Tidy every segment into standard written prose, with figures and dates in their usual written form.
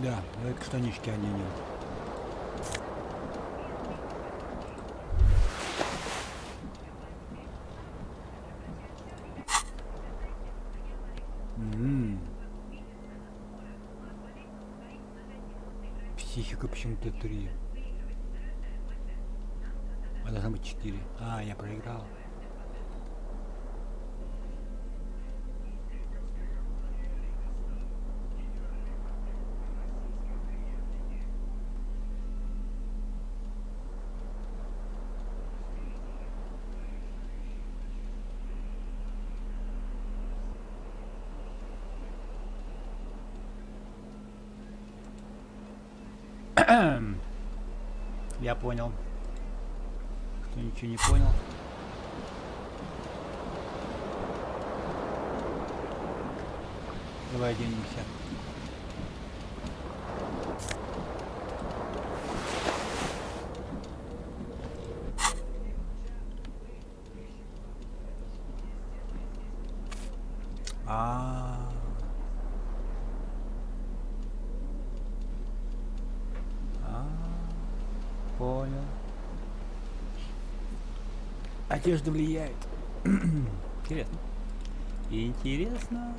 Да, давай штанишки оденем. Психика почему-то 3. А должно быть 4. А, я проиграл. Я понял. Кто ничего не понял. Давай оденемся. А, понял. Одежда влияет. Интересно. Интересно.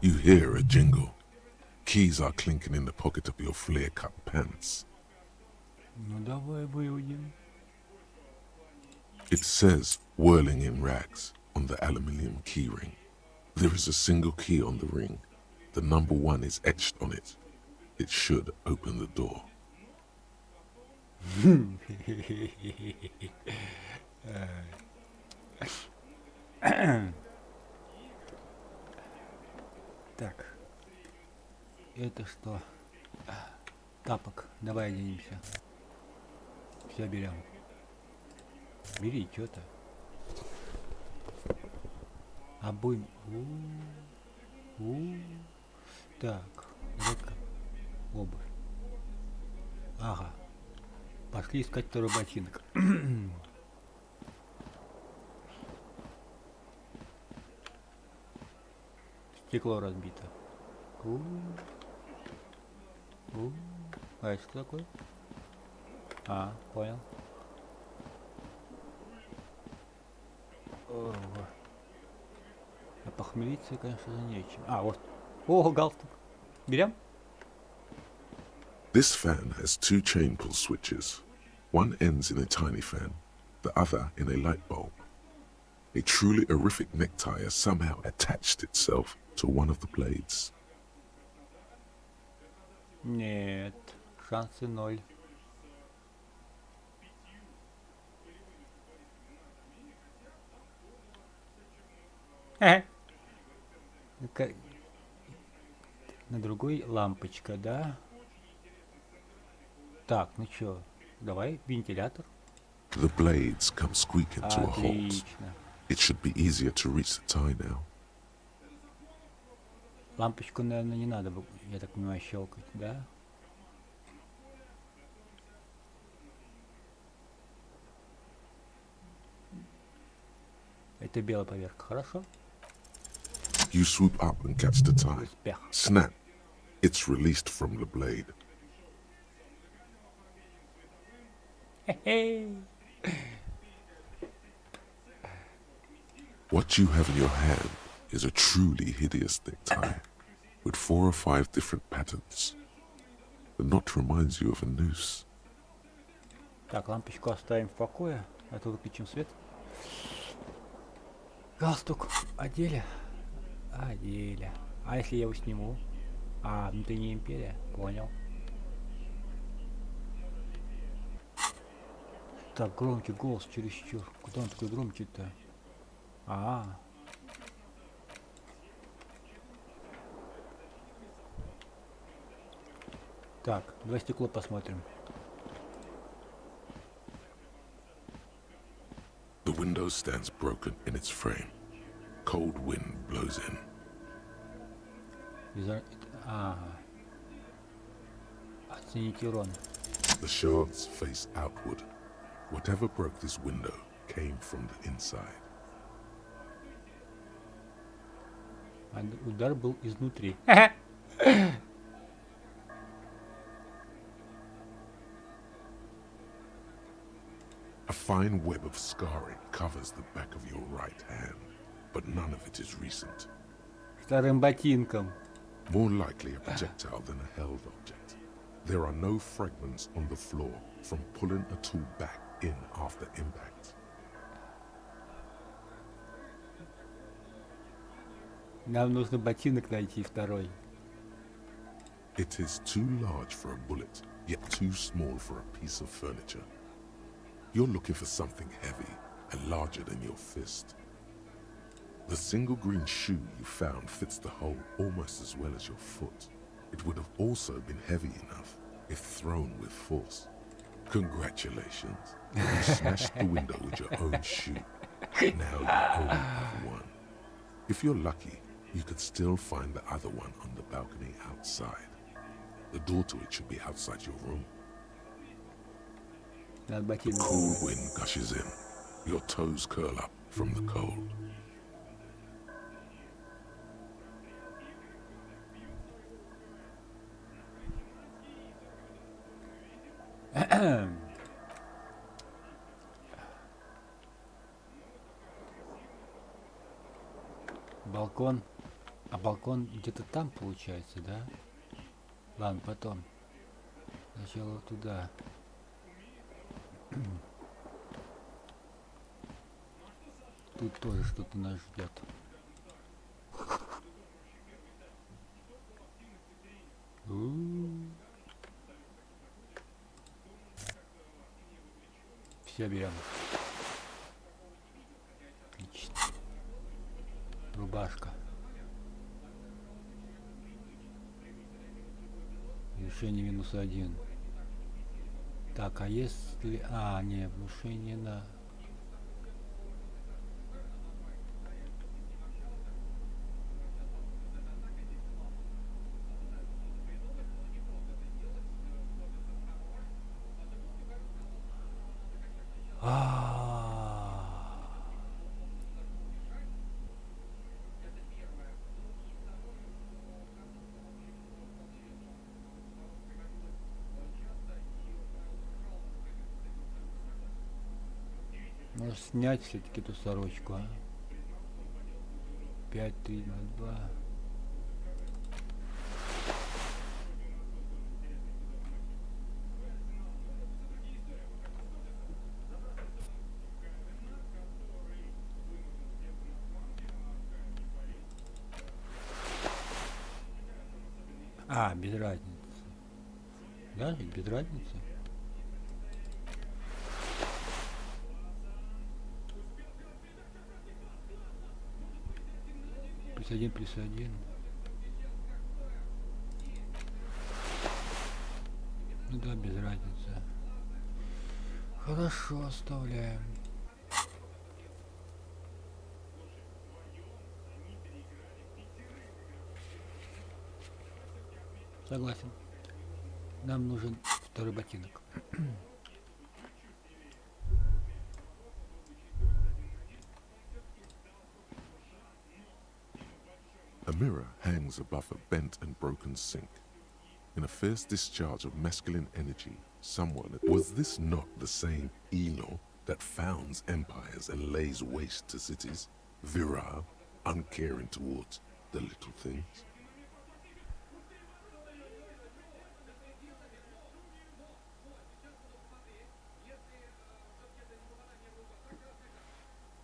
You hear a jingle. Keys are clinking in the pocket of your flare-cut pants. Ну давай выудим. It says, whirling in rags, on the aluminium key ring. There is a single key on the ring. The number 1 is etched on it. It should open the door. Так. Это что? Тапок. Давай оденемся. Все берем. Бери, что-то. Обуем. Так. Вот обувь. Ага. Пошли искать второй ботинок. Стекло разбито. А это что такое? А, понял. А похмелиться, конечно же, нечем. А, вот. О, галстук. Берем? This fan has 2 chain pull switches. One ends in a tiny fan, the other in a light bulb. A truly horrific necktie has somehow attached itself to one of the blades. Нет, шансы 0. На другой лампочка, да? Так, ну чё, давай вентилятор. The blades come squeaking to a halt. Отлично. It should be easier to reach the tie now. Лампочку, наверное, не надо, я так понимаю, щелкать, да? Это белая поверхность, хорошо? You swoop up and catch the tie. Успех. Snap! It's released from the blade. What you have in your hand is a truly hideous necktie with 4 or 5 different patterns. The knot reminds you of a noose. Так, лампочку оставим в покое, а то выключим свет. Галстук одели? Одели. А если я его сниму? А, внутренняя империя, понял. Так, громкий голос чересчур. Куда он такой громкий-то? Так, давай стекло посмотрим. The window stands broken in its frame. Cold wind blows in. Оцените урон. The shards face outward. Whatever broke this window came from the inside. Удар был изнутри. A fine web of scarring covers the back of your right hand, but none of it is recent. Старым ботинком. More likely a projectile than a held object. There are no fragments on the floor from pulling a tool back in after impact. Нам нужно ботинок найти второй. It is too large for a bullet, yet too small for a piece of furniture. You're looking for something heavy and larger than your fist. The single green shoe you found fits the hole almost as well as your foot. It would have also been heavy enough if thrown with force. Congratulations, you smashed the window with your own shoe. Now you only have one. If you're lucky, you could still find the other one on the balcony outside. The door to it should be outside your room. The cool wind gushes in. Your toes curl up from the cold. Балкон А балкон где-то там получается, да? Ладно, потом. Сначала туда. Тут тоже что-то нас ждет. Все берем. Отлично. Рубашка. Решение -1. Так, а если... А, не, внушение на... Может снять все-таки эту сорочку, а? 5, 3, 2. А, без разницы. Да, ведь без разницы. +1. Ну да, без разницы. Хорошо, оставляем. Согласен. Нам нужен второй ботинок. A mirror hangs above a bent and broken sink. In a fierce discharge of masculine energy, someone... Was this not the same Elo that founds empires and lays waste to cities? Virile, uncaring towards the little things?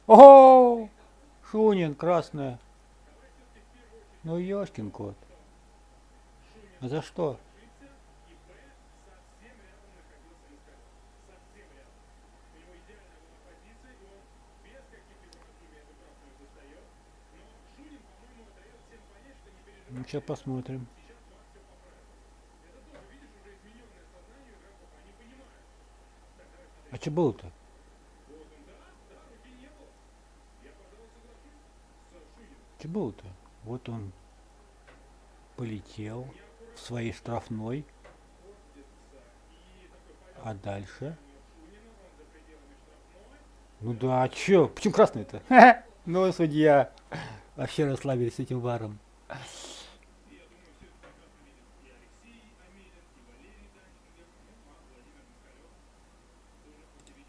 Ого! Шунин, красная. Ну, ёшкин кот. А за что? Ну, сейчас посмотрим. А что было-то? Что было-то? Вот он полетел в своей штрафной. А дальше? Ну да, а чё? Почему красный-то? Ну, судья. Вообще расслабились с этим варом.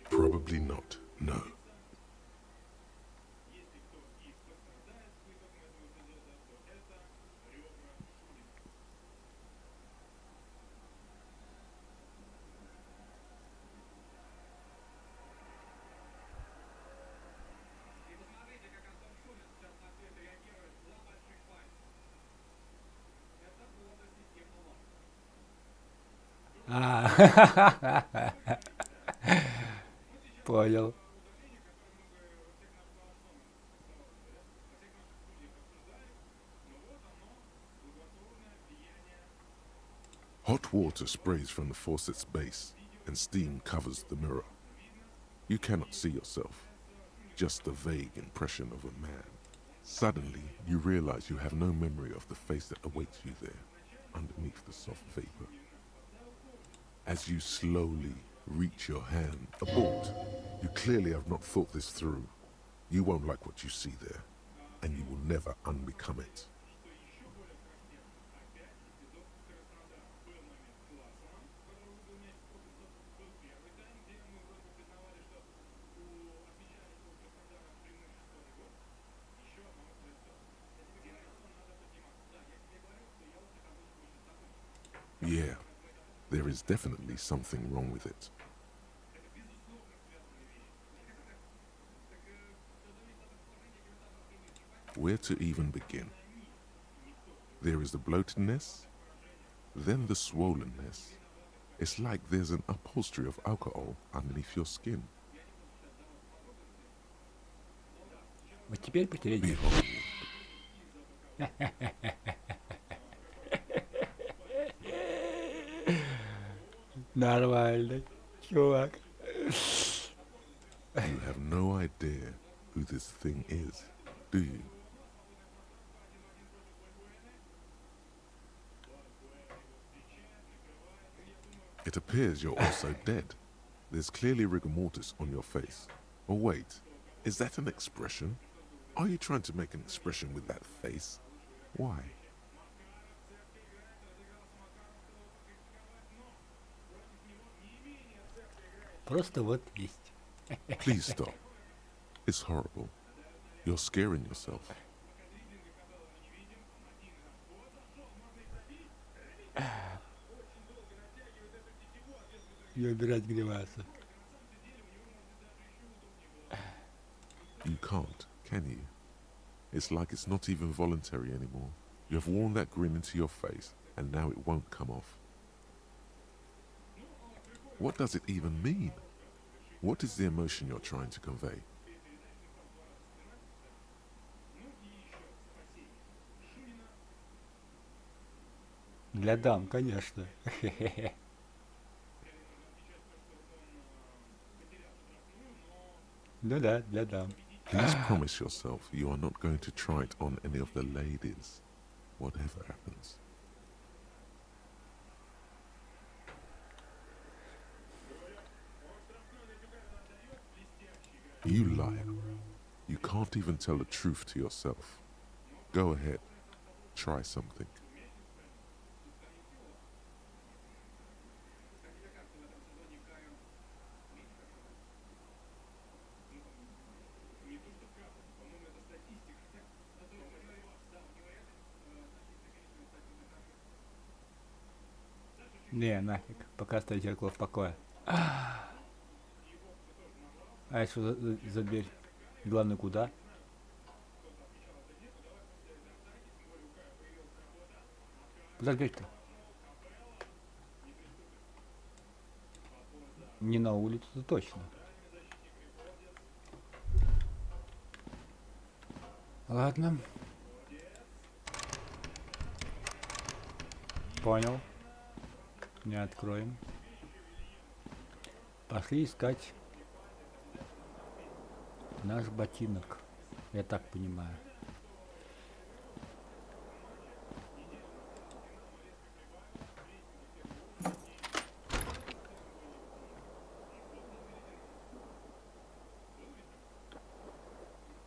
Probably not, no. Понял. Hot water sprays from the faucet's base, and steam covers the mirror. You cannot see yourself, just the vague impression of a man. Suddenly, you realize you have no memory of the face that awaits you there, underneath the soft vapor. As you slowly reach your hand, abort. You clearly have not thought this through. You won't like what you see there, and you will never unbecome it. Yeah, there is definitely something wrong with it. Where to even begin? There is the bloatedness, then the swollenness. It's like there's an upholstery of alcohol underneath your skin. Вот теперь потерять. Behold, Нормально, чувак. you have no idea who this thing is, do you? It appears you're also dead. There's clearly rigor mortis on your face. Oh wait, is that an expression? Are you trying to make an expression with that face? Why? Просто вот есть. Please stop. It's horrible. You're scaring yourself. И убирать гримасу. You can't, can you? It's like it's not even voluntary anymore. You have worn that grin into your face, and now it won't come off. What does it even mean? What is the emotion you're trying to convey? Для дам, конечно. Ну да, для дам. Please promise yourself you are not going to try it on any of the ladies, whatever happens. You liar. You can't even tell the truth to yourself. Go ahead. Try something. Не, нафиг. Пока оставить зеркало в покое. А что за дверь? Главное, куда? Куда дверь-то? Не на улицу, точно. Ладно. Понял. Не откроем. Пошли искать наш ботинок. Я так понимаю.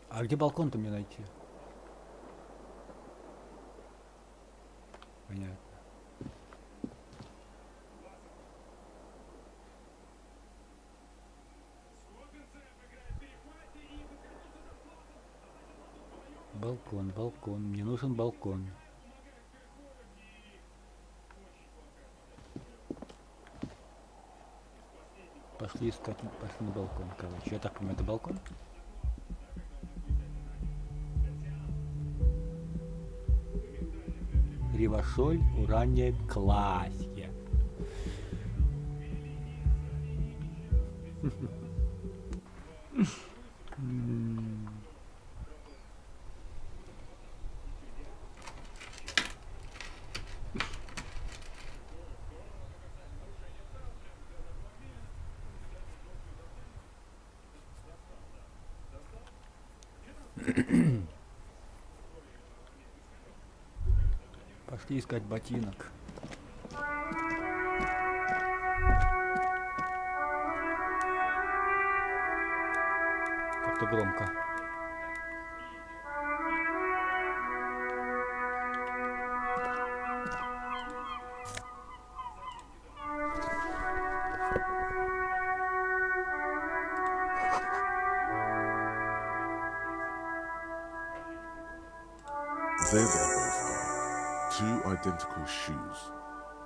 А где балкон-то мне найти? Понятно. Балкон, балкон. Мне нужен балкон. Пошли искать, пошли на балкон, короче. Я так понимаю, это балкон? Ривашоль, урания, классия. Пошли искать ботинок. Как-то громко. There they both are. Two identical shoes.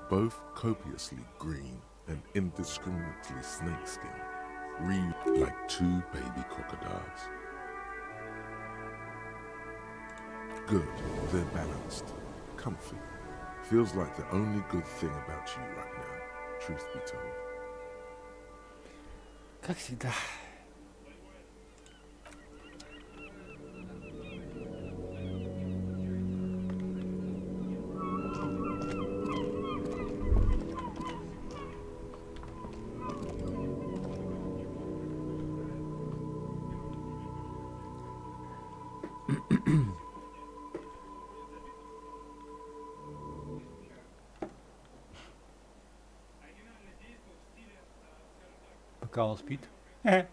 both copiously green and indiscriminately snakeskin, wreathed like two baby crocodiles. Good, they're balanced, comfy. Feels like the only good thing about you right now, truth be told. Как всегда. Пока он спит. На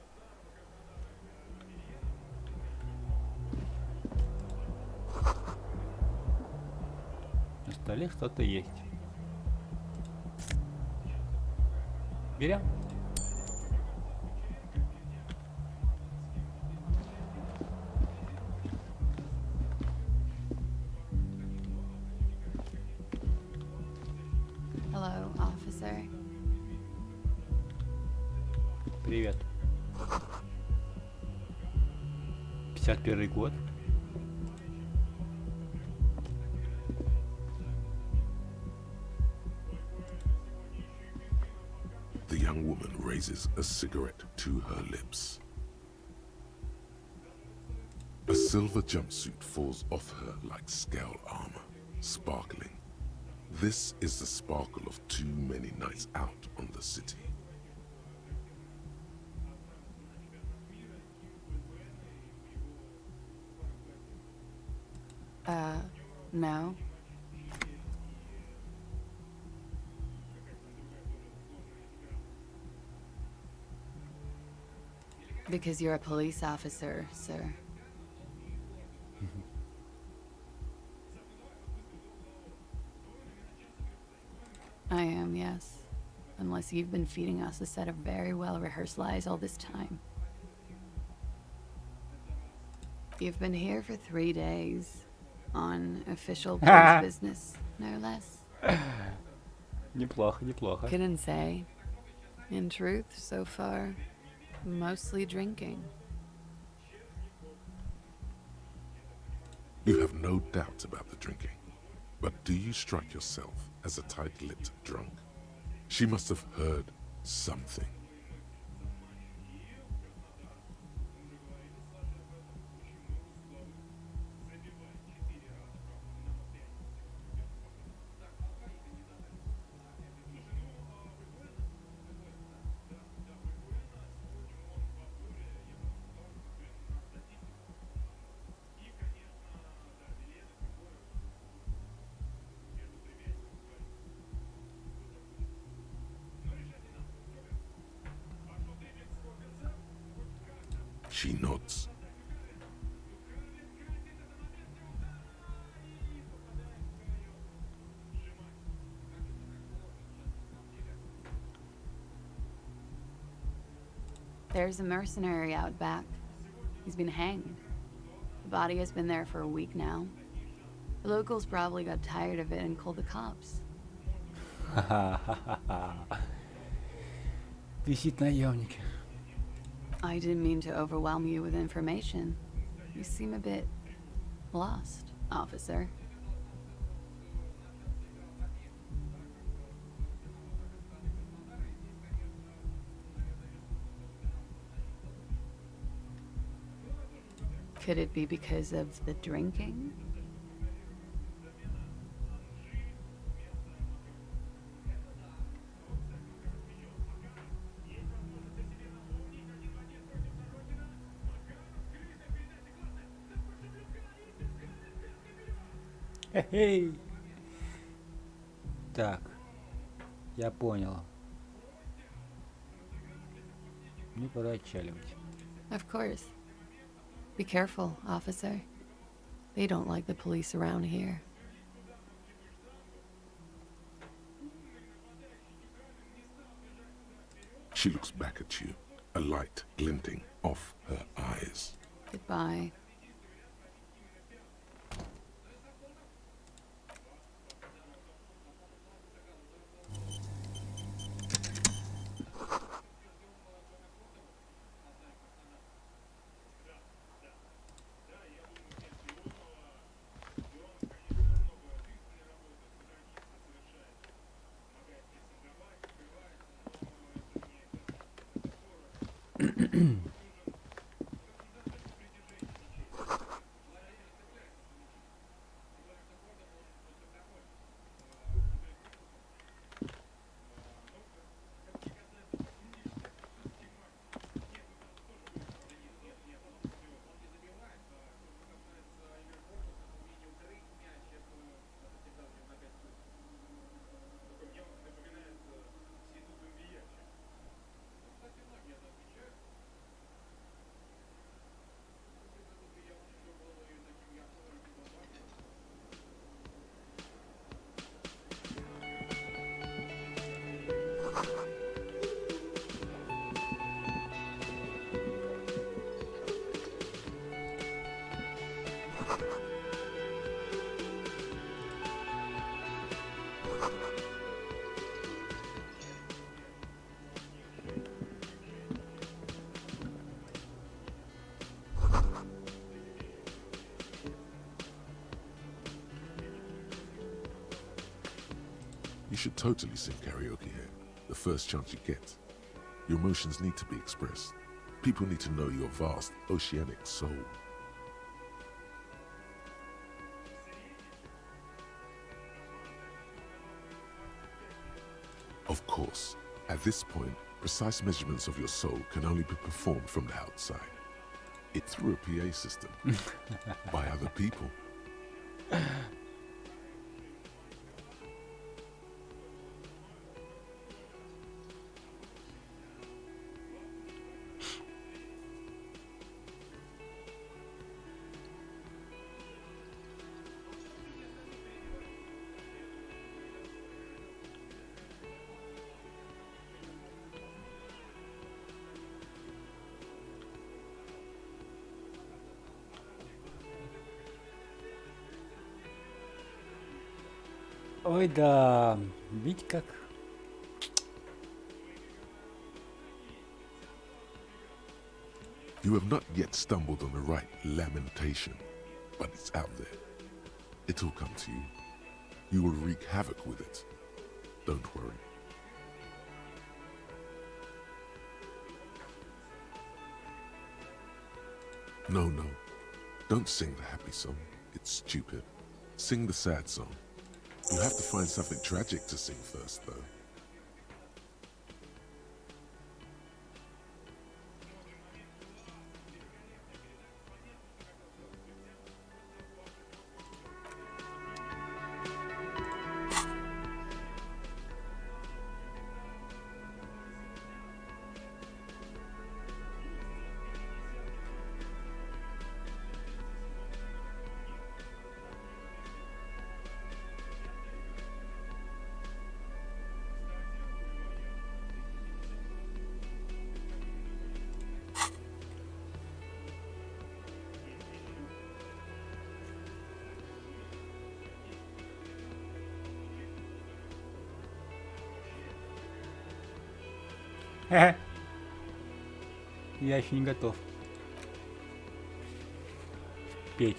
столе что-то есть. Берем. Hello, officer. Привет. 51 год. The young woman raises a cigarette to her lips. A silver jumpsuit falls off her like scale armor, sparkling. This is the sparkle of too many nights out on the city. No. Because you're a police officer, sir. I am, yes. Unless you've been feeding us a set of very well-rehearsed lies all this time. You've been here for 3 days. On official police business, no less. Неплохо, неплохо. Couldn't say. In truth, so far, mostly drinking. You have no doubt about the drinking. But do you strike yourself as a tight-lipped drunk? She must have heard something. She nods. There's a mercenary out back. He's been hanged. The body has been there for a week now. The locals probably got tired of it and called the cops. Висит наемник. I didn't mean to overwhelm you with information. You seem a bit lost, officer. Could it be because of the drinking? Хе-хей. Так, я понял. Мне пора отчаливать. Of course. Be careful, officer. They don't like the police around here. She looks back at you, a light glinting off her eyes. Goodbye. You should totally sing karaoke here, the first chance you get. Your emotions need to be expressed. People need to know your vast, oceanic soul. Of course, at this point, precise measurements of your soul can only be performed from the outside. It's through a PA system, by other people. Ой, да, видите как? You have not yet stumbled on the right lamentation, but it's out there. It'll come to you. You will wreak havoc with it. Don't worry. No, no. Don't sing the happy song. It's stupid. Sing the sad song. You have to find something tragic to sing first, though. Я еще не готов петь.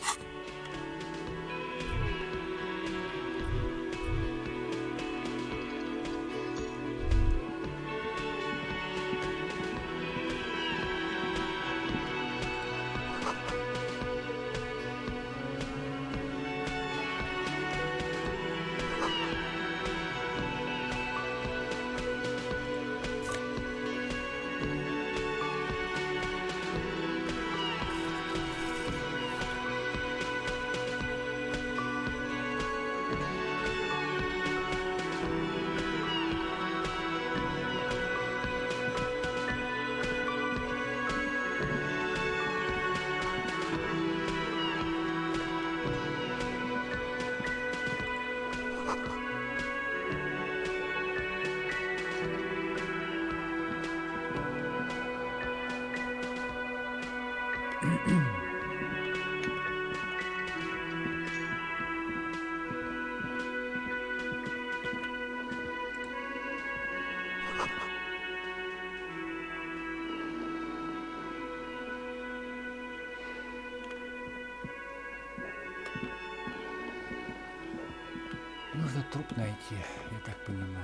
Нужно труп найти, я так понимаю.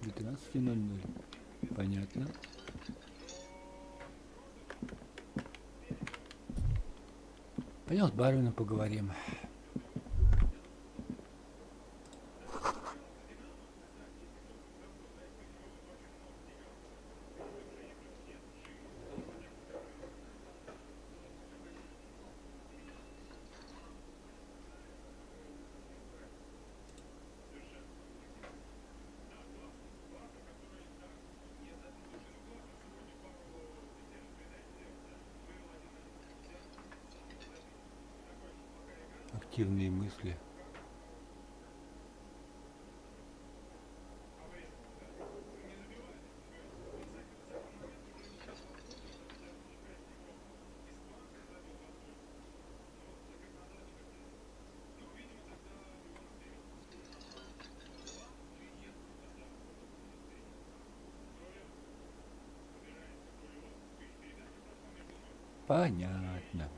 До 13:00. Понятно. Пойдем с Барвином поговорим. Активные мысли. Понятно.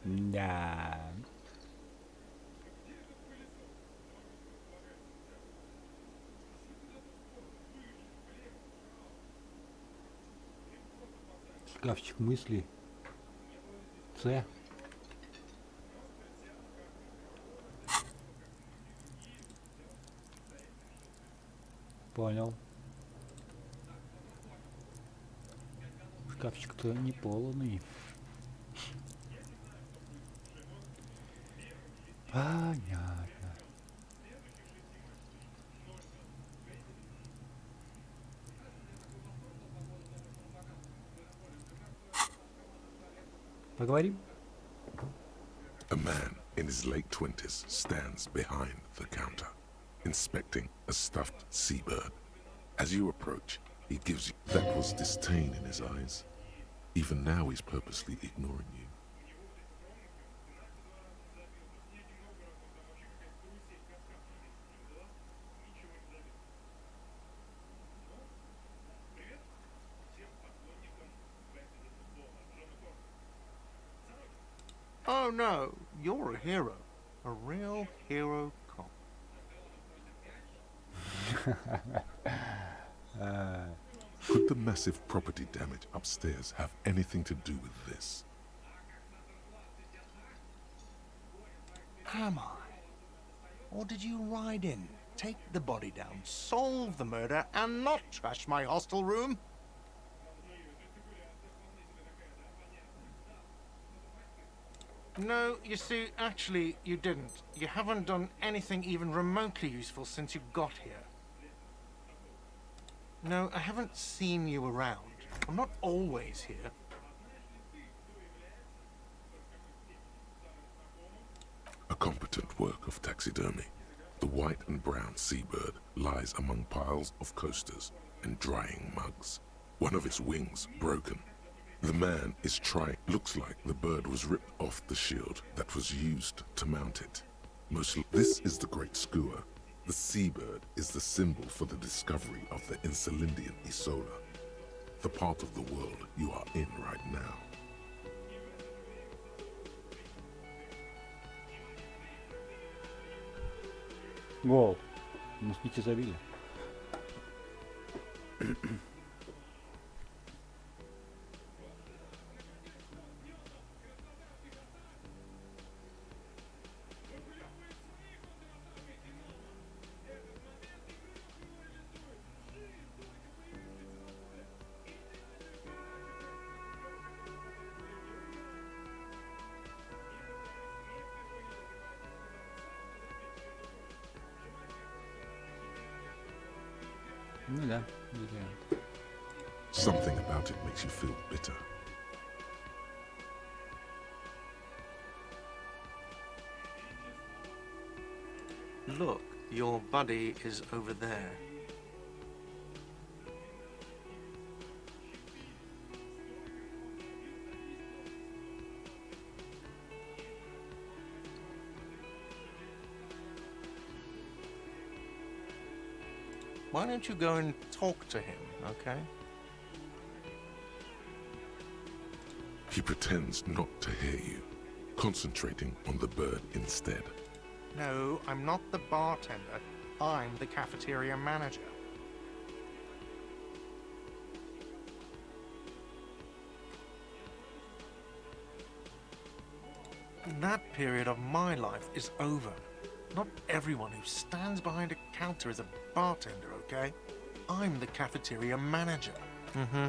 Да. Шкафчик мыслей. С. Понял. Шкафчик-то не полный. Понятно. Поговорим? A man in his late 20s stands behind the counter, inspecting a stuffed seabird. As you approach, he gives you... That was disdain in his eyes. Even now he's purposely ignoring you. Oh no, you're a hero. A real hero cop. Could the massive property damage upstairs have anything to do with this? Am I? Or did you ride in, take the body down, solve the murder, and not trash my hostel room? No, you see, actually, you didn't. You haven't done anything even remotely useful since you got here. No, I haven't seen you around. I'm not always here. A competent work of taxidermy. The white and brown seabird lies among piles of coasters and drying mugs. One of its wings broken. The man is trying. Looks like the bird was ripped off the shield that was used to mount it. This is the Great Skua. The seabird is the symbol for the discovery of the Insulindian Isola, the part of the world you are in right now. Гол. Мы с Нити забили. Ну да, не вариант. Something about it makes you feel bitter. Look, your buddy is over there. Why don't you go and talk to him, okay? He pretends not to hear you, concentrating on the bird instead. No, I'm not the bartender. I'm the cafeteria manager. That period of my life is over. Not everyone who stands behind a counter is a bartender, okay? I'm the cafeteria manager. Mm-hmm.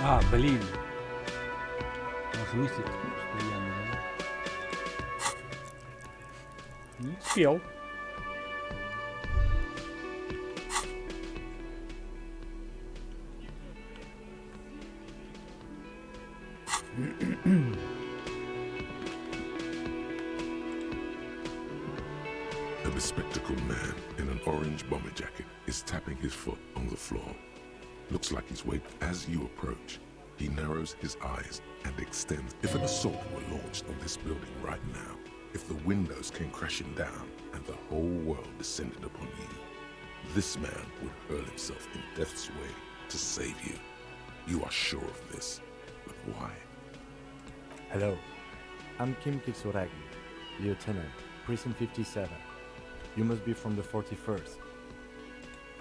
А, блин. Может мыслить постоянно, да? Не успел. A bespectacled man in an orange bomber jacket is tapping his foot on the floor. Looks like he's waiting. As you approach, he narrows his eyes and extends. If an assault were launched on this building right now, if the windows came crashing down and the whole world descended upon you, this man would hurl himself in death's way to save you. You are sure of this, but why? Hello, I'm Kim Kitsuragi, Lieutenant, Prison 57. You must be from the 41st.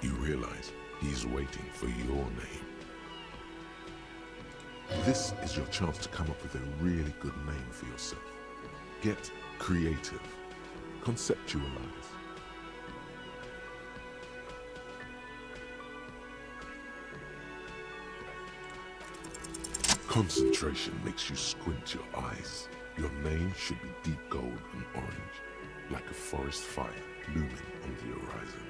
You realize he's waiting for your name. This is your chance to come up with a really good name for yourself. Get creative. Conceptualize. Concentration makes you squint your eyes. Your name should be deep gold and orange, like a forest fire looming on the horizon,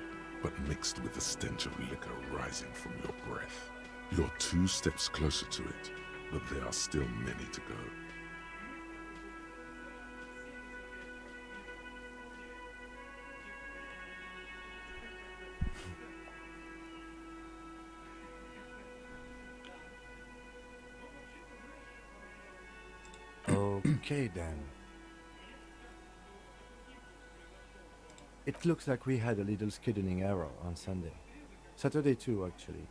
but mixed with the stench of liquor rising from your breath. You're 2 steps closer to it, but there are still many to go. Okay then. It looks like we had a little scheduling error on Sunday. Saturday too, actually.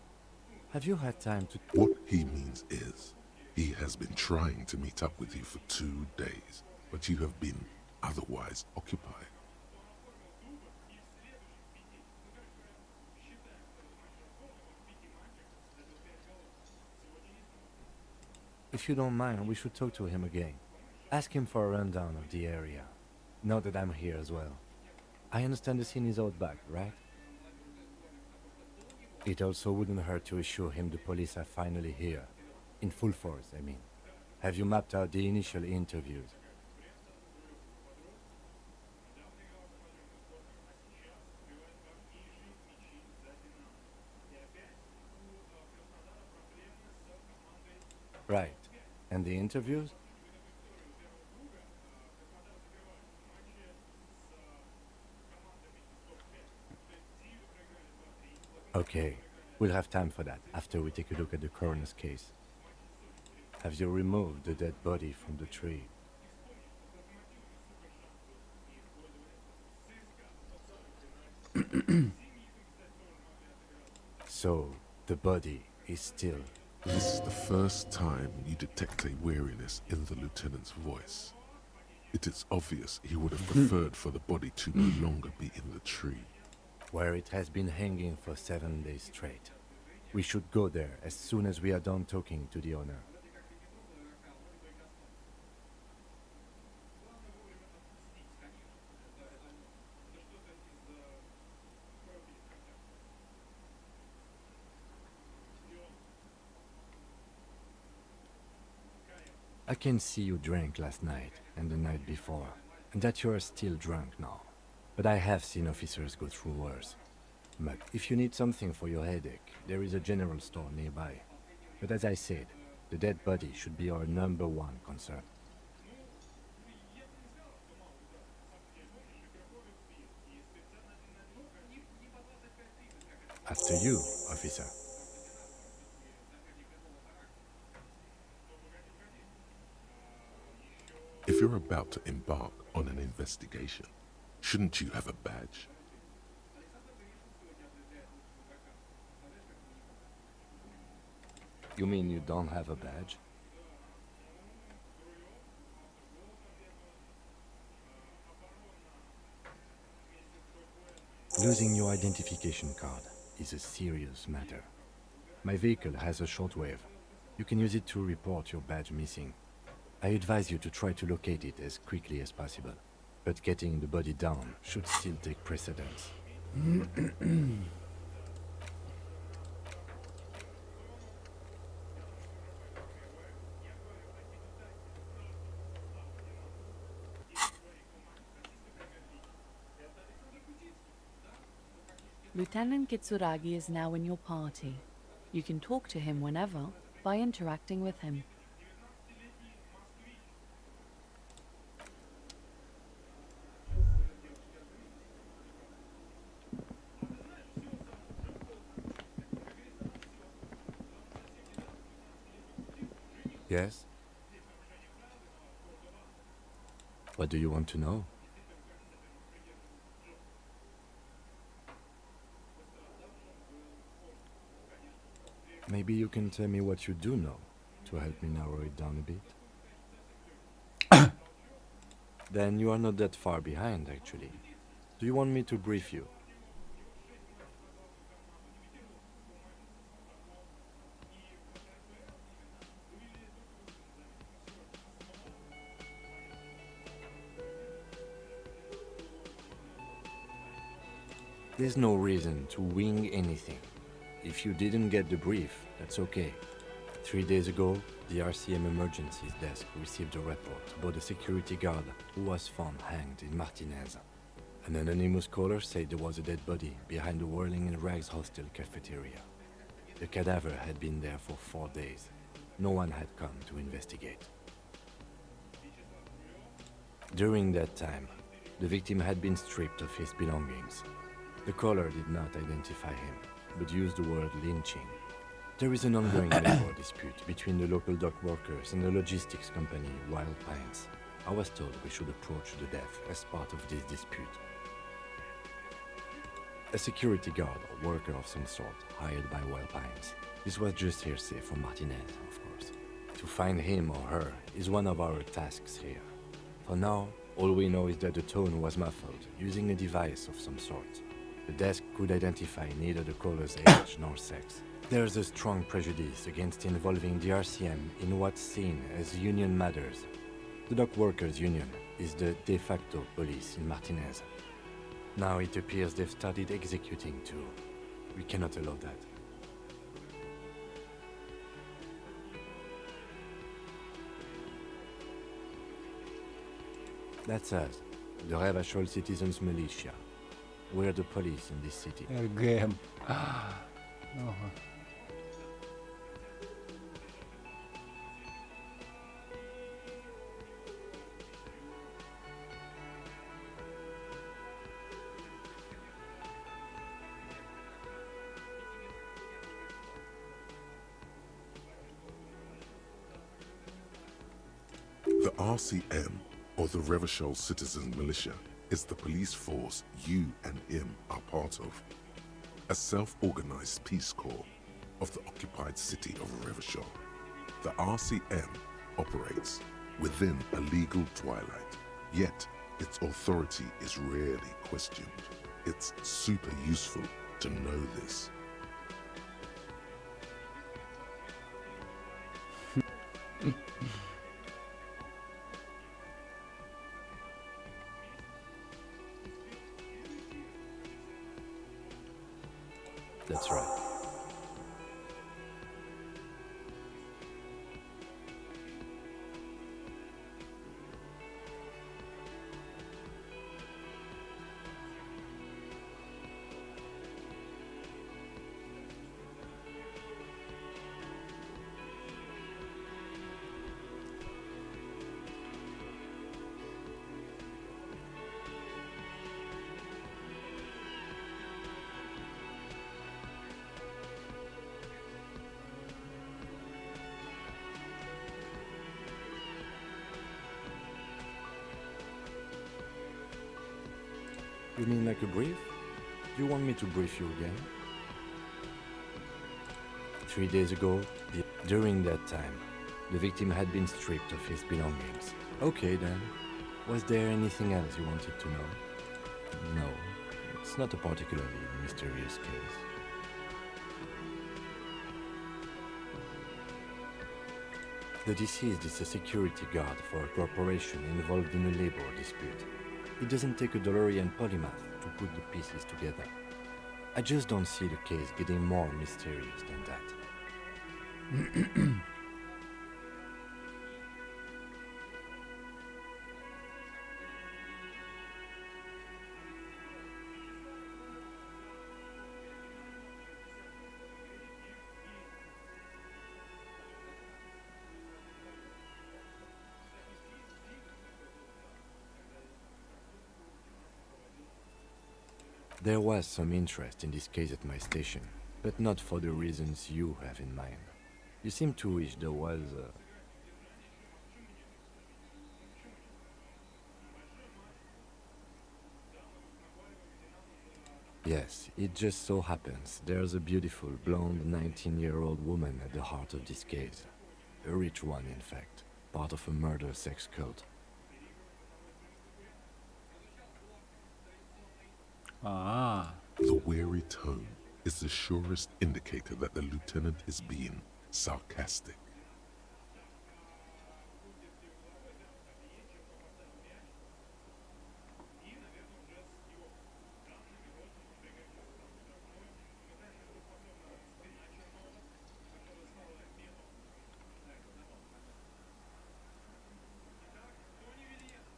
Have you had time to... What he means is, he has been trying to meet up with you for 2 days, but you have been otherwise occupied. If you don't mind, we should talk to him again. Ask him for a rundown of the area. Now that I'm here as well. I understand the scene is out back, right? It also wouldn't hurt to assure him the police are finally here. In full force, I mean. Have you mapped out the initial interviews? Right. And the interviews? Okay, we'll have time for that after we take a look at the coroner's case. Have you removed the dead body from the tree? So, the body is still... This is the first time you detect a weariness in the lieutenant's voice. It is obvious he would have preferred for the body to no longer be in the tree. where it has been hanging for 7 days straight. We should go there as soon as we are done talking to the owner. I can see you drank last night and the night before. and that you are still drunk now. But I have seen officers go through worse. Mug, if you need something for your headache, there is a general store nearby. But as I said, the dead body should be our #1 concern. After you, officer. If you're about to embark on an investigation, shouldn't you have a badge? You mean you don't have a badge? Losing your identification card is a serious matter. My vehicle has a shortwave. You can use it to report your badge missing. I advise you to try to locate it as quickly as possible, but getting the body down should still take precedence. Lieutenant Kitsuragi is now in your party. You can talk to him whenever by interacting with him. Yes? What do you want to know? Maybe you can tell me what you do know to help me narrow it down a bit. Then you are not that far behind, actually. Do you want me to brief you? There's no reason to wing anything. If you didn't get the brief, that's okay. 3 days ago, the RCM Emergencies Desk received a report about a security guard who was found hanged in Martinez. An anonymous caller said there was a dead body behind the Whirling in Rags hostel cafeteria. The cadaver had been there for 4 days. No one had come to investigate. During that time, the victim had been stripped of his belongings. The caller did not identify him, but used the word lynching. There is an ongoing labor dispute between the local dock workers and the logistics company Wild Pines. I was told we should approach the death as part of this dispute. A security guard or worker of some sort hired by Wild Pines. This was just hearsay from Martinez, of course. To find him or her is one of our tasks here. For now, all we know is that the tone was muffled using a device of some sort. The desk could identify neither the caller's age nor sex. There's a strong prejudice against involving the RCM in what's seen as union matters. The dock workers' union is the de facto police in Martinez. Now it appears they've started executing too. We cannot allow that. That's us, the Revachol Citizens Militia. We're the police in this city. РГМ. Ага. The RCM, or the Revachol Citizen Militia, is the police force you and him are part of. A self-organized peace corps of the occupied city of Revachol. The RCM operates within a legal twilight, yet its authority is rarely questioned. It's super useful to know this. That's right. You mean like a brief? Do you want me to brief you again? 3 days ago, during that time, the victim had been stripped of his belongings. Okay then. Was there anything else you wanted to know? No, it's not a particularly mysterious case. The deceased is a security guard for a corporation involved in a labor dispute. It doesn't take a DeLorean polymath to put the pieces together. I just don't see the case getting more mysterious than that. There was some interest in this case at my station, but not for the reasons you have in mind. You seem to wish there was Yes, it just so happens there's a beautiful blonde 19-year-old woman at the heart of this case. A rich one, in fact, part of a murder sex cult. Ah, The weary tone is the surest indicator that the lieutenant is being sarcastic.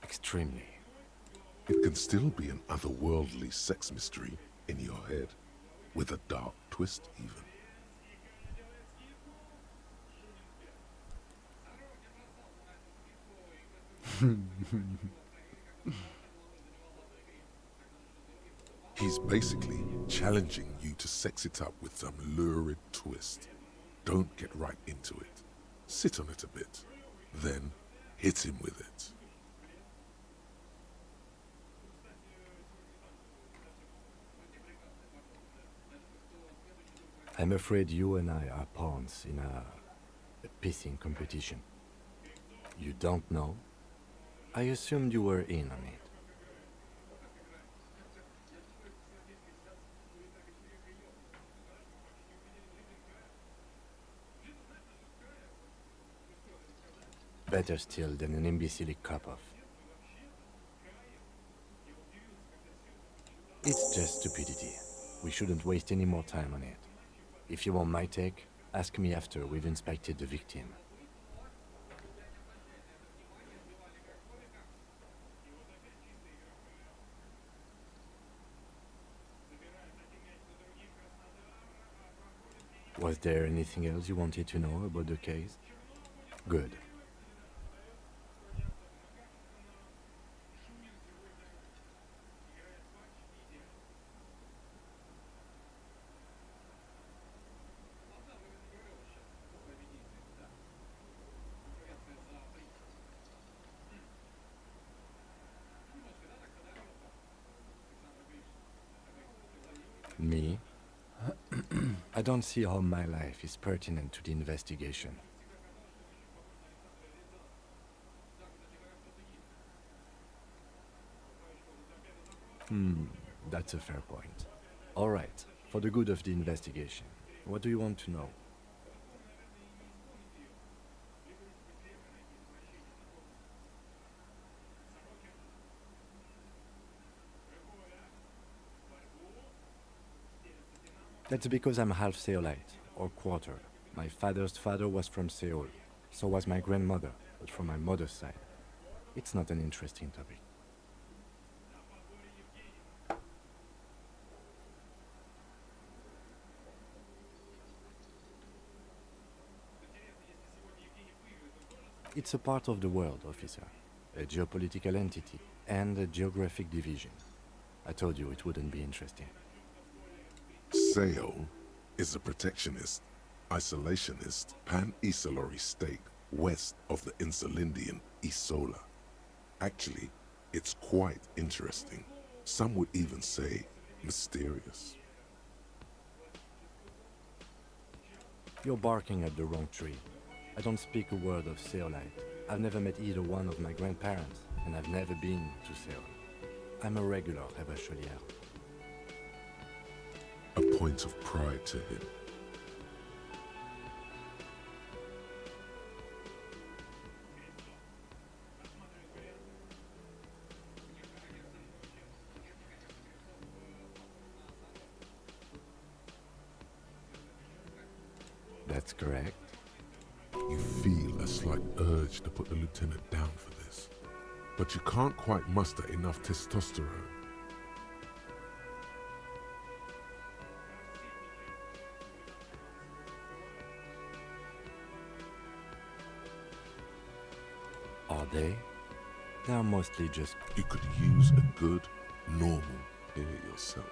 Extremely. It can still be an otherworldly sex mystery in your head, with a dark twist even. He's basically challenging you to sex it up with some lurid twist. Don't get right into it. Sit on it a bit, then hit him with it. I'm afraid you and I are pawns in a pissing competition. You don't know? I assumed you were in on it. Better still than an imbecile cop-off. It's just stupidity. We shouldn't waste any more time on it. If you want my take, ask me after we've inspected the victim. Was there anything else you wanted to know about the case? Good. Me? I don't see how my life is pertinent to the investigation. That's a fair point. All right, for the good of the investigation, what do you want to know? That's because I'm half Seolite, or quarter. My father's father was from Seoul. So was my grandmother, but from my mother's side. It's not an interesting topic. It's a part of the world, officer. A geopolitical entity and a geographic division. I told you it wouldn't be interesting. Seoul is a protectionist, isolationist, pan-Isolari state west of the Insulindian Isola. Actually, it's quite interesting. Some would even say mysterious. You're barking at the wrong tree. I don't speak a word of Seolite. I've never met either one of my grandparents, and I've never been to Seoul. I'm a regular Rebachelier. A point of pride to him. That's correct. You feel a slight urge to put the lieutenant down for this, but you can't quite muster enough testosterone. Are they? They are mostly just... You could use a good, normal peer yourself.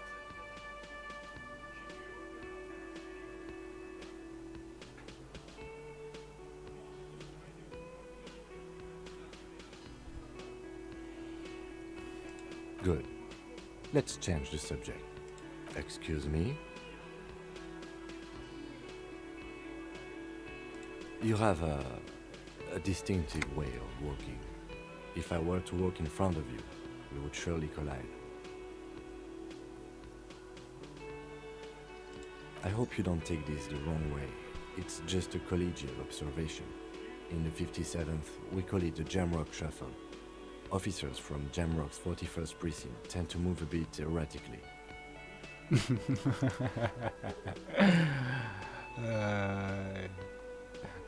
Good. Let's change the subject. Excuse me? You have a distinctive way of walking. If I were to walk in front of you, we would surely collide. I hope you don't take this the wrong way. It's just a collegial observation. In the 57th, we call it the Jamrock Shuffle. Officers from Jamrock's 41st Precinct tend to move a bit erratically.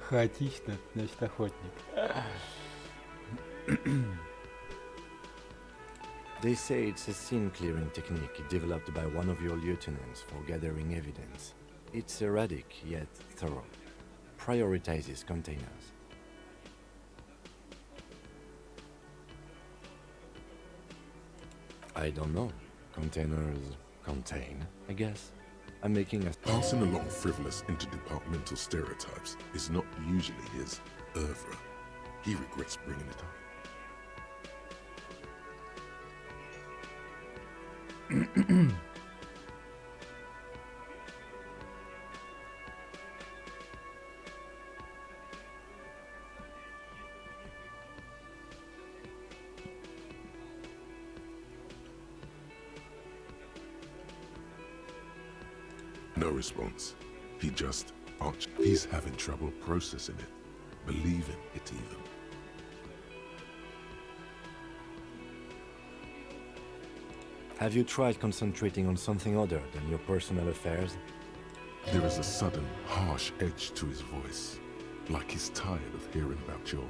Хаотично, значит, охотник. They say it's a scene-clearing technique developed by one of your lieutenants for gathering evidence. It's erratic, yet thorough. Prioritizes containers. I don't know. Containers contain, I guess. I'm making a... Passing along frivolous interdepartmental stereotypes is not usually his oeuvre. He regrets bringing it up. No response. He just arched. He's having trouble processing it, believing it even. Have you tried concentrating on something other than your personal affairs? There is a sudden, harsh edge to his voice, like he's tired of hearing about your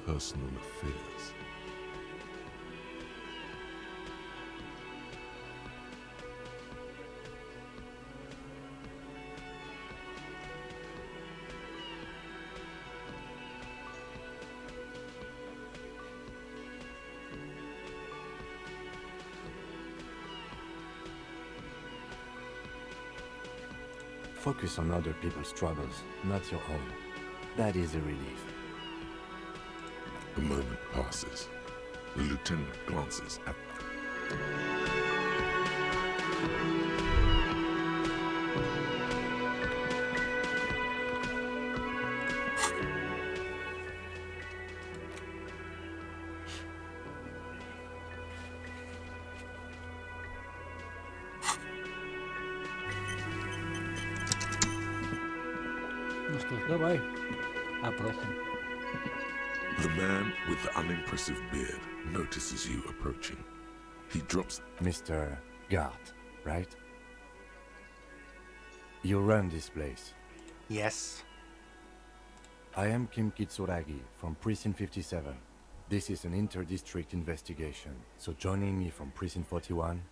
personal affairs. Focus on other people's troubles, not your own. That is a relief. A moment passes. The lieutenant glances at... Ну что ж, давай. Опросим. The man with the unimpressive beard notices you approaching. He drops... Mr. Gart, right? You run this place. Yes. I am Kim Kitsuragi from Precinct 57. This is an inter-district investigation, so joining me from Precinct 41...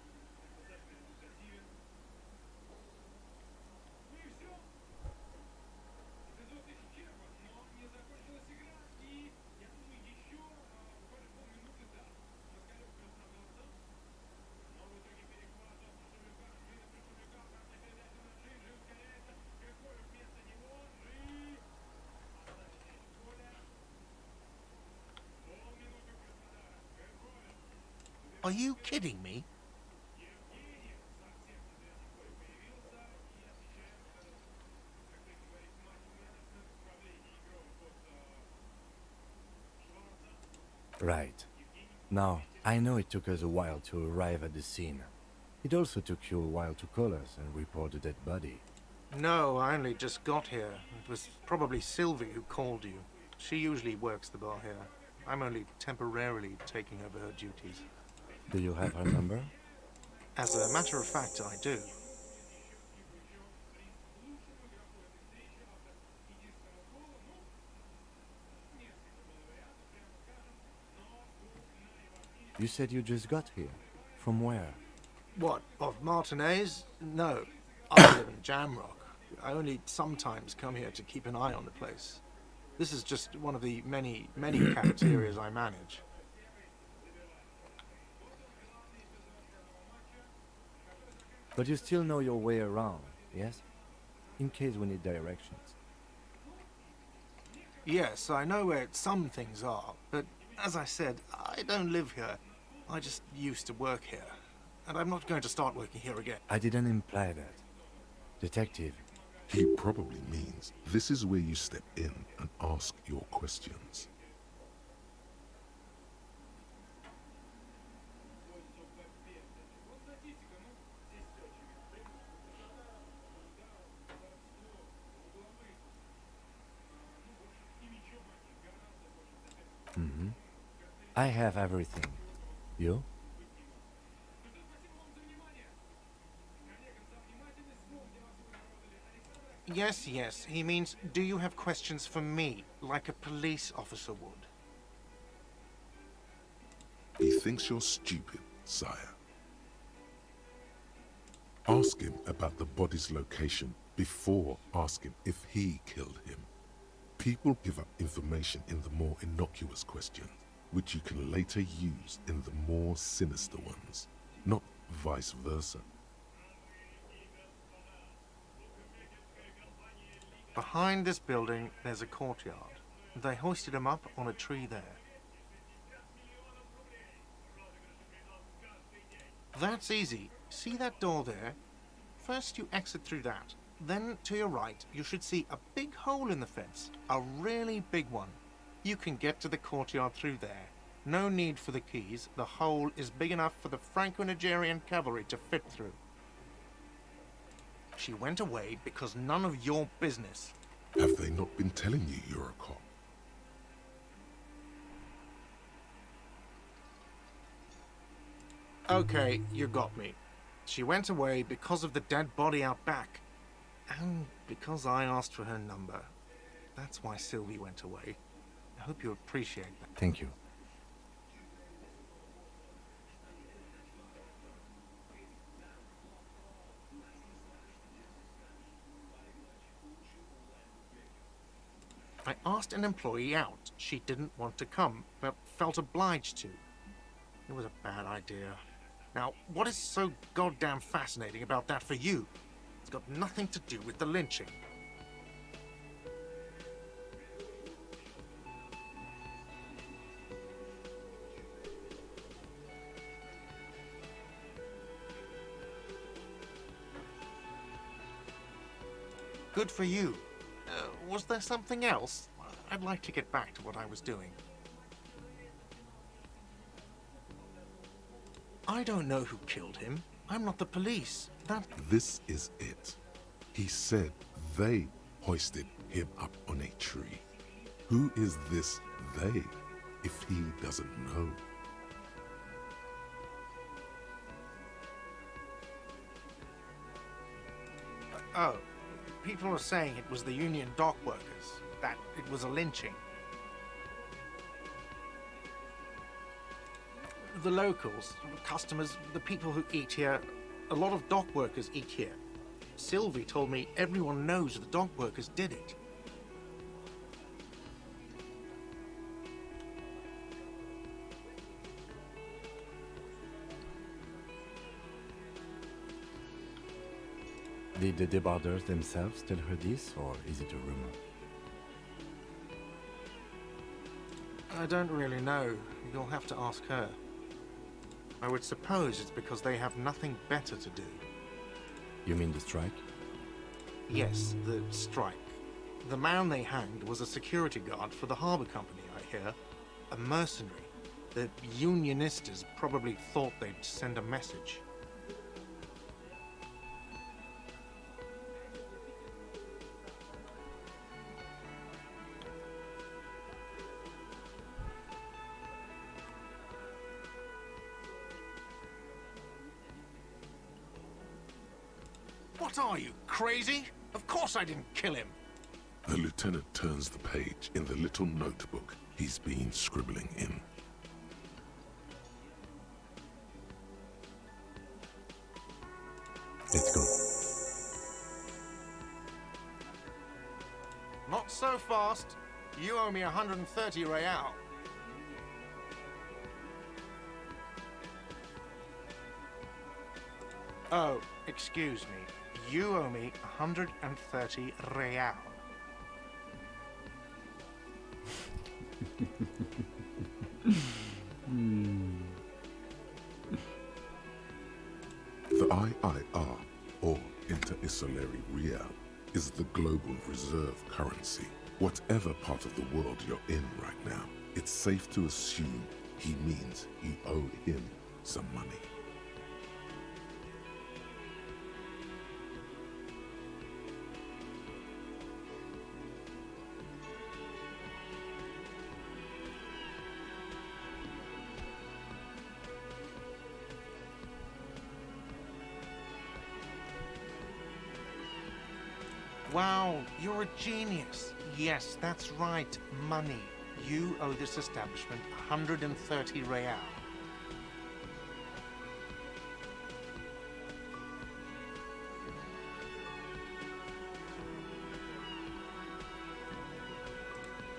Are you kidding me? Right. Now, I know it took us a while to arrive at the scene. It also took you a while to call us and report the dead body. No, I only just got here. It was probably Sylvie who called you. She usually works the bar here. I'm only temporarily taking over her duties. Do you have her number? As a matter of fact, I do. You said you just got here. From where? What, of Martinez? No, I live in Jamrock. I only sometimes come here to keep an eye on the place. This is just one of the many cafeterias I manage. But you still know your way around, yes? In case we need directions. Yes, I know where some things are, but as I said, I don't live here. I just used to work here, and I'm not going to start working here again. I didn't imply that. Detective, He probably means this is where you step in and ask your questions. I have everything. You? Yes, he means, do you have questions for me, like a police officer would? He thinks you're stupid, sire. Ask him about the body's location before asking if he killed him. People give up information in the more innocuous questions, which you can later use in the more sinister ones, not vice versa. Behind this building, there's a courtyard. They hoisted him up on a tree there. That's easy. See that door there? First you exit through that. Then, to your right, you should see a big hole in the fence. A really big one. You can get to the courtyard through there. No need for the keys. The hole is big enough for the Franco-Nigerian cavalry to fit through. She went away because none of your business. Have they not been telling you you're a cop? Okay, you got me. She went away because of the dead body out back. And because I asked for her number. That's why Sylvie went away. I hope you appreciate that. Thank you. I asked an employee out. She didn't want to come, but felt obliged to. It was a bad idea. Now, what is so goddamn fascinating about that for you? It's got nothing to do with the lynching. Good for you. Was there something else? I'd like to get back to what I was doing. I don't know who killed him. I'm not the police. This is it. He said they hoisted him up on a tree. Who is this they, if he doesn't know? Oh, people are saying it was the union dock workers, that it was a lynching. The locals, customers, the people who eat here, a lot of dock workers eat here. Sylvie told me everyone knows the dock workers did it. Did the debarders themselves tell her this, or is it a rumor? I don't really know. You'll have to ask her. I would suppose it's because they have nothing better to do. You mean the strike? Yes, the strike. The man they hanged was a security guard for the harbour company, I hear. A mercenary. The Unionistas probably thought they'd send a message. What are you, crazy? Of course I didn't kill him. The lieutenant turns the page in the little notebook he's been scribbling in. Let's go. Not so fast. You owe me 130 real. Oh, excuse me. You owe me 130 real. The IIR, or Inter-Isolary Real, is the global reserve currency. Whatever part of the world you're in right now, it's safe to assume he means you owe him some money. Wow, you're a genius. Yes, that's right, money. You owe this establishment 130 real.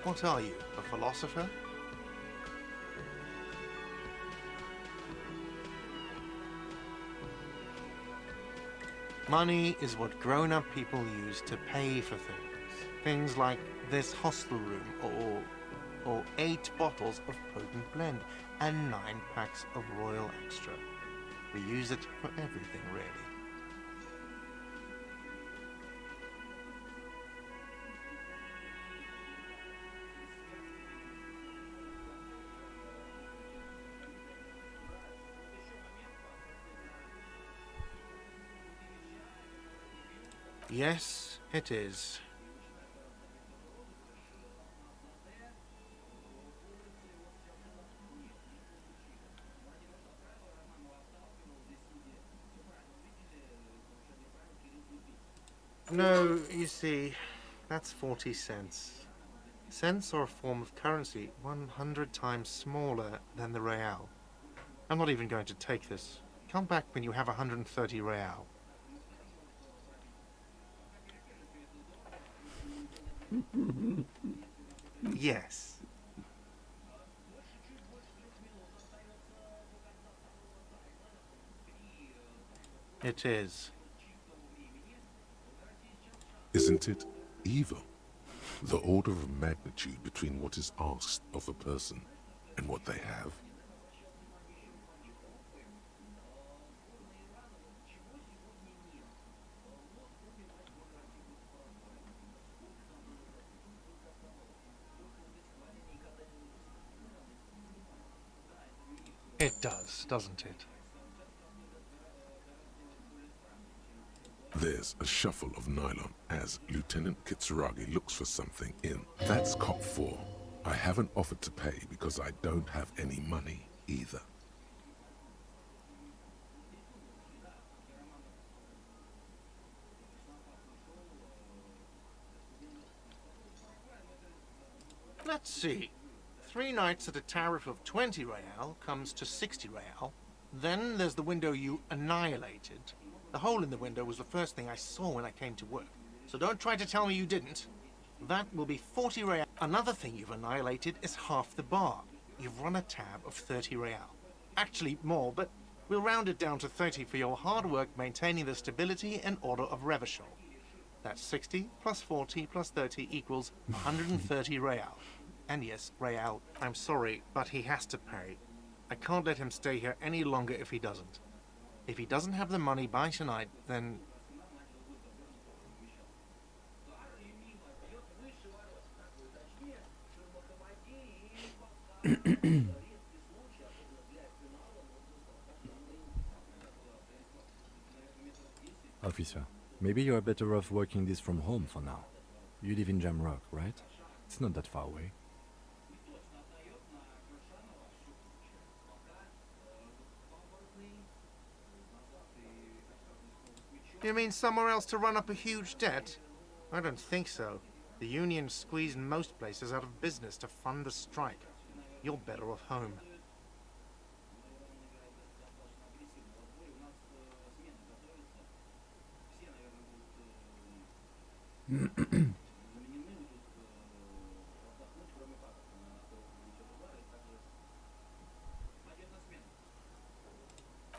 What are you, a philosopher? Money is what grown-up people use to pay for things. Things like this hostel room, or 8 bottles of potent blend, and 9 packs of Royal Extra. We use it for everything, really. Yes, it is. No, you see, that's 40 cents. Cents are a form of currency 100 times smaller than the real. I'm not even going to take this. Come back when you have 130 real. Yes. It is. Isn't it evil? The order of magnitude between what is asked of a person and what they have. It does, doesn't it? There's a shuffle of nylon as Lieutenant Kitsuragi looks for something in. That's cop 4. I haven't offered to pay because I don't have any money either. Let's see. 3 nights at a tariff of 20 real comes to 60 real. Then there's the window you annihilated. The hole in the window was the first thing I saw when I came to work. So don't try to tell me you didn't. That will be 40 real. Another thing you've annihilated is half the bar. You've run a tab of 30 real. Actually more, but we'll round it down to 30 for your hard work maintaining the stability and order of Revachol. That's 60 plus 40 plus 30 equals 130 real. And yes, real, I'm sorry, but he has to pay. I can't let him stay here any longer if he doesn't. If he doesn't have the money by tonight, then... Officer, maybe you're better off working this from home for now. You live in Jamrock, right? It's not that far away. You mean somewhere else to run up a huge debt? I don't think so. The union's squeezing most places out of business to fund the strike. You're better off home.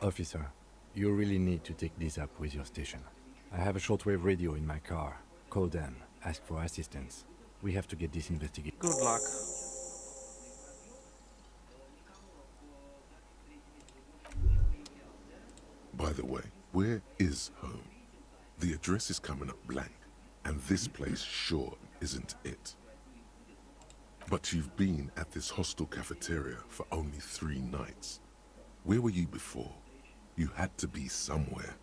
Officer, you really need to take this up with your station. I have a shortwave radio in my car. Call them, ask for assistance. We have to get this investigated. Good luck. By the way, where is home? The address is coming up blank, and this place sure isn't it. But you've been at this hostel cafeteria for only 3 nights. Where were you before? You had to be somewhere.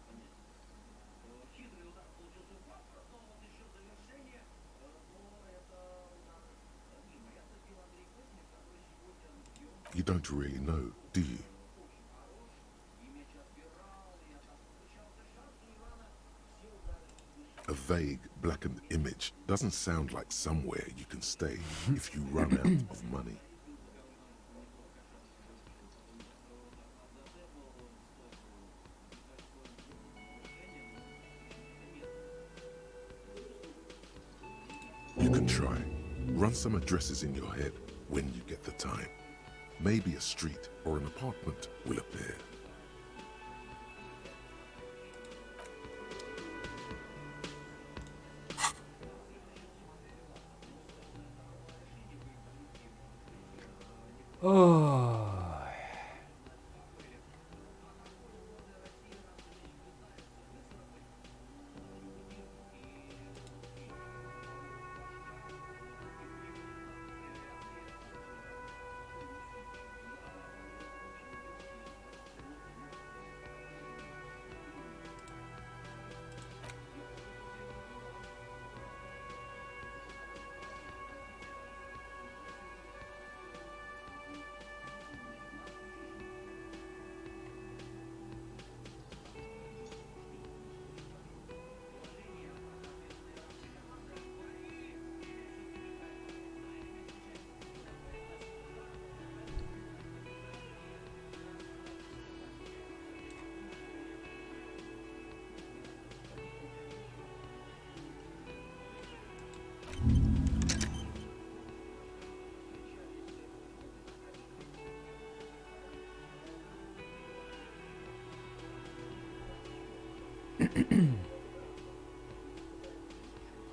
You don't really know, do you? A vague, blackened image doesn't sound like somewhere you can stay if you run out of money. You can try. Run some addresses in your head when you get the time. Maybe a street or an apartment will appear. Oh.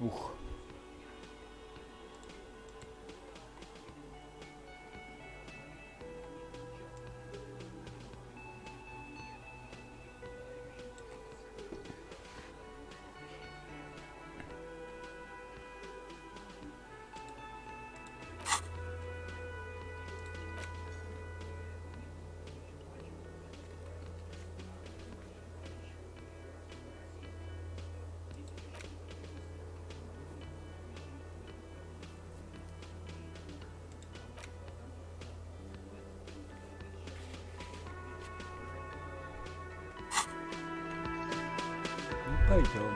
Ух. Ну, пойдем.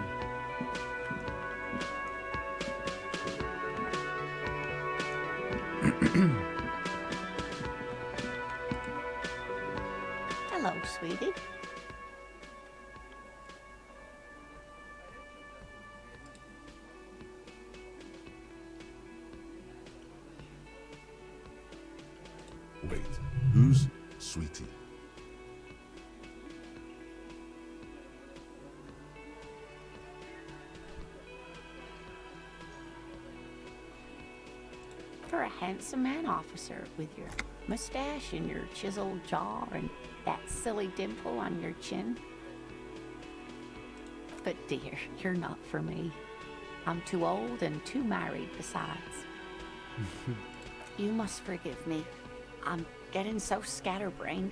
Hello, sweetie. Wait, who's Sweetie? You're a handsome man, officer, with your mustache and your chiseled jaw and that silly dimple on your chin. But dear, you're not for me. I'm too old and too married besides. You must forgive me. I'm getting so scatterbrained.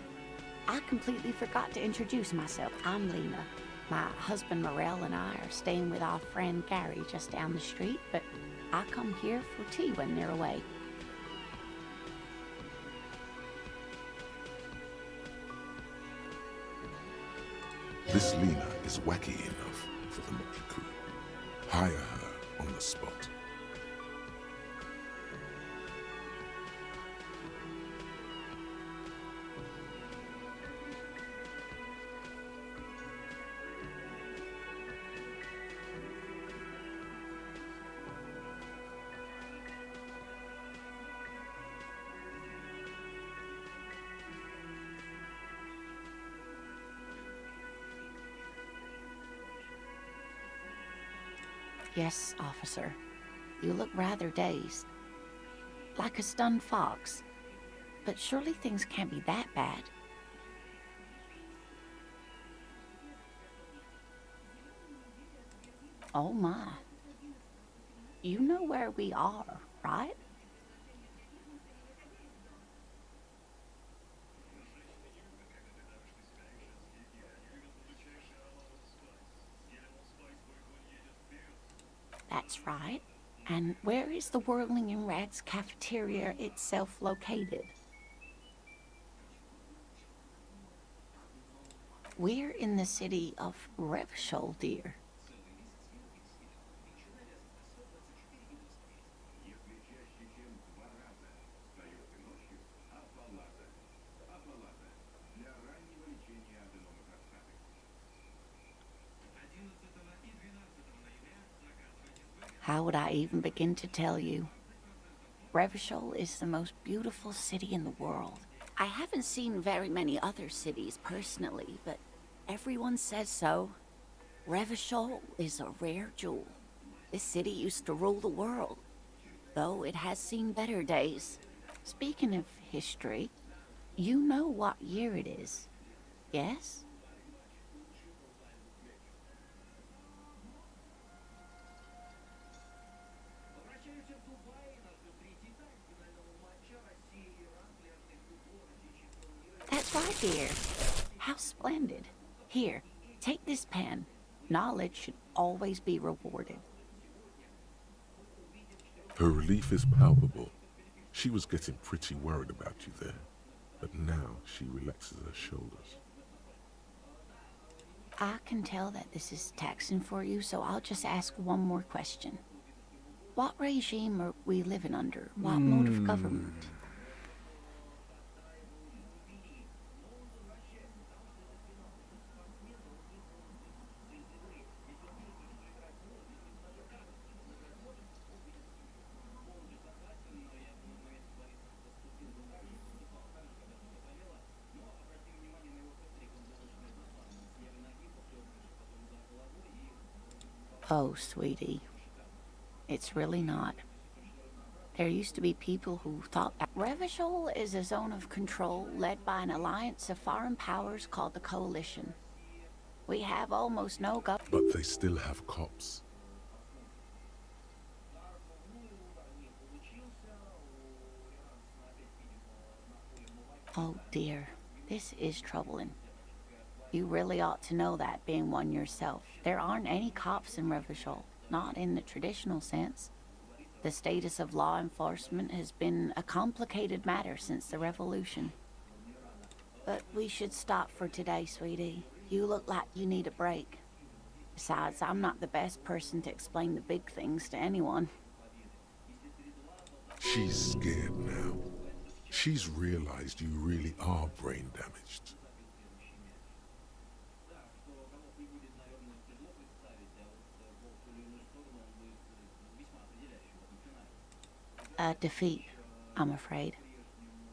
I completely forgot to introduce myself. I'm Lena. My husband Morel and I are staying with our friend Gary just down the street, but I come here for tea when they're away. This Lena is wacky enough for the motley crew. Hire her on the spot. Yes, officer. You look rather dazed. Like a stunned fox. But surely things can't be that bad. Oh my. You know where we are, right? That's right. And where is the Whirling in Rags cafeteria itself located? We're in the city of Revachol, dear. How would I even begin to tell you? Revachol is the most beautiful city in the world. I haven't seen very many other cities personally, but everyone says so. Revachol is a rare jewel. This city used to rule the world, though it has seen better days. Speaking of history, you know what year it is, yes? That's right, dear. How splendid. Here, take this pen. Knowledge should always be rewarded. Her relief is palpable. She was getting pretty worried about you there, but now she relaxes her shoulders. I can tell that this is taxing for you, so I'll just ask one more question. What regime are we living under? What mode of government? Oh, sweetie. It's really not. There used to be people who thought that Revachol is a zone of control led by an alliance of foreign powers called the Coalition. We have almost no government. But they still have cops. Oh dear, this is troubling. You really ought to know that, being one yourself. There aren't any cops in Revachol, not in the traditional sense. The status of law enforcement has been a complicated matter since the revolution. But we should stop for today, sweetie. You look like you need a break. Besides, I'm not the best person to explain the big things to anyone. She's scared now. She's realized you really are brain damaged. A defeat, I'm afraid.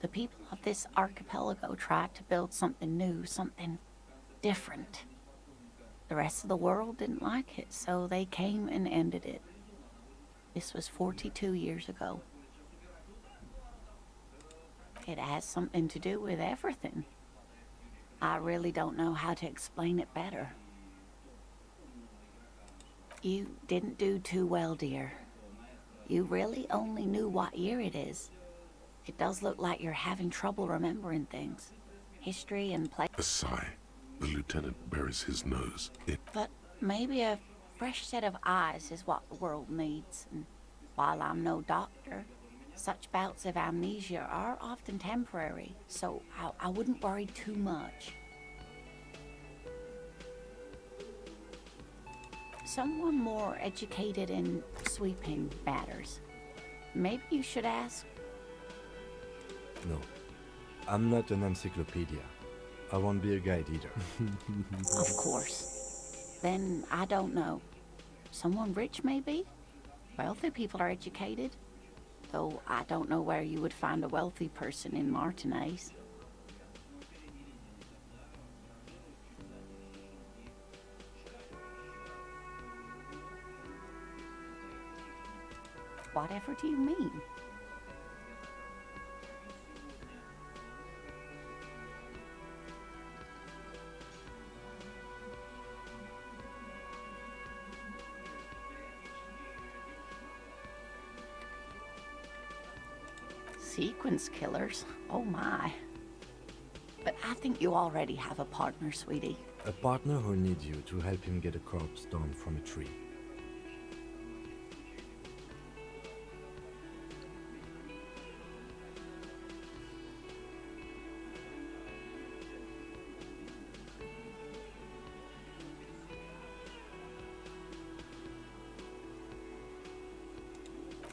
The people of this archipelago tried to build something new, something different. The rest of the world didn't like it, so they came and ended it. This was 42 years ago. It has something to do with everything. I really don't know how to explain it better. You didn't do too well, dear. You really only knew what year it is. It does look like you're having trouble remembering things. History and place. A sigh. The lieutenant buries his nose in. But maybe a fresh set of eyes is what the world needs. And while I'm no doctor, such bouts of amnesia are often temporary, so I wouldn't worry too much. Someone more educated in sweeping matters. Maybe you should ask. No, I'm not an encyclopedia. I won't be a guide either. Of course. Then I don't know. Someone rich, maybe? Wealthy people are educated. Though I don't know where you would find a wealthy person in Martinez. Whatever do you mean? Sequence killers? Oh my. But I think you already have a partner, sweetie. A partner who needs you to help him get a corpse down from a tree.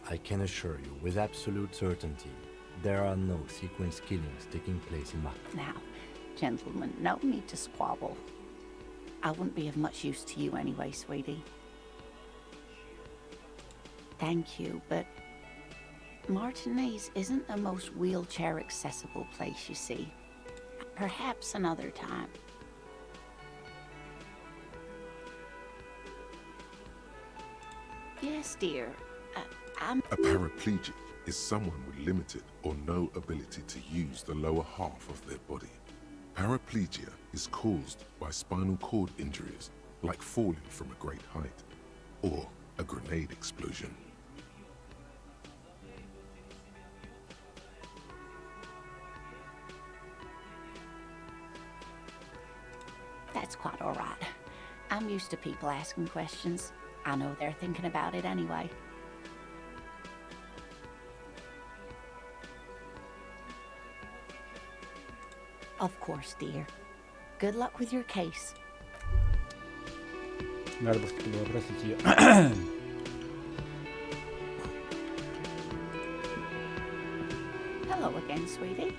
I can assure you with absolute certainty, there are no sequence killings taking place in Now, gentlemen, no need to squabble. I wouldn't be of much use to you anyway, sweetie. Thank you, but Martinez isn't the most wheelchair-accessible place, you see. Perhaps another time. Yes, dear. A paraplegic is someone with limited or no ability to use the lower half of their body. Paraplegia is caused by spinal cord injuries, like falling from a great height, or a grenade explosion. That's quite all right. I'm used to people asking questions. I know they're thinking about it anyway. Of course, dear. Good luck with your case. Надо было бросить ее. Hello again, sweetie.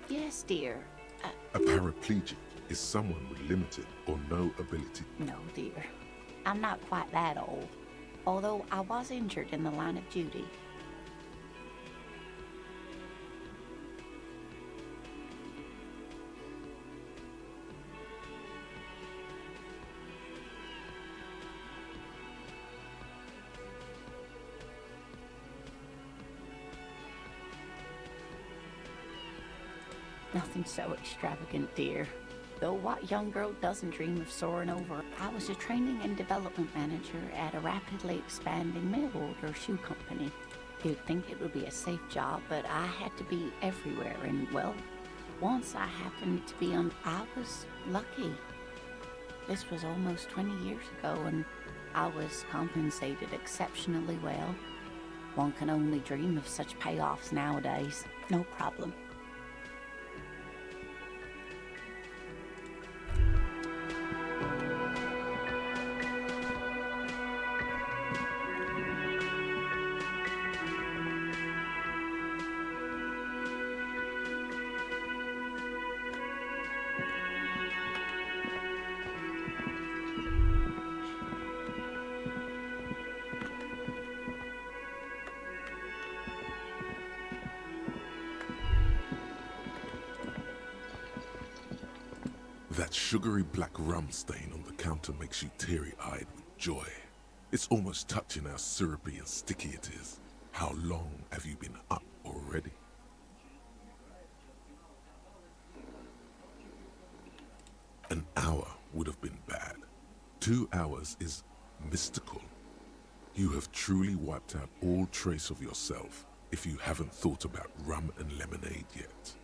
Yes, dear. A paraplegic is someone with limited or no ability. No, dear. I'm not quite that old. Although I was injured in the line of duty. Nothing so extravagant, dear. Though what young girl doesn't dream of soaring over? I was a training and development manager at a rapidly expanding mail order shoe company. You'd think it would be a safe job, but I had to be everywhere, and well, once I happened to be on... I was lucky. This was almost 20 years ago, and I was compensated exceptionally well. One can only dream of such payoffs nowadays. No problem. That sugary black rum stain on the counter makes you teary-eyed with joy. It's almost touching how syrupy and sticky it is. How long have you been up already? An hour would have been bad. 2 hours is mystical. You have truly wiped out all trace of yourself if you haven't thought about rum and lemonade yet.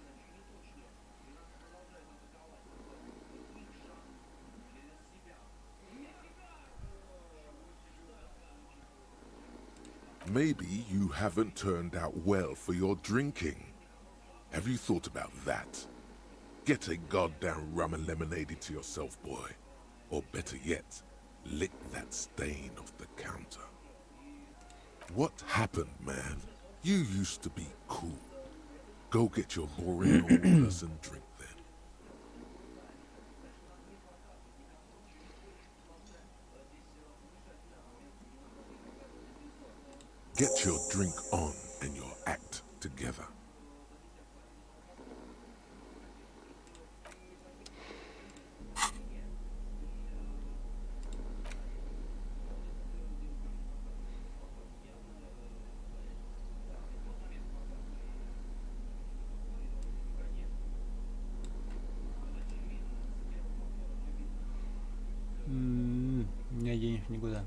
maybe you haven't turned out well for your drinking. Have you thought about that? Get a goddamn rum and lemonade into yourself, boy. Or better yet, lick that stain off the counter. What happened, man? You used to be cool. Go get your boring old person drink then. Get your drink on and your act together. У меня денег никуда.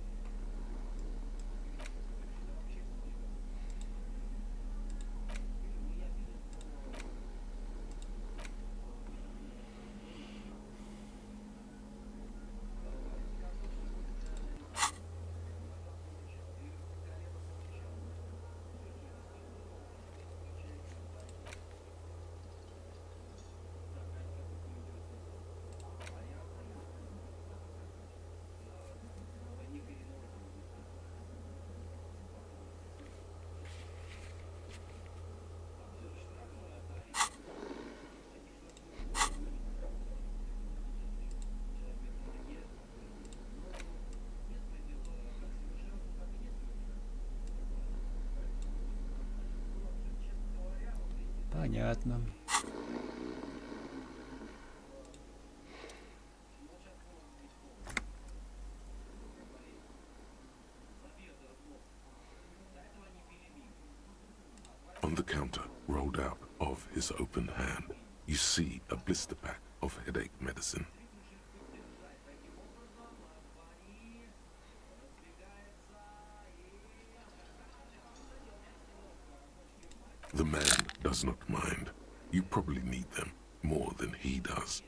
Понятно. On the counter, rolled out of his open hand, you see a blister pack of headache medicine. The man does not mind. You probably need them more than he does.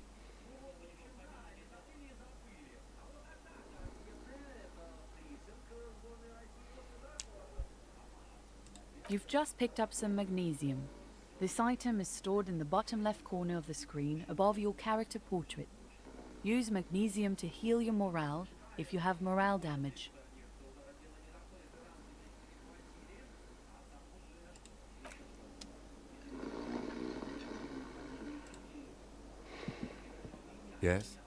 You've just picked up some magnesium. This item is stored in the bottom left corner of the screen above your character portrait. Use magnesium to heal your morale if you have morale damage. Yes?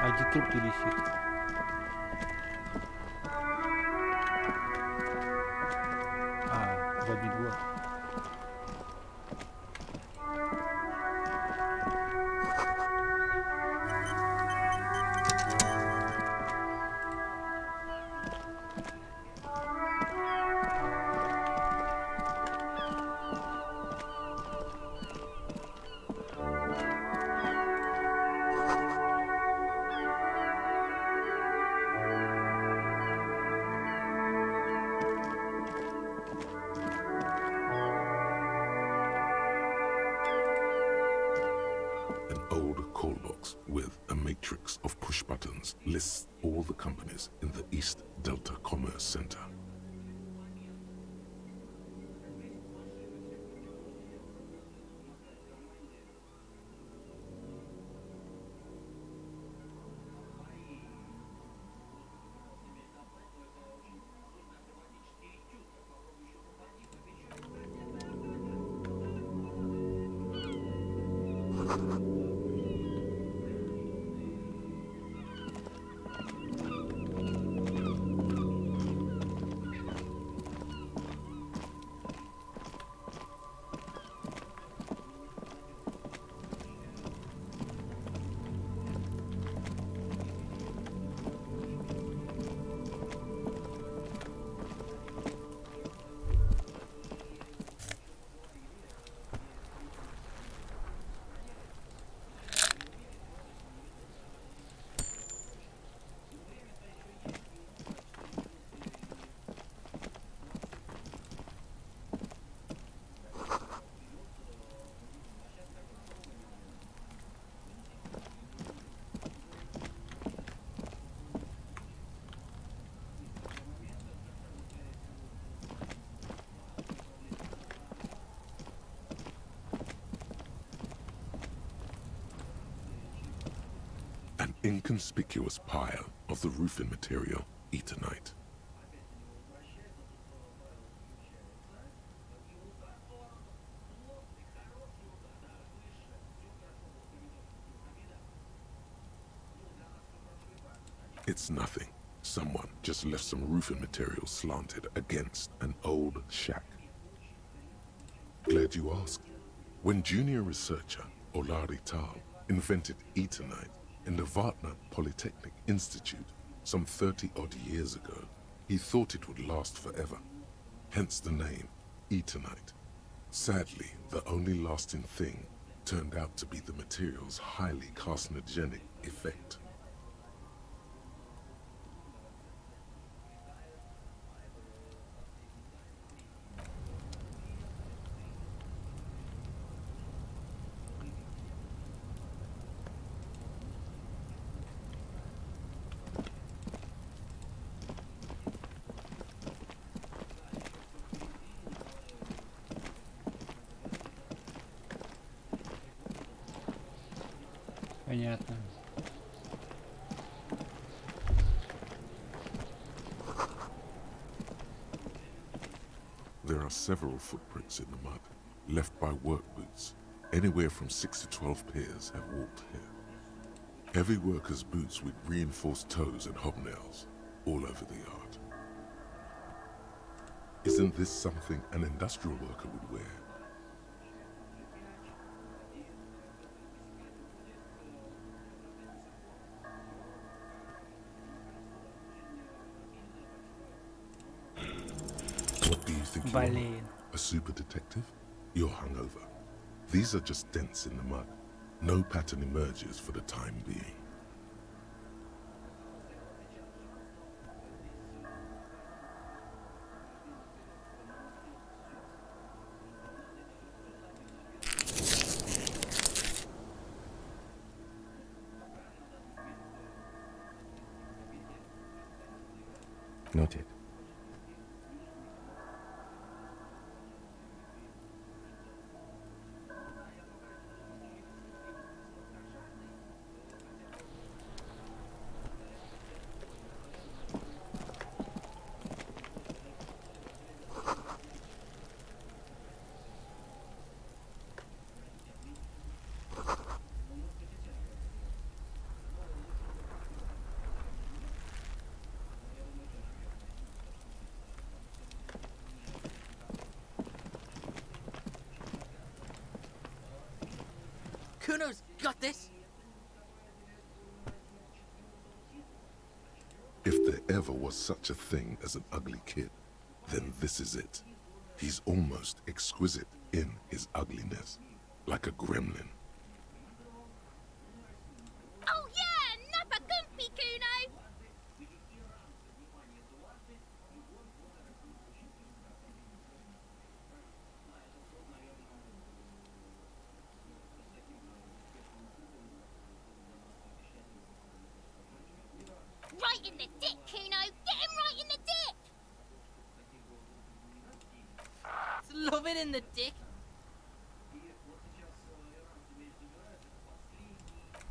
А где труп-то висит? А, задний двор. An old call box with a matrix of push buttons lists all the companies in the East Delta Commerce Center. inconspicuous pile of the roofing material, Eternite. It's nothing. Someone just left some roofing material slanted against an old shack. Glad you asked. When junior researcher Olari Tal invented Eternite in the Vartna Polytechnic Institute some 30-odd years ago, he thought it would last forever. Hence the name, Eternite. Sadly, the only lasting thing turned out to be the material's highly carcinogenic effect. Понятно. There are several footprints in the mud, left by work boots. Anywhere from 6 to 12 pairs have walked here. Heavy workers' boots with reinforced toes and hobnails, all over the yard. Isn't this something an industrial worker would wear? What do you think you Блин. are? A super detective? You're hungover. These are just dents in the mud. No pattern emerges for the time being. Noted. Kuno's got this. If there ever was such a thing as an ugly kid, then this is it. He's almost exquisite in his ugliness, like a gremlin. Oh yeah, nappa gumpy, Kuno! Right in the dick, Kuno! Get him right in the dick! Love it in the dick.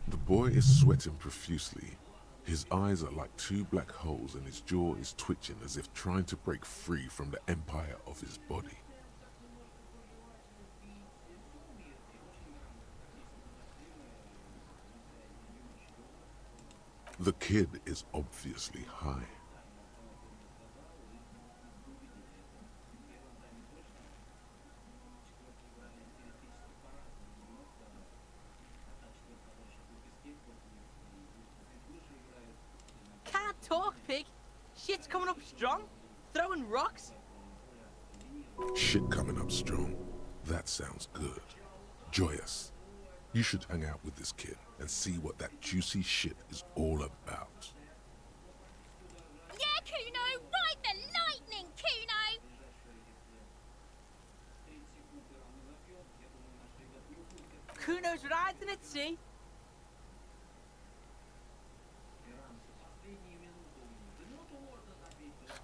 The boy is sweating profusely. His eyes are like two black holes and his jaw is twitching as if trying to break free from the empire of his body. The kid is obviously high. Can't talk, pig. Shit's coming up strong. Throwing rocks. Shit coming up strong. That sounds good. Joyous. You should hang out with this kid and see what that juicy shit is all about. Yeah, Kuno! Ride the lightning, Kuno! Kuno's riding at sea.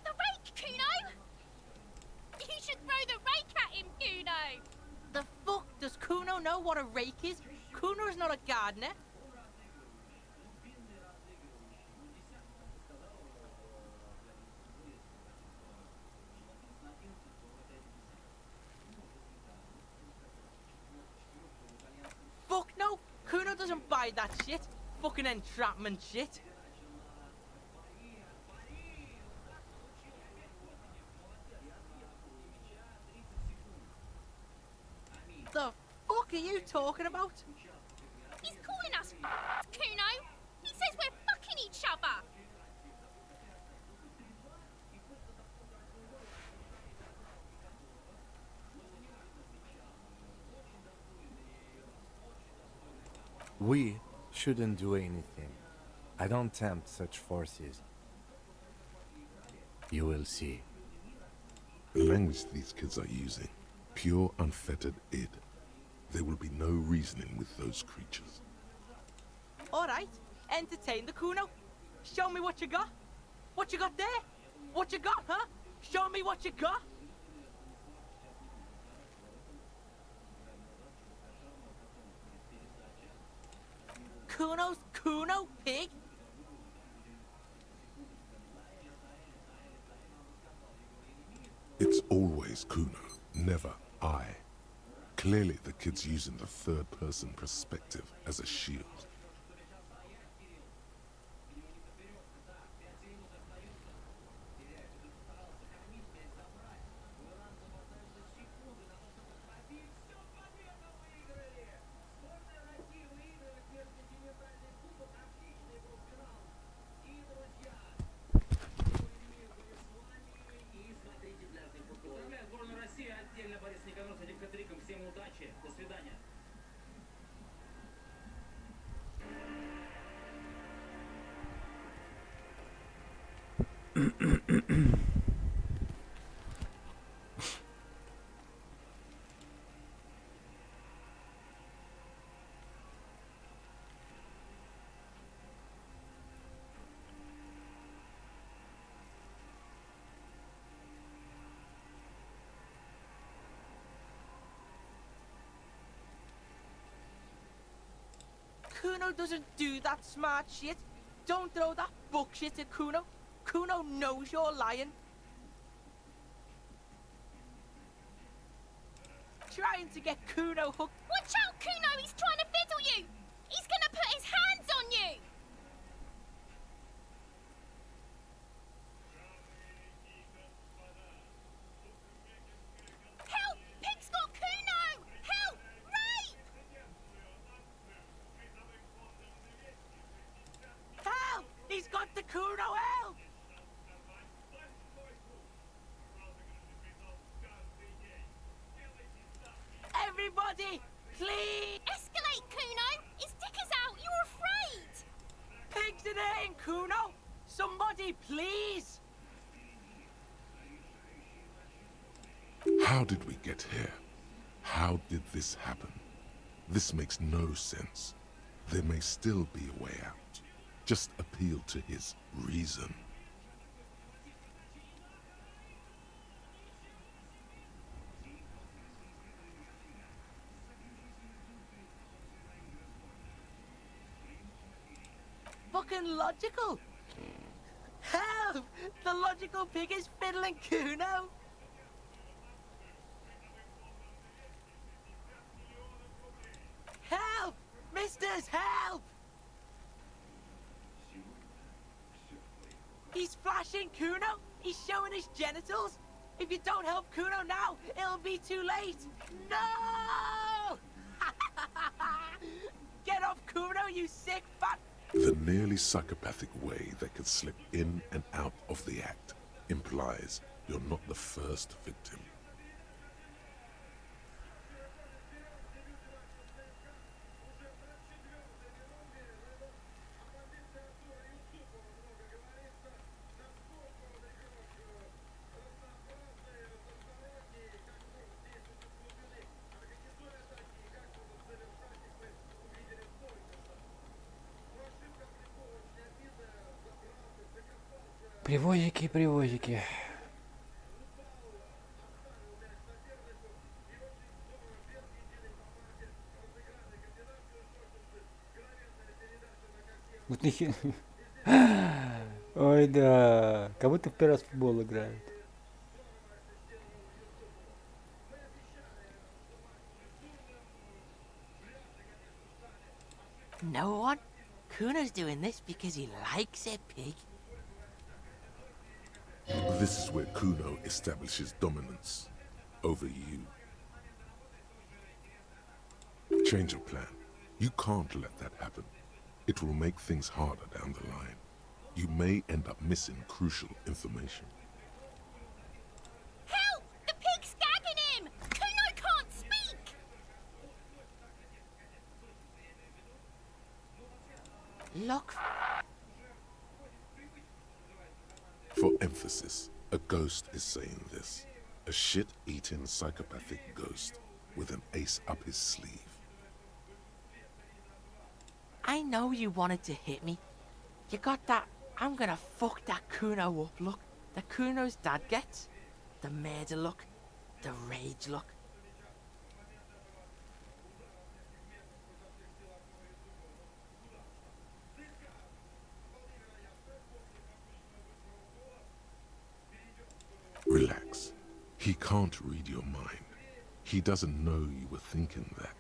The rake, Kuno! You should throw the rake at him, Kuno! The fuck does Kuno know what a rake is? Kuno's not a gardener. tried that shit. Fucking entrapment shit. The fuck are you talking about? He's calling us Kuno. He says we're fucking each other. We shouldn't do anything. I don't tempt such forces. You will see. The language these kids are using, pure unfettered id. There will be no reasoning with those creatures. Alright, entertain the Kuno. Show me what you got. What you got there? What you got, huh? Show me what you got. Kuno's Kuno, pig? It's always Kuno, never I. Clearly the kid's using the third-person perspective as a shield. Kuno doesn't do that smart shit. Don't throw that bullshit at Kuno. Kuno knows you're lying. Trying to get Kuno hooked. Watch out, Kuno! He's trying to fiddle you! He's gonna put his hands on you! Help! Pig's got Kuno! Help! Rape! Help! He's got the Kuno, help! Everybody, please! Escalate, Kuno! His dick is out! You're afraid! Pigs in aim, Kuno! Somebody, please! How did we get here? How did this happen? This makes no sense. There may still be a way out. Just appeal to his reason. Fucking logical! Help! The logical pig is fiddling Kuno! Help! Misters, help! He's flashing Kuno! He's showing his genitals! If you don't help Kuno now, it'll be too late! No! Get off Kuno, you sick fat... The nearly psychopathic way they could slip in and out of the act implies you're not the first victim. Привозики, привозики. Вот нахер. Ой, да. Как будто в первый раз в футбол играют. No one. Kuno's doing this because he likes it, pig. This is where Kuno establishes dominance over you. Change of plan. You can't let that happen. It will make things harder down the line. You may end up missing crucial information. Help! The pig's gagging him! Kuno can't speak! Look. For emphasis, a ghost is saying this. A shit-eating psychopathic ghost with an ace up his sleeve. I know you wanted to hit me. You got that I'm gonna fuck that Kuno up look that Kuno's dad gets. The murder look. The rage look. Relax. He can't read your mind. He doesn't know you were thinking that.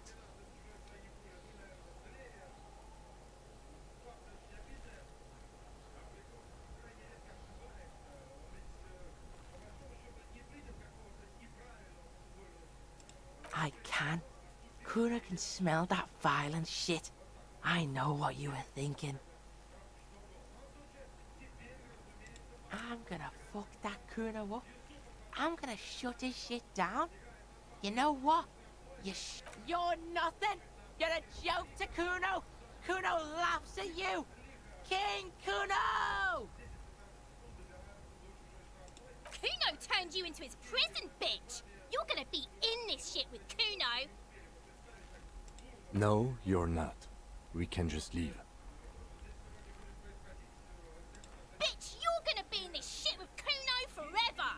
I can. Kuno can smell that violent shit. I know what you were thinking. I'm gonna fuck that Kuno up. I'm gonna shut his shit down. You know what? You're nothing. You're a joke to Kuno. Kuno laughs at you. King Kuno! Kuno turned you into his prison, bitch! You're gonna be in this shit with Kuno! No, you're not. We can just leave. Bitch, you're gonna be in this shit with Kuno forever!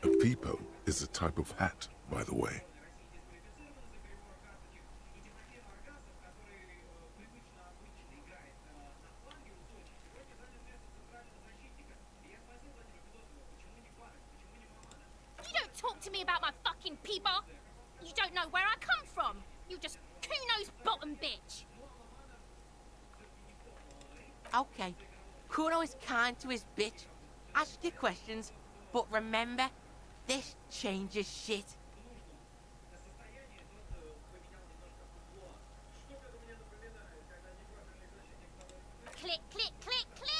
A peepo is a type of hat, by the way. You don't talk to me about my fucking peeper! You don't know where I come from! You just Kuno's bottom bitch! Okay, Kuno is kind to his bitch. Ask your questions, but remember, this changes shit. Click, click, click, click!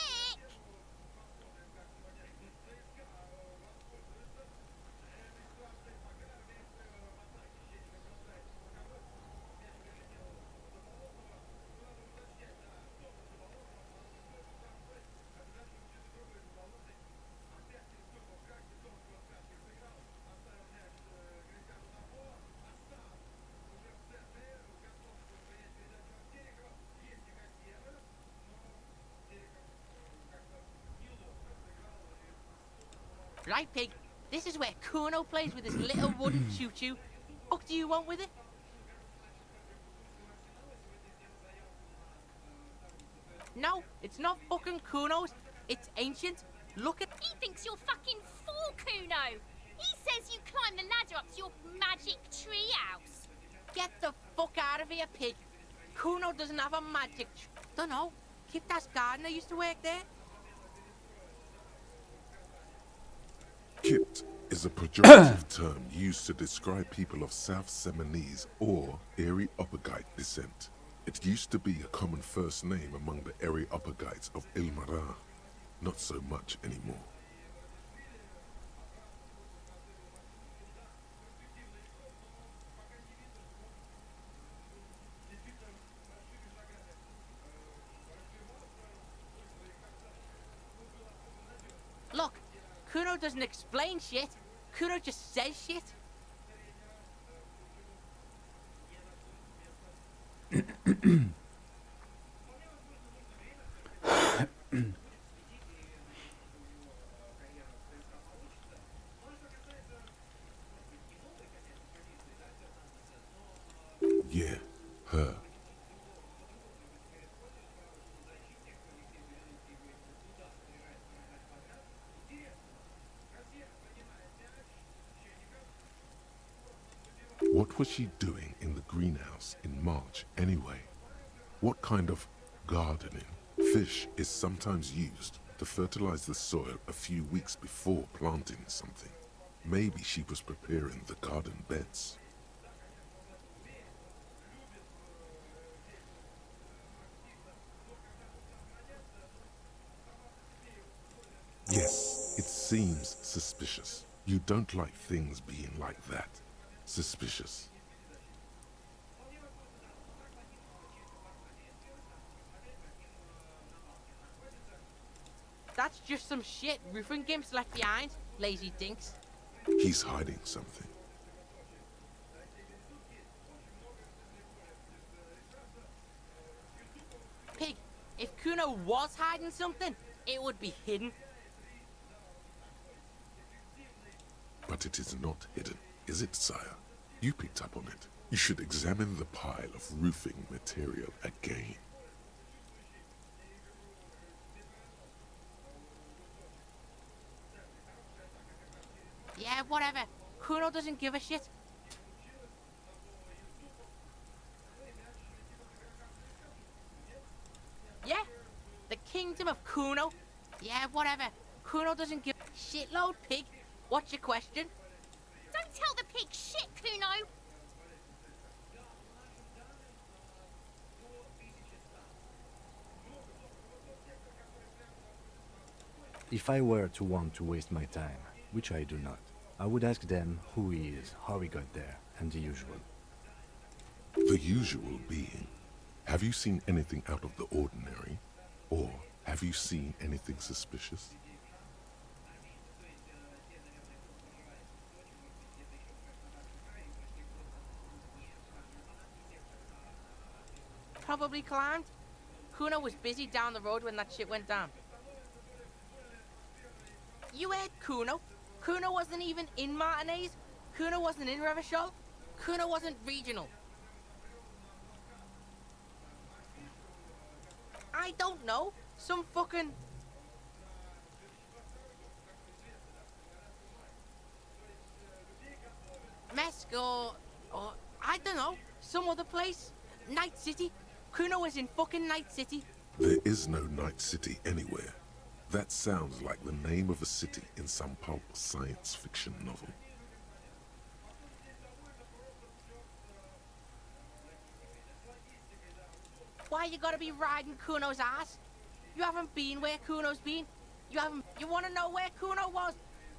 Right, pig? This is where Kuno plays with his little wooden choo-choo. What do you want with it? No, it's not fucking Kuno's. It's ancient. Look at... He thinks you're fucking for Kuno! He says you climb the ladder up to your magic tree house! Get the fuck out of here, pig. Kuno doesn't have a magic... Dunno. Kipta's gardener used to work there. Kipt is a pejorative term used to describe people of South Seminese or Areopagite descent. It used to be a common first name among the Areopagites of Ilmarar. Not so much anymore. Look, Kuno doesn't explain shit. Kuno just says shit. Yeah, her. What was she doing in the greenhouse in March anyway? What kind of gardening? Fish is sometimes used to fertilize the soil a few weeks before planting something. Maybe she was preparing the garden beds. Yes, it seems suspicious. You don't like things being like that. Suspicious. That's just some shit roofing gimps left behind, lazy dinks. He's hiding something. Pig, if Kuno was hiding something, it would be hidden. But it is not hidden, is it, sire? You picked up on it. You should examine the pile of roofing material again. Yeah, whatever. Kuno doesn't give a shit. Yeah, the kingdom of Kuno. Yeah, whatever. Kuno doesn't give a shitload, pig. What's your question? Don't tell the pig shit, Kuno. If I were to want to waste my time, which I do not, I would ask them who he is, how he got there, and the usual. The usual being, have you seen anything out of the ordinary? Or have you seen anything suspicious? Probably climbed. Kuno was busy down the road when that shit went down. You heard Kuno. Kuno wasn't even in Martinez. Kuno wasn't in Revachol. Kuno wasn't regional. I don't know. Some fucking... Mesk or I don't know. Some other place. Night City. Kuno was in fucking Night City. There is no Night City anywhere. That sounds like the name of a city in some pulp science fiction novel. Why you gotta be riding Kuno's ass? You haven't been where Kuno's been. You wanna know where Kuno was?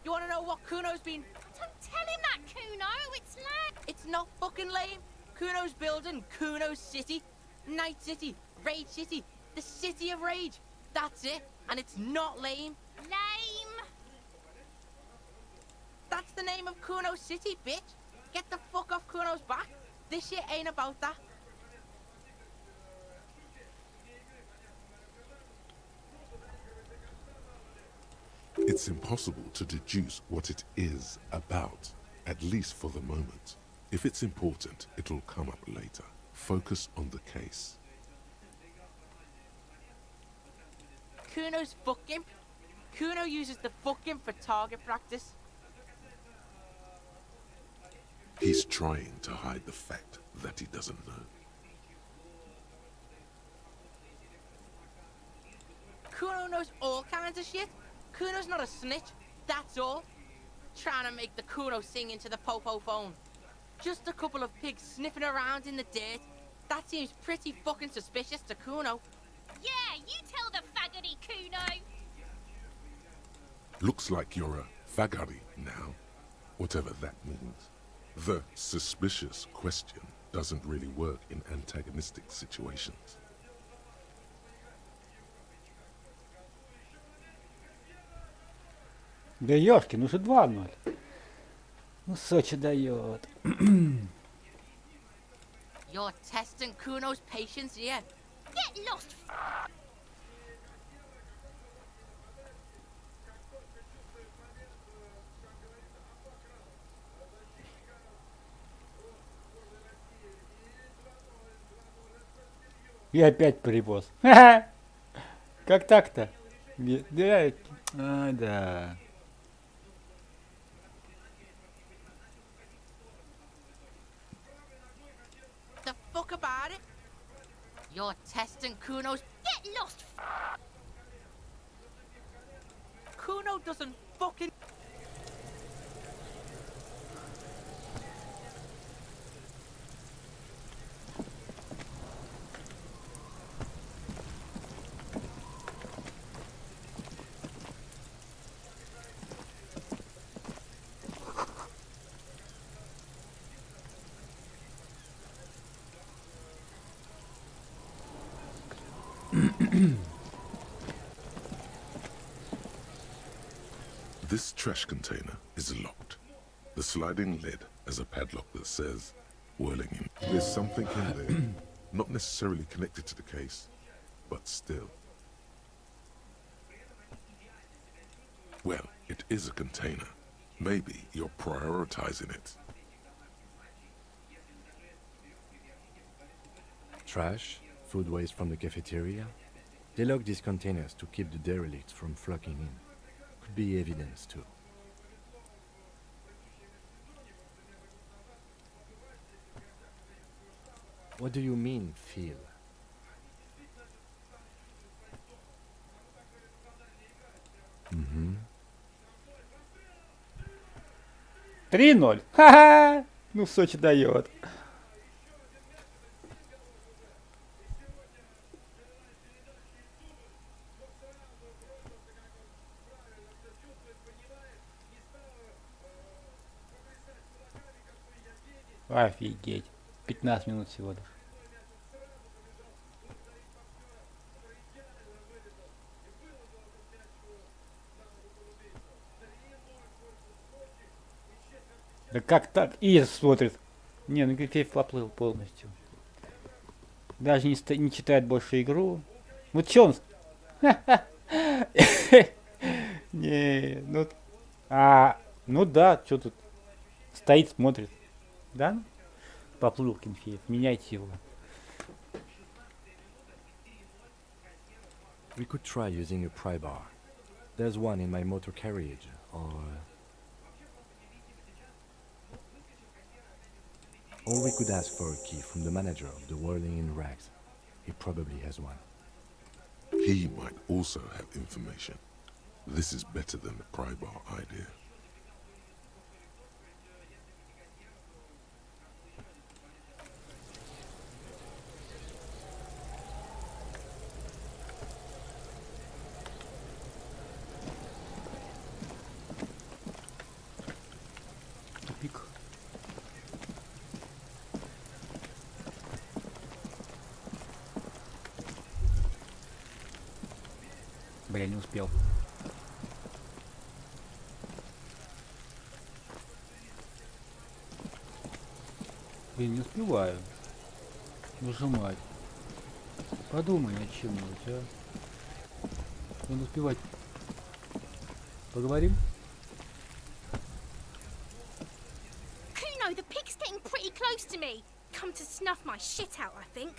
You wanna know what Kuno's been? Don't tell him that, Kuno. It's lame. It's not fucking lame. Kuno's building Kuno's city. Night City. Rage City. The City of Rage. That's it. And it's not lame. Lame. That's the name of Kuno's city, bitch. Get the fuck off Kuno's back. This shit ain't about that. It's impossible to deduce what it is about, at least for the moment. If it's important, it'll come up later. Focus on the case. Kuno's fucking. Kuno uses the fucking for target practice. He's trying to hide the fact that he doesn't know. Kuno knows all kinds of shit. Kuno's not a snitch, that's all. Trying to make the Kuno sing into the popo phone. Just a couple of pigs sniffing around in the dirt. That seems pretty fucking suspicious to Kuno. Yeah, you tell the faggoty, Kuno. Looks like you're a fagari now, whatever that means. The suspicious question doesn't really work in antagonistic situations. Да ёшки, ну же 2-0. Ну Сочи дает. You're testing Kuno's patience here. Get lost. И опять привоз. Ха-ха. Как так-то? Да. А, да. You're testing Kuno's... Get lost! Kuno doesn't fucking... This trash container is locked. The sliding lid has a padlock that says, whirling in. There's something in there, not necessarily connected to the case, but still. Well, it is a container. Maybe you're prioritizing it. Trash, food waste from the cafeteria. They lock these containers to keep the derelicts from flocking in. Could be evidence too. What do you mean, feel? 3-0. Ха-ха! Ну, Сочи дает. Офигеть. 15 минут всего лишь. Да как так? И смотрит. Не, ну Грифеев поплыл полностью. Даже не читает больше игру. Вот чё он... Не, ну... ну да, что тут? Стоит, смотрит. Да? Поплыл Кенфеев. Меняйте его. We could try using a pry bar. There's one in my motor carriage, or we could ask for a key from the manager of the Whirling in Rags. He probably has one. He might also have information. This is better than the pry bar idea. Тупик. Бля, не успел. Блин, не успеваю нажимать. Подумай над чем-нибудь, а. Надо успевать. Поговорим? Kuno, the pig's getting pretty close to me. Come to snuff my shit out, I think.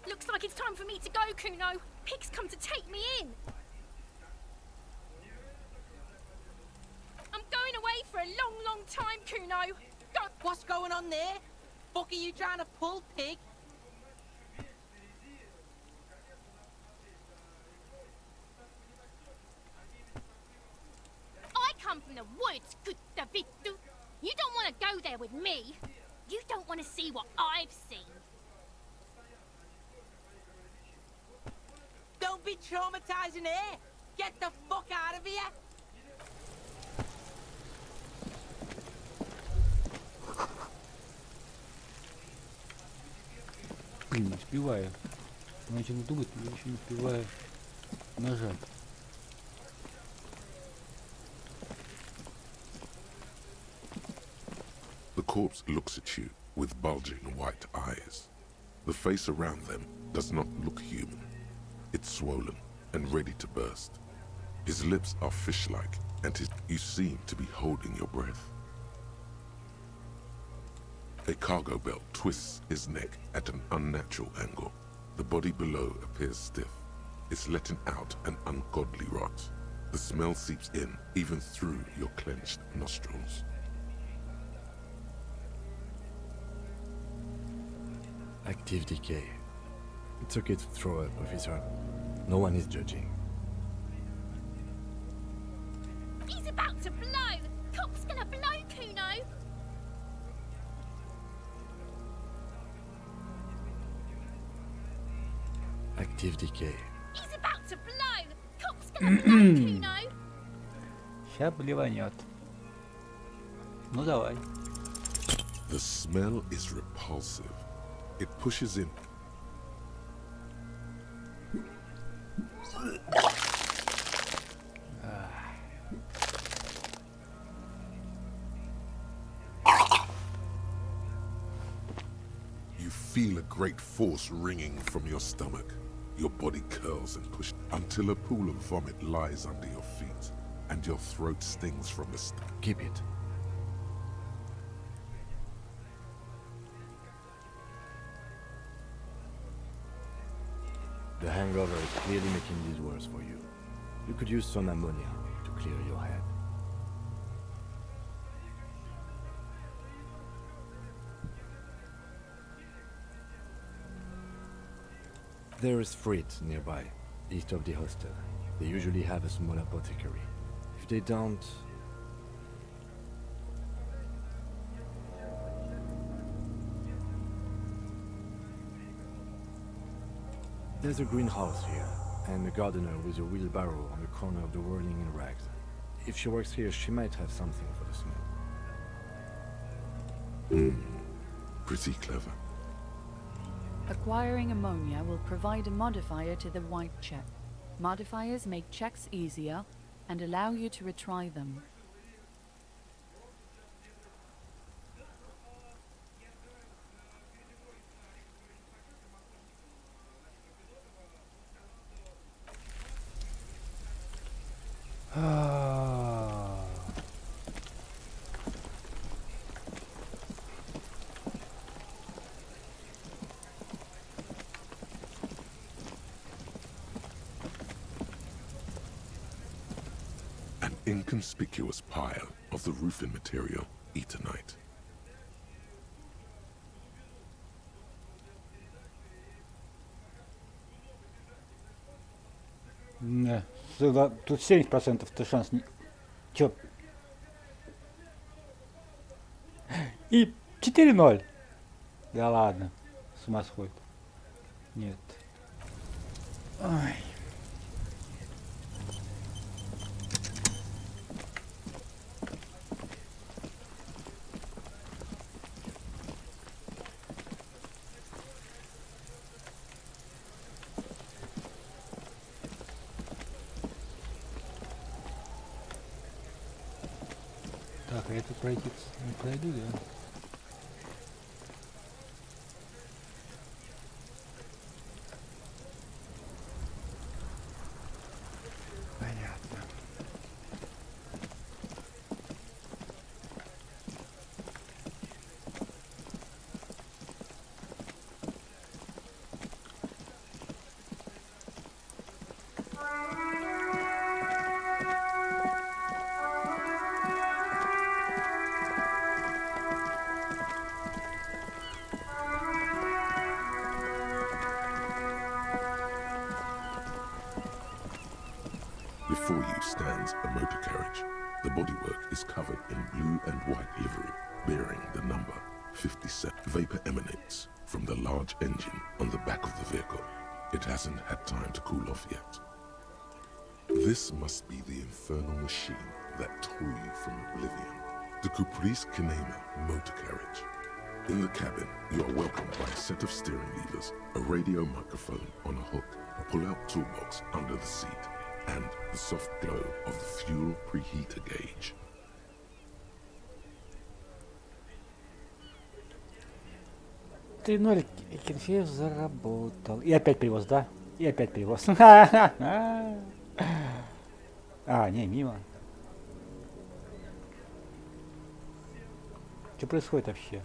Looks like it's time for me to go, Kuno. Pig's come to take me in. I'm going away for a long, long time, Kuno. Go. What's going on there? Fuck are you trying to pull, pig? I come from the woods, good Davidu. You don't want to go there with me. You don't want to see what I've seen. Don't be traumatizing here. Get the fuck out of here. Блин, не успеваю. Начал думать, но еще не успеваю нажать. The corpse looks at you with bulging white eyes. The face around them does not look human. It's swollen and ready to burst. His lips are fish-like, and you seem to be holding your breath. A cargo belt twists his neck at an unnatural angle. The body below appears stiff. It's letting out an ungodly rot. The smell seeps in even through your clenched nostrils. Active decay. It's okay to throw up, officer. No one is judging. He's about to blow! Cop's gonna blow, Kuno! Active decay. He's about to blow! Cop's gonna blow, Kuno! Ща блеванет. Ну давай. The smell is repulsive. It pushes in. You feel a great force ringing from your stomach. Your body curls and pushes until a pool of vomit lies under your feet, and your throat stings from the stomach. Keep it. The hangover is clearly making this worse for you. You could use some ammonia to clear your head. There is Frit nearby, east of the hostel. They usually have a small apothecary. If they don't... There's a greenhouse here, and a gardener with a wheelbarrow on the corner of the whirling in rags. If she works here, she might have something for the smell. Pretty clever. Acquiring ammonia will provide a modifier to the white check. Modifiers make checks easier and allow you to retry them. An inconspicuous pile of the roofing material, Eternite. Да. Тут 70% то шанс. Чё? И 4-0. Да ладно. С ума сходит. Нет. Ой. Так, а я тут пройти не пройду, да? Понятно. Before you stands a motor carriage. The bodywork is covered in blue and white livery, bearing the number 57. Vapor emanates from the large engine on the back of the vehicle. It hasn't had time to cool off yet. This must be the infernal machine that tore you from oblivion. The Caprice Kinema motor carriage. In the cabin, you are welcomed by a set of steering levers, a radio microphone on a hook, a pull-out toolbox under the seat, and the soft glow of the fuel preheater gauge. Ты ноль, Кенфеев заработал. И опять привоз, да? И опять привоз. А, не, мимо. Что происходит вообще?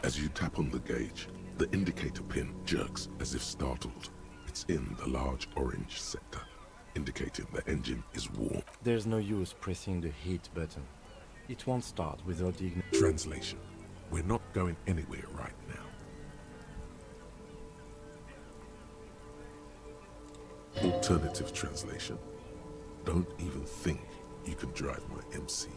As you tap on the gauge, the indicator pin jerks as if startled. It's in the large orange sector, indicating the engine is warm. There's no use pressing the heat button. It won't start without the ignition. Translation. We're not going anywhere right now. Alternative translation. Don't even think you can drive my MC.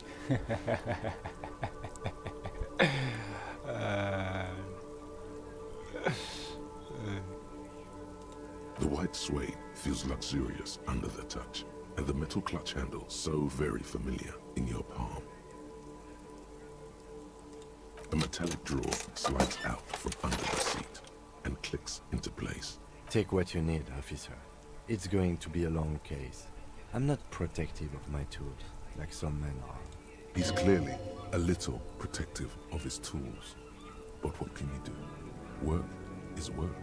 The white suede feels luxurious under the touch, and the metal clutch handle so very familiar in your palm. A metallic drawer slides out from under the seat and clicks into place. Take what you need, officer. It's going to be a long case. I'm not protective of my tools, like some men are. He's clearly a little protective of his tools. But what can you do? Work is work.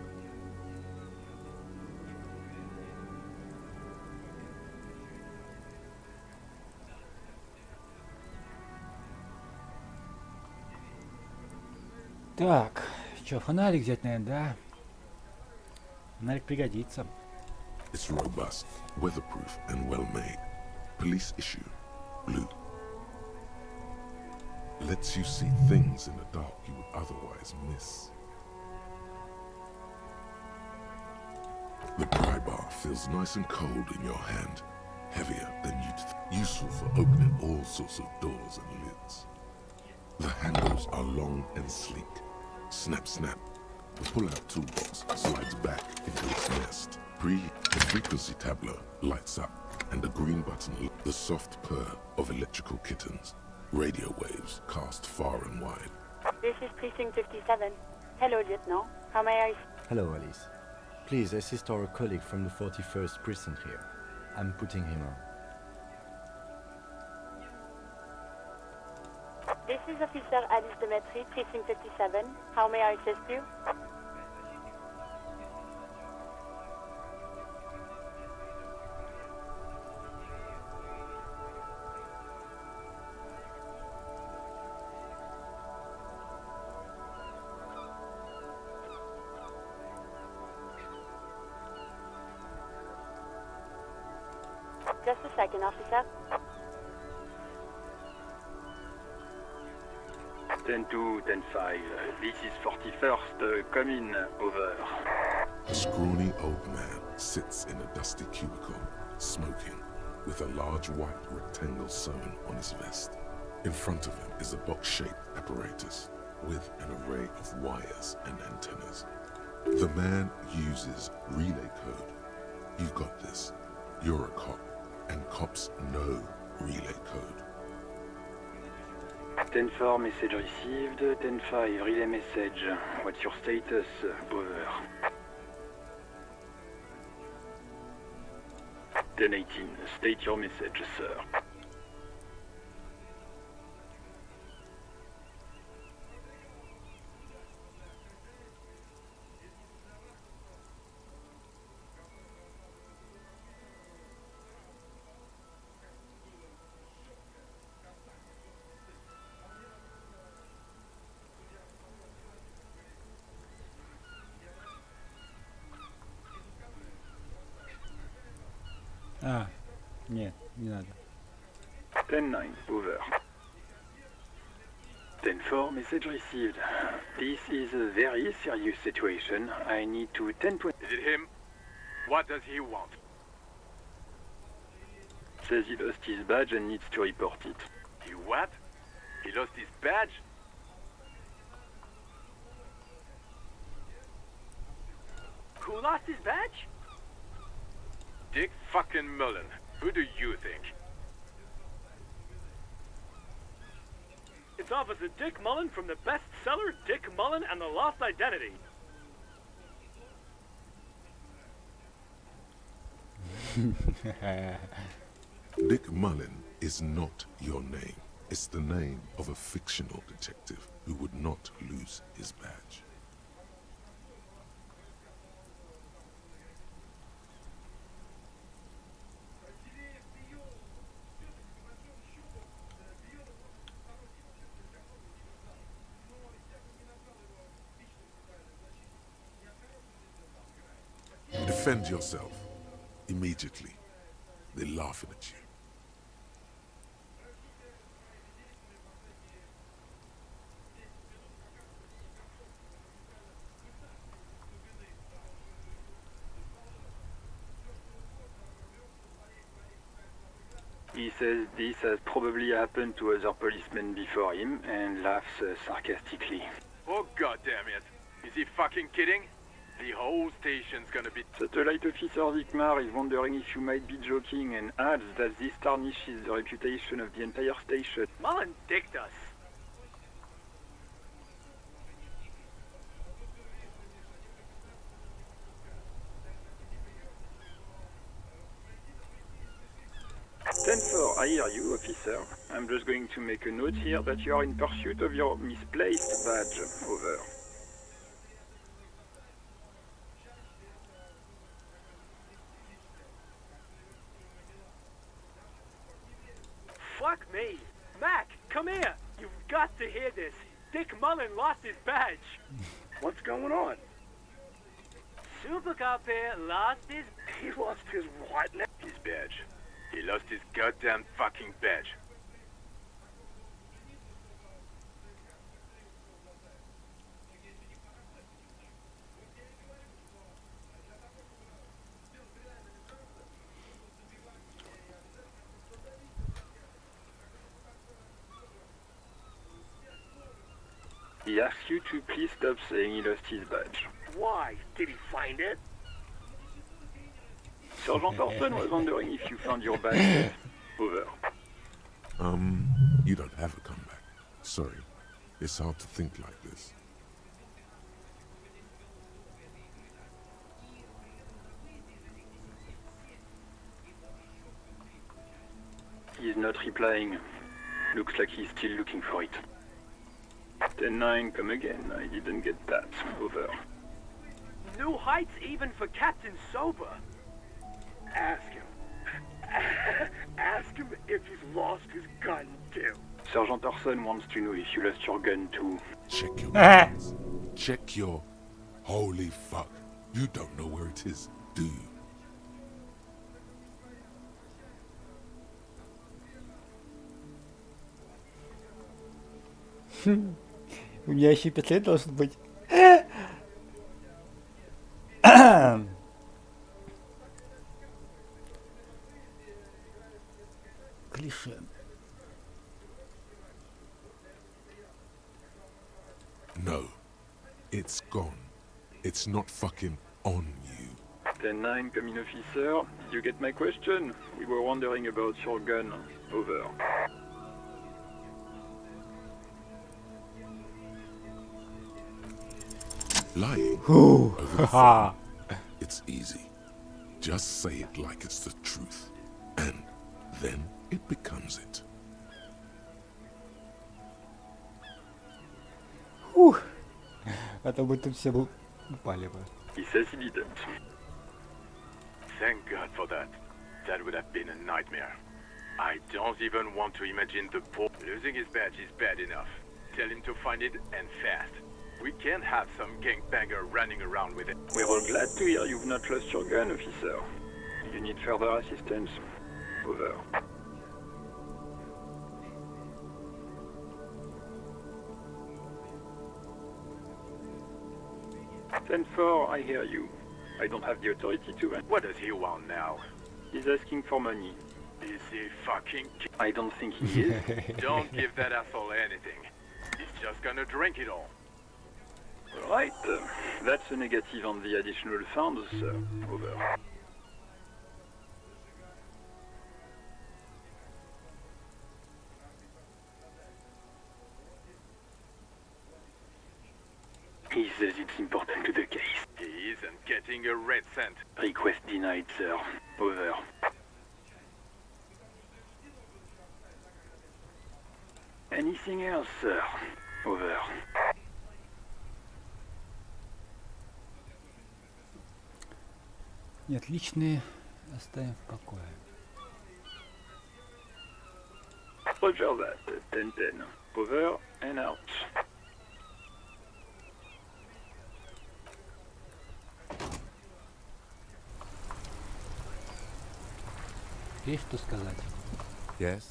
Так, что, фонарик взять, наверное, да? Фонарик пригодится. It's robust, weatherproof, and well made. Police issue, blue. Lets you see things in the dark you would otherwise miss. The pry bar feels nice and cold in your hand, heavier than useful for opening all sorts of doors and lids. The handles are long and sleek. Snap, snap. The pull-out toolbox slides back into its nest. The frequency tableau lights up, and the green button, the soft purr of electrical kittens. Radio waves cast far and wide. This is Precinct 57. Hello, Lieutenant. How may I... Hello, Alice. Please assist our colleague from the 41st precinct here. I'm putting him on. This is Officer Alice Demetri, Precinct 57. How may I assist you? Just a second, officer. 10-2, 10-5. This is 41st. Come in, over. A scrawny old man sits in a dusty cubicle, smoking, with a large white rectangle sewn on his vest. In front of him is a box-shaped apparatus with an array of wires and antennas. The man uses relay code. You've got this. You're a cop, and cops know relay code. 10-4, message received. 10-5, relay message. What's your status? Over. 10-18, state your message, sir. А, нет, не надо. 10-9, over. 10-4, message received. This is a very serious situation. I need to 10-20. Is it him? What does he want? Says he lost his badge and needs to report it. He what? He lost his badge? Who lost his badge? Dick fucking Mullen. Who do you think? It's Officer Dick Mullen from the bestseller Dick Mullen and the Lost Identity. Dick Mullen is not your name. It's the name of a fictional detective who would not lose his badge. Defend yourself. Immediately. They're laughing at you. He says this has probably happened to other policemen before him and laughs sarcastically. Oh, goddamn it. Is he fucking kidding? The whole station's gonna be... Satellite Officer Vikmar is wondering if you might be joking and adds that this tarnishes the reputation of the entire station. Mullen dicked us. Stanford, I hear you, officer. I'm just going to make a note here that you are in pursuit of your misplaced badge. Over. Fuck me. Mac, come here. You've got to hear this. Dick Mullen lost his badge. What's going on? Super Cop here lost his... He lost his what now? His badge. He lost his goddamn fucking badge. He asks you to please stop saying he lost his badge. Why? Did he find it? Sergeant Orson was wondering if you found your badge yet. Over. You don't have a comeback. Sorry. It's hard to think like this. He's not replying. Looks like he's still looking for it. 10-9, come again. I didn't get that. Over. New heights even for Captain Sober. Ask him. Ask him if he's lost his gun too. Sergeant Orson wants to know if you lost your gun too. Check your guns. Check your... Holy fuck. You don't know where it is, do you? У меня еще 5 лет должен быть. Клише. No. It's gone. It's not fucking on you. 10-9, come in, officer. Did you get my question? We were wondering about your gun. Over. Lying Ooh. over the phone. It's easy. Just say it like it's the truth. And then it becomes it. Ух. А то бы тут все бы упали бы. He says he didn't. Thank God for that. That would have been a nightmare. I don't even want to imagine the poor... Losing his badge is bad enough. Tell him to find it, and fast. We can't have some gangbanger running around with it. We're all glad to hear you've not lost your gun, officer. You need further assistance. Over. Ten 4, I hear you. I don't have the authority to... What does he want now? He's asking for money. Is he fucking... I don't think he is. Don't give that asshole anything. He's just gonna drink it all. Right. That's a negative on the additional funds, sir. Over. He says it's important to the case. He isn't getting a red cent. Request denied, sir. Over. Anything else, sir? Over. Нет, личные оставим в покое. Roger that. 10-10. Over and out. Есть что сказать? Yes?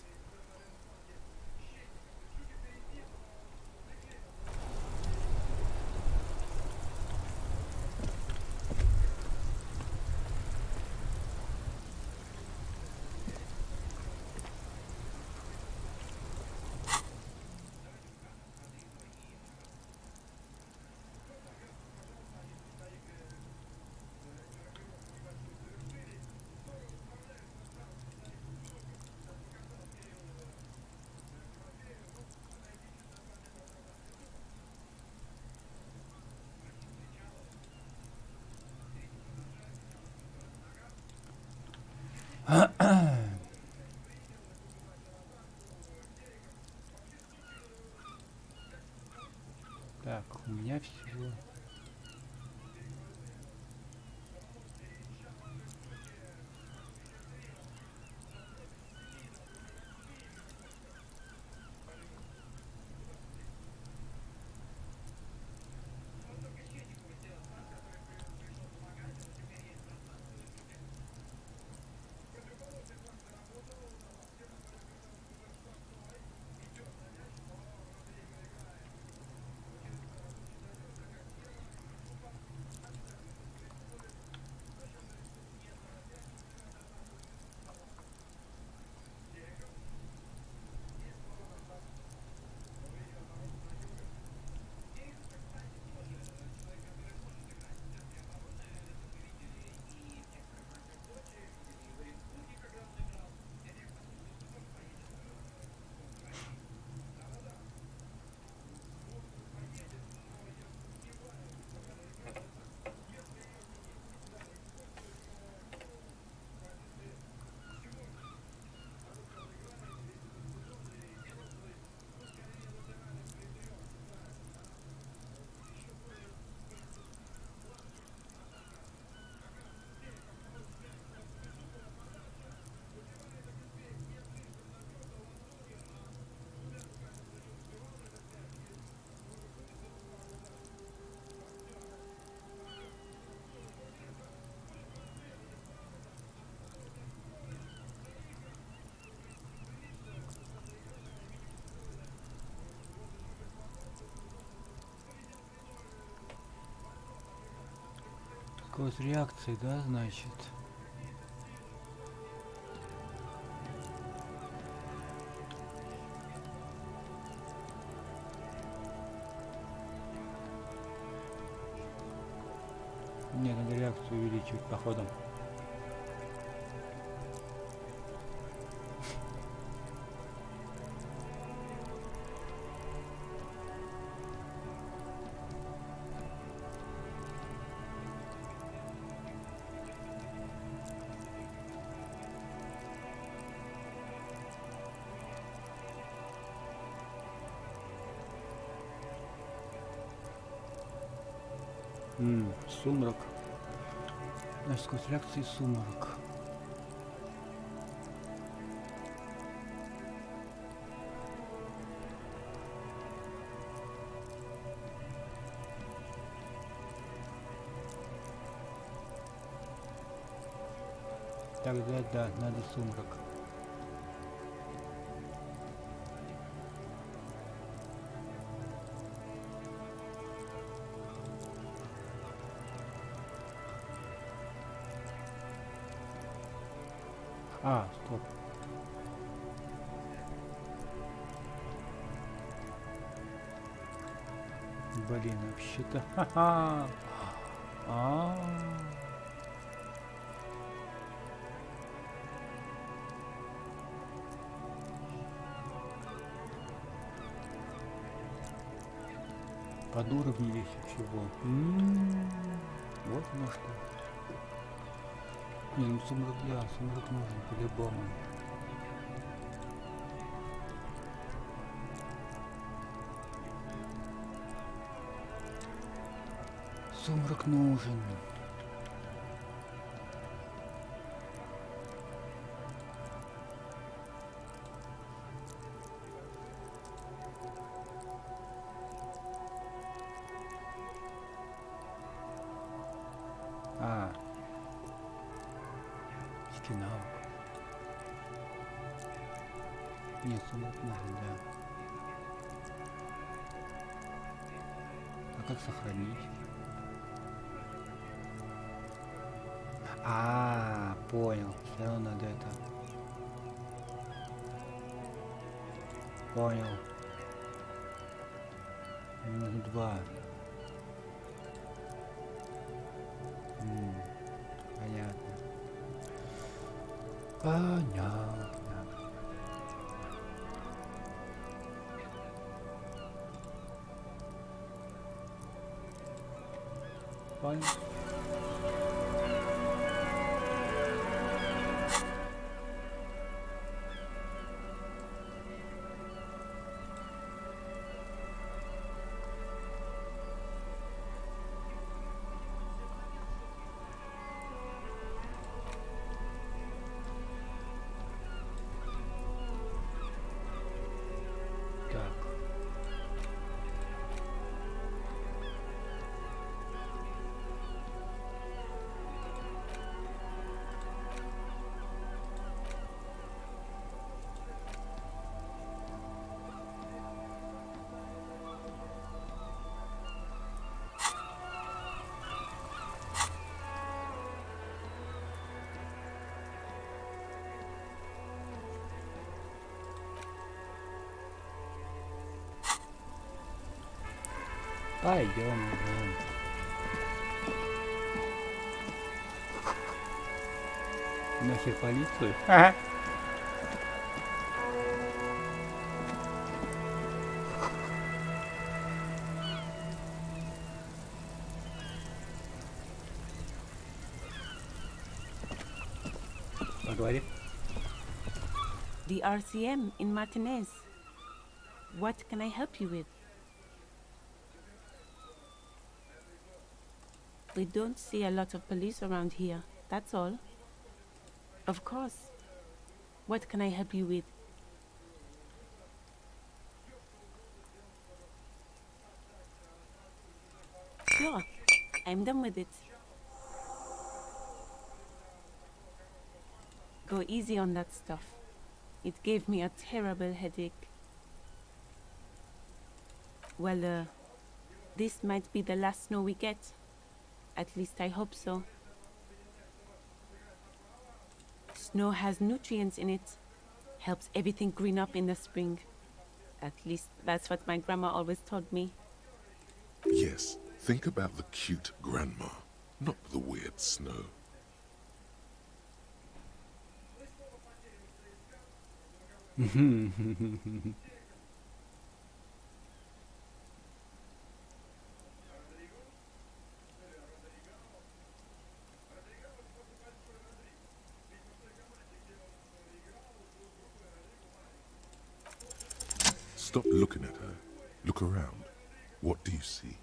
Так, у меня всего... Скорость реакции, да, значит? Мне надо реакцию увеличивать походу. Сумрак. Значит, сквозь реакции сумрак. Тогда да, надо сумрак. А, стоп. Блин, вообще-то. Ха-ха. Под уровнем весь всего. Вот оно что. Не, ну сумрак, да, сумрак нужен по-любому. Сумрак нужен. Стена. Нет, сундук можно, да. А как сохранить? Понял. Все равно надо это. Понял. Минус 2. Понятно. Понятно. Понял. Так. Пойдем. Нахер полицию? Ага. Поговорим. The RCM in Martinez. What can I help you with? We don't see a lot of police around here, that's all. Of course. What can I help you with? Sure, I'm done with it. Go easy on that stuff. It gave me a terrible headache. Well, this might be the last snow we get. At least I hope so. Snow has nutrients in it. Helps everything green up in the spring. At least that's what my grandma always told me. Yes, think about the cute grandma, not the weird snow. Stop looking at her. Look around. What do you see?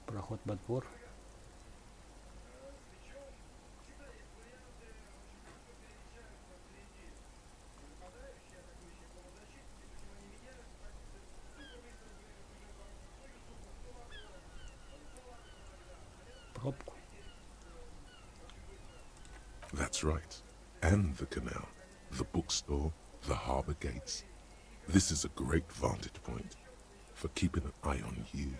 Проход во двор. Пробку. That's right. And the canal, the bookstore, the harbour gates. This is a great vantage point for keeping an eye on you.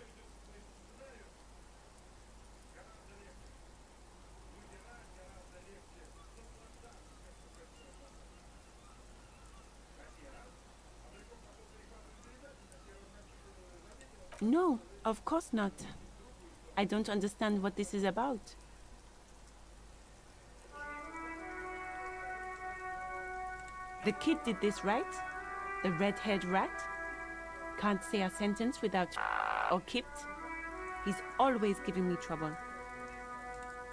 No, of course not. I don't understand what this is about. The kid did this, right? The red-haired rat? Can't say a sentence without or kipped. He's always giving me trouble.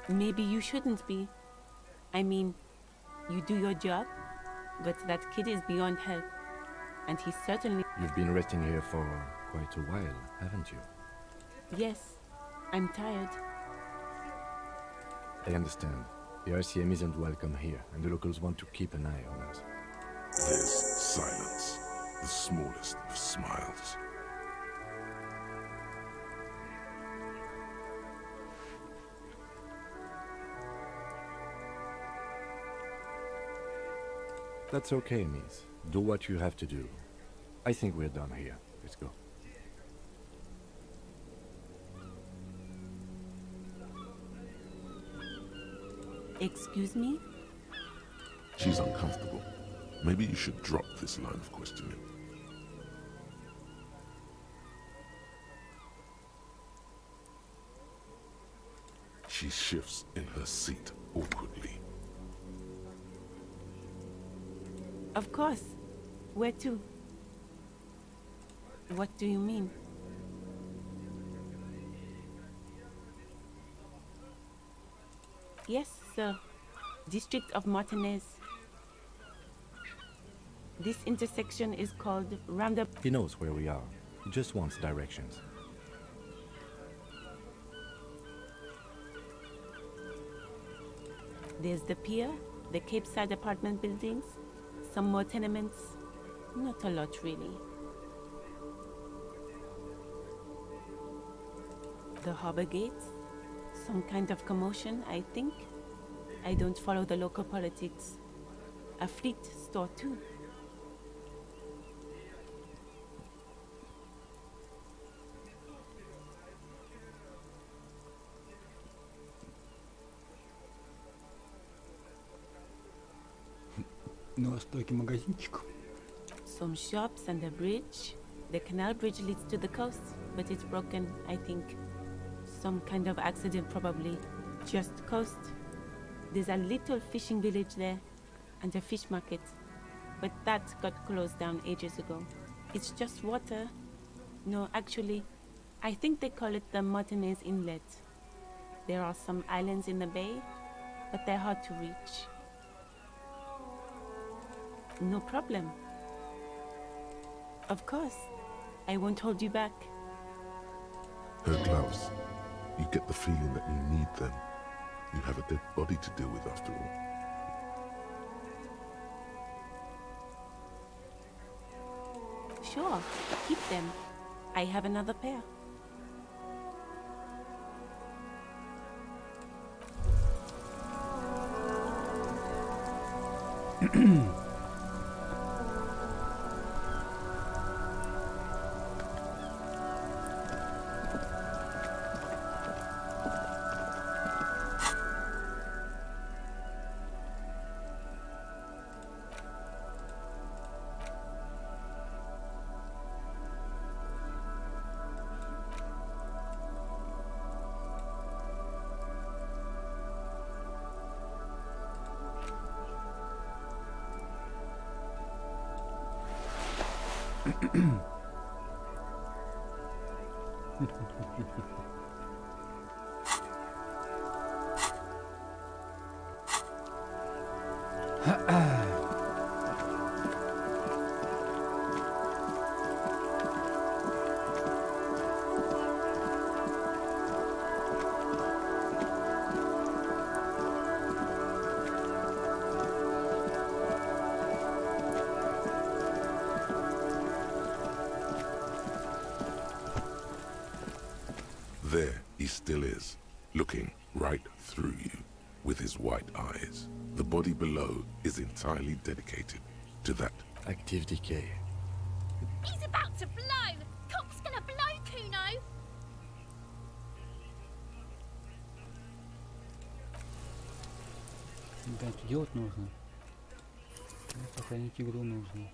Maybe you shouldn't be. I mean, you do your job, but that kid is beyond help. And he certainly... You've been resting here for quite a while, haven't you? Yes, I'm tired. I understand. The RCM isn't welcome here, and the locals want to keep an eye on us. There's silence, the smallest of smiles. That's okay, miss. Do what you have to do. I think we're done here. Let's go. Excuse me? She's uncomfortable. Maybe you should drop this line of questioning. She shifts in her seat awkwardly. Of course. Where to? What do you mean? Yes, sir. District of Martinez. This intersection is called Roundup. He knows where we are. He just wants directions. There's the pier, the Cape Side apartment buildings, some more tenements. Not a lot, really. The harbor gates. Some kind of commotion, I think. I don't follow the local politics. A fleet store, too. На востоке магазинчик. Some shops and a bridge. The canal bridge leads to the coast, but it's broken, I think. Some kind of accident, probably. Just coast. There's a little fishing village there, and a fish market. But that got closed down ages ago. It's just water. No, actually, I think they call it the Martinez Inlet. There are some islands in the bay, but they're hard to reach. No problem. Of course. I won't hold you back. Her gloves. You get the feeling that you need them. You have a dead body to deal with after all. Sure, keep them. I have another pair. There he still is, looking right through you with his white eyes. The body below is entirely dedicated to that. Active decay. He's about to blow! Cop's gonna blow, Kuno! Да, это делать нужно. Сохранить игру нужно.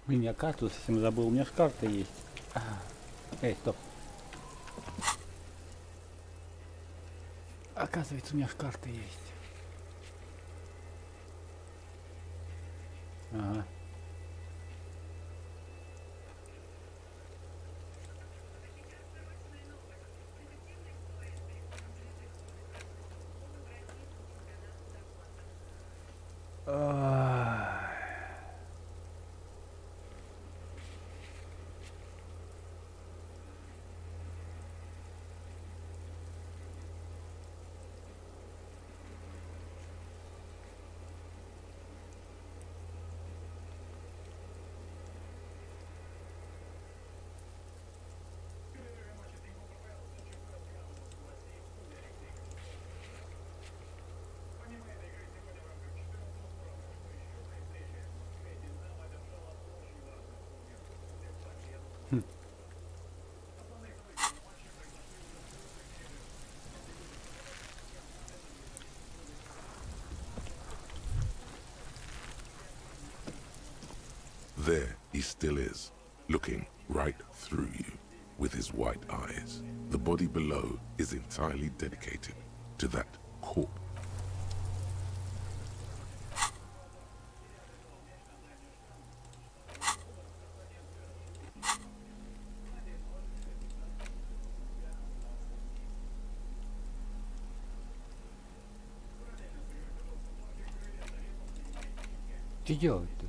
Блин, я карту совсем забыл. У меня же карта есть. Эй, стоп. Оказывается, у меня же карта есть. Ага. There he still is, looking right through you with his white eyes. The body below is entirely dedicated to that corpse. Что делать-то?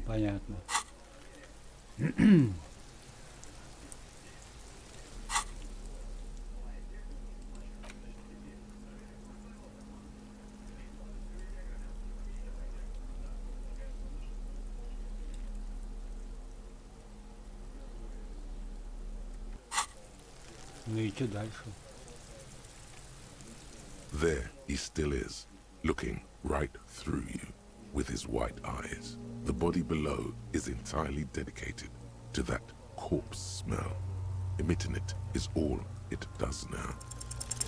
Понятно. Ну и что дальше? There he still is, looking right through you with his white eyes. The body below is entirely dedicated to that corpse smell. Emitting it is all it does now.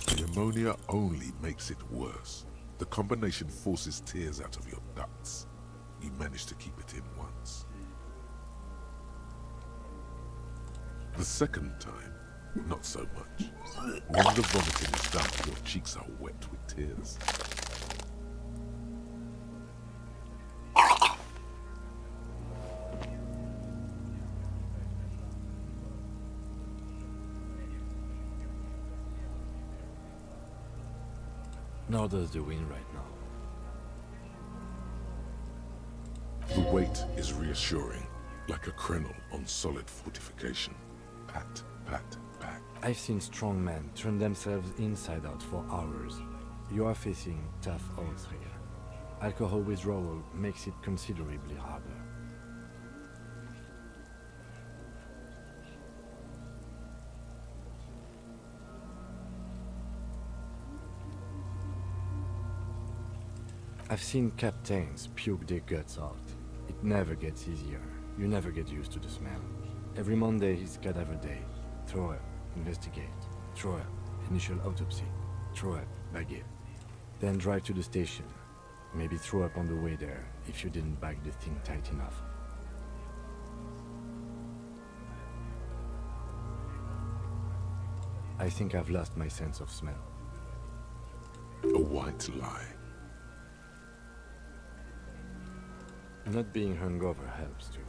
The ammonia only makes it worse. The combination forces tears out of your ducts. You manage to keep it in once. The second time, not so much. When the vomiting is done, your cheeks are wet with tears. Nor does the wind right now. The weight is reassuring, like a crenel on solid fortification. Pat, pat, pat. I've seen strong men turn themselves inside out for hours. You are facing tough odds here. Alcohol withdrawal makes it considerably harder. I've seen captains puke their guts out. It never gets easier. You never get used to the smell. Every Monday is cadaver day. Throw up, investigate. Throw up, initial autopsy. Throw up, baguette. Then drive to the station. Maybe throw up on the way there if you didn't bag the thing tight enough. I think I've lost my sense of smell. A white lie. Not being hungover helps too.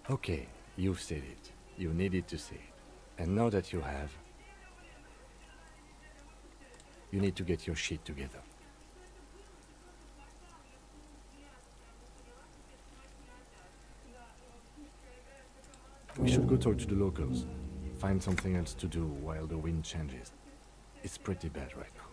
Okay, you've said it. You needed to say it. And now that you have, you need to get your shit together. We should go talk to the locals. Find something else to do while the wind changes. It's pretty bad right now.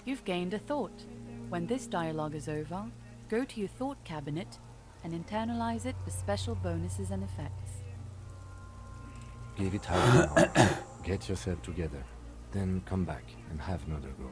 You've gained a thought. When this dialogue is over, go to your thought cabinet and internalize it with special bonuses and effects. Give it half an hour. Get yourself together. Then come back and have another go.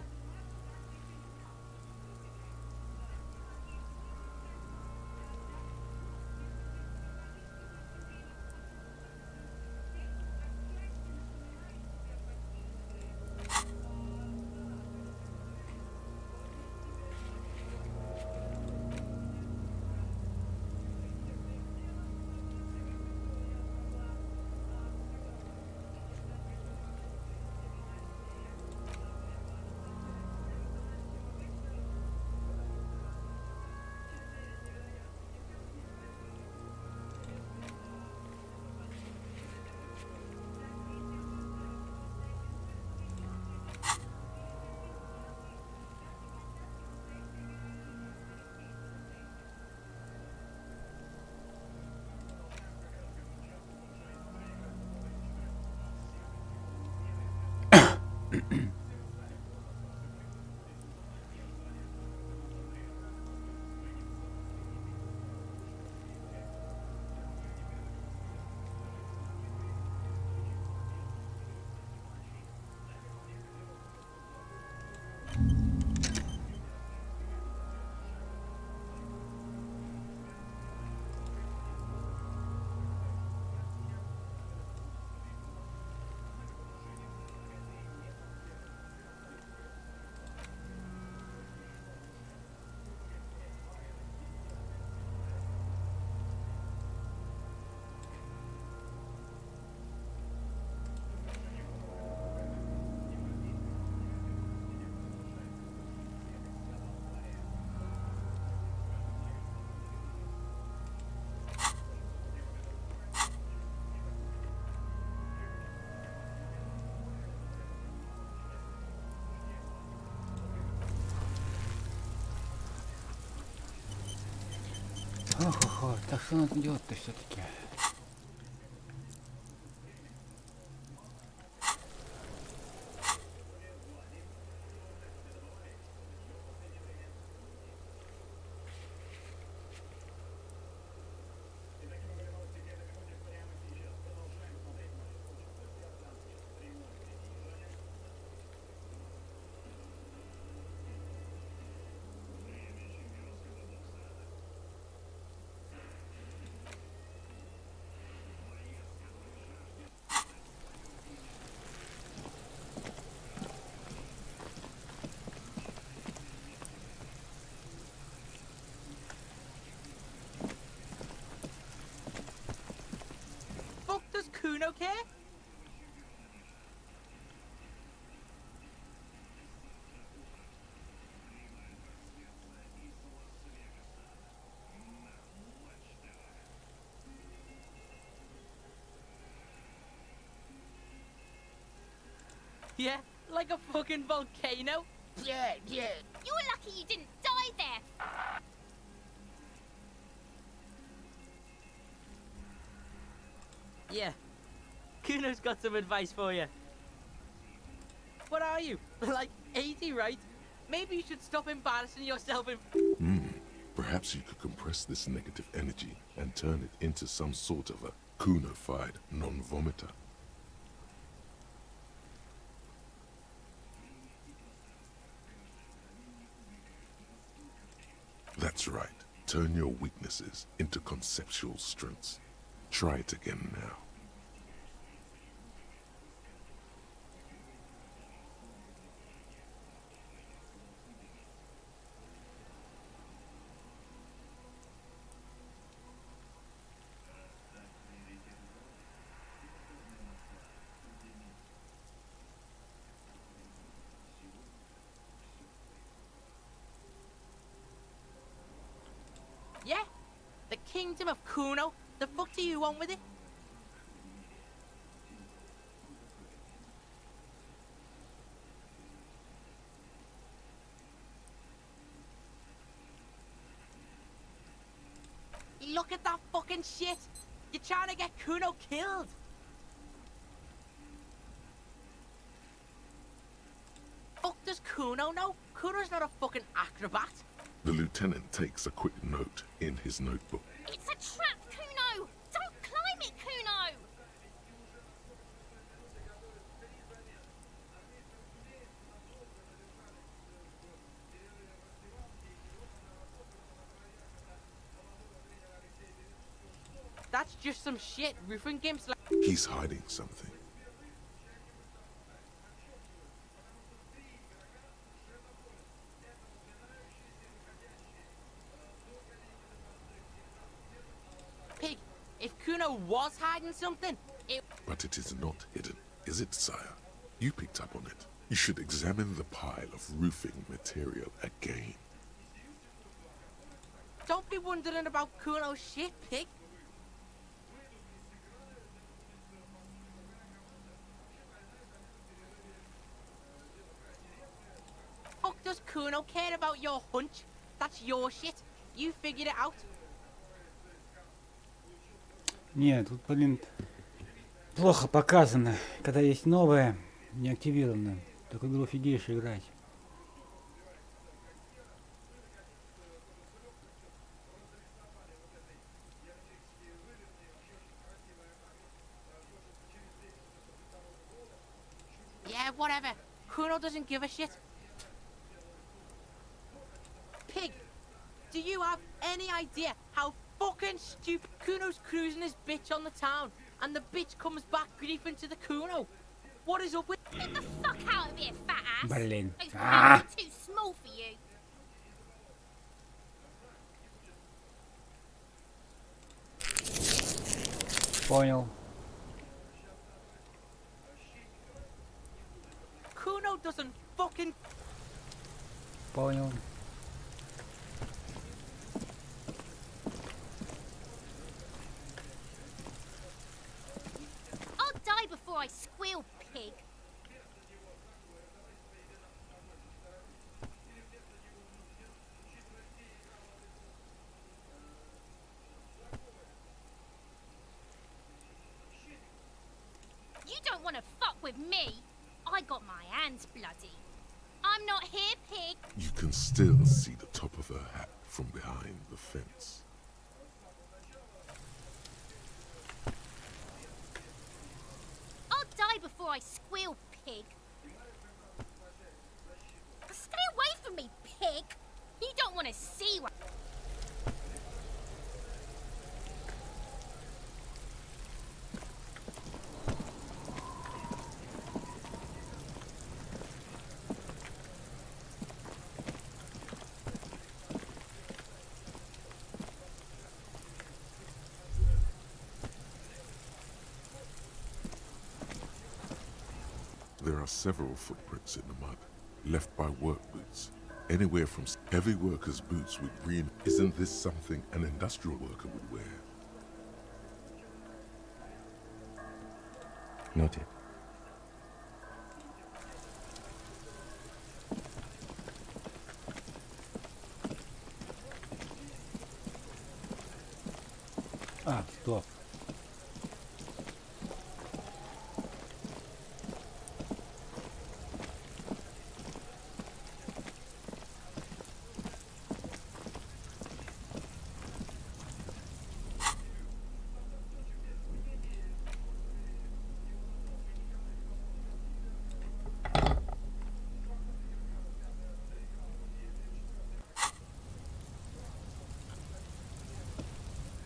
Ох, так что надо делать-то все-таки? Fuck, does Kuno care? Yeah, like a fucking volcano. Yeah, yeah. You were lucky you didn't die there. Yeah. Kuno's got some advice for you. What are you? Like 80, right? Maybe you should stop embarrassing yourself in... Perhaps you could compress this negative energy and turn it into some sort of a Kuno-fied non-vomiter. That's right. Turn your weaknesses into conceptual strengths. Try it again now. kingdom of Kuno. The fuck do you want with it? Look at that fucking shit! You're trying to get Kuno killed! Fuck does Kuno know? Kuno's not a fucking acrobat. The lieutenant takes a quick note in his notebook. It's a trap, Kuno! Don't climb it, Kuno! That's just some shit. Roofing gimps like... He's hiding something. Pig, if Kuno was hiding something, it... But it is not hidden, is it, sire? You picked up on it. You should examine the pile of roofing material again. Don't be wondering about Kuno's shit, Pig. Fuck does Kuno care about your hunch? That's your shit. You figured it out. Нет, тут, блин, плохо показано. Когда есть новое, не активировано. Такую игру офигеешь играть. Yeah, whatever. Kuno doesn't give a shit. Pig, do you have any idea how fucking stupid Kuno's cruising his bitch on the town and the bitch comes back griefing to the Kuno? What is up with... Get the fuck out of here, fat ass! Блин. Those Ah. pants are too small for you. Понял. Kuno doesn't fucking... Понял. I'll die before I squeal, pig. You don't want to fuck with me. I got my hands bloody. I'm not here, pig. You can still see the top of her hat from behind the fence. I'll die before I squeal, pig. Stay away from me, pig. You don't want to see what... There are several footprints in the mud, left by work boots. Anywhere from heavy workers' boots with green. Isn't this something an industrial worker would wear? Noted. А, стоп.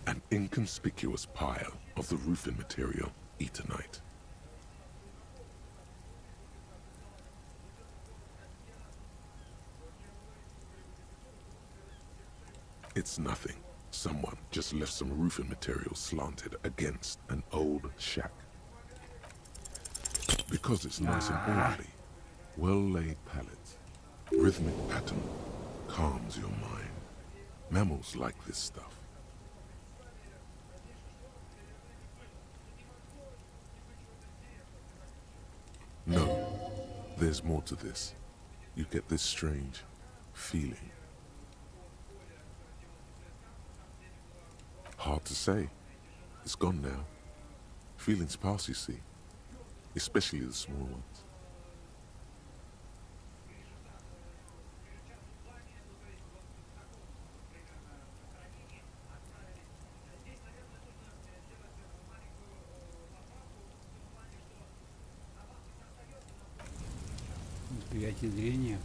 An inconspicuous pile of the roofing material, Eternite. It's nothing. Someone just left some roofing material slanted against an old shack. Because it's nice and orderly, well-laid pallets, rhythmic pattern calms your mind. Mammals like this stuff. No, there's more to this. You get this strange feeling. Hard to say. It's gone now. Feelings pass, you see. Especially the small ones. Восприятие зрения.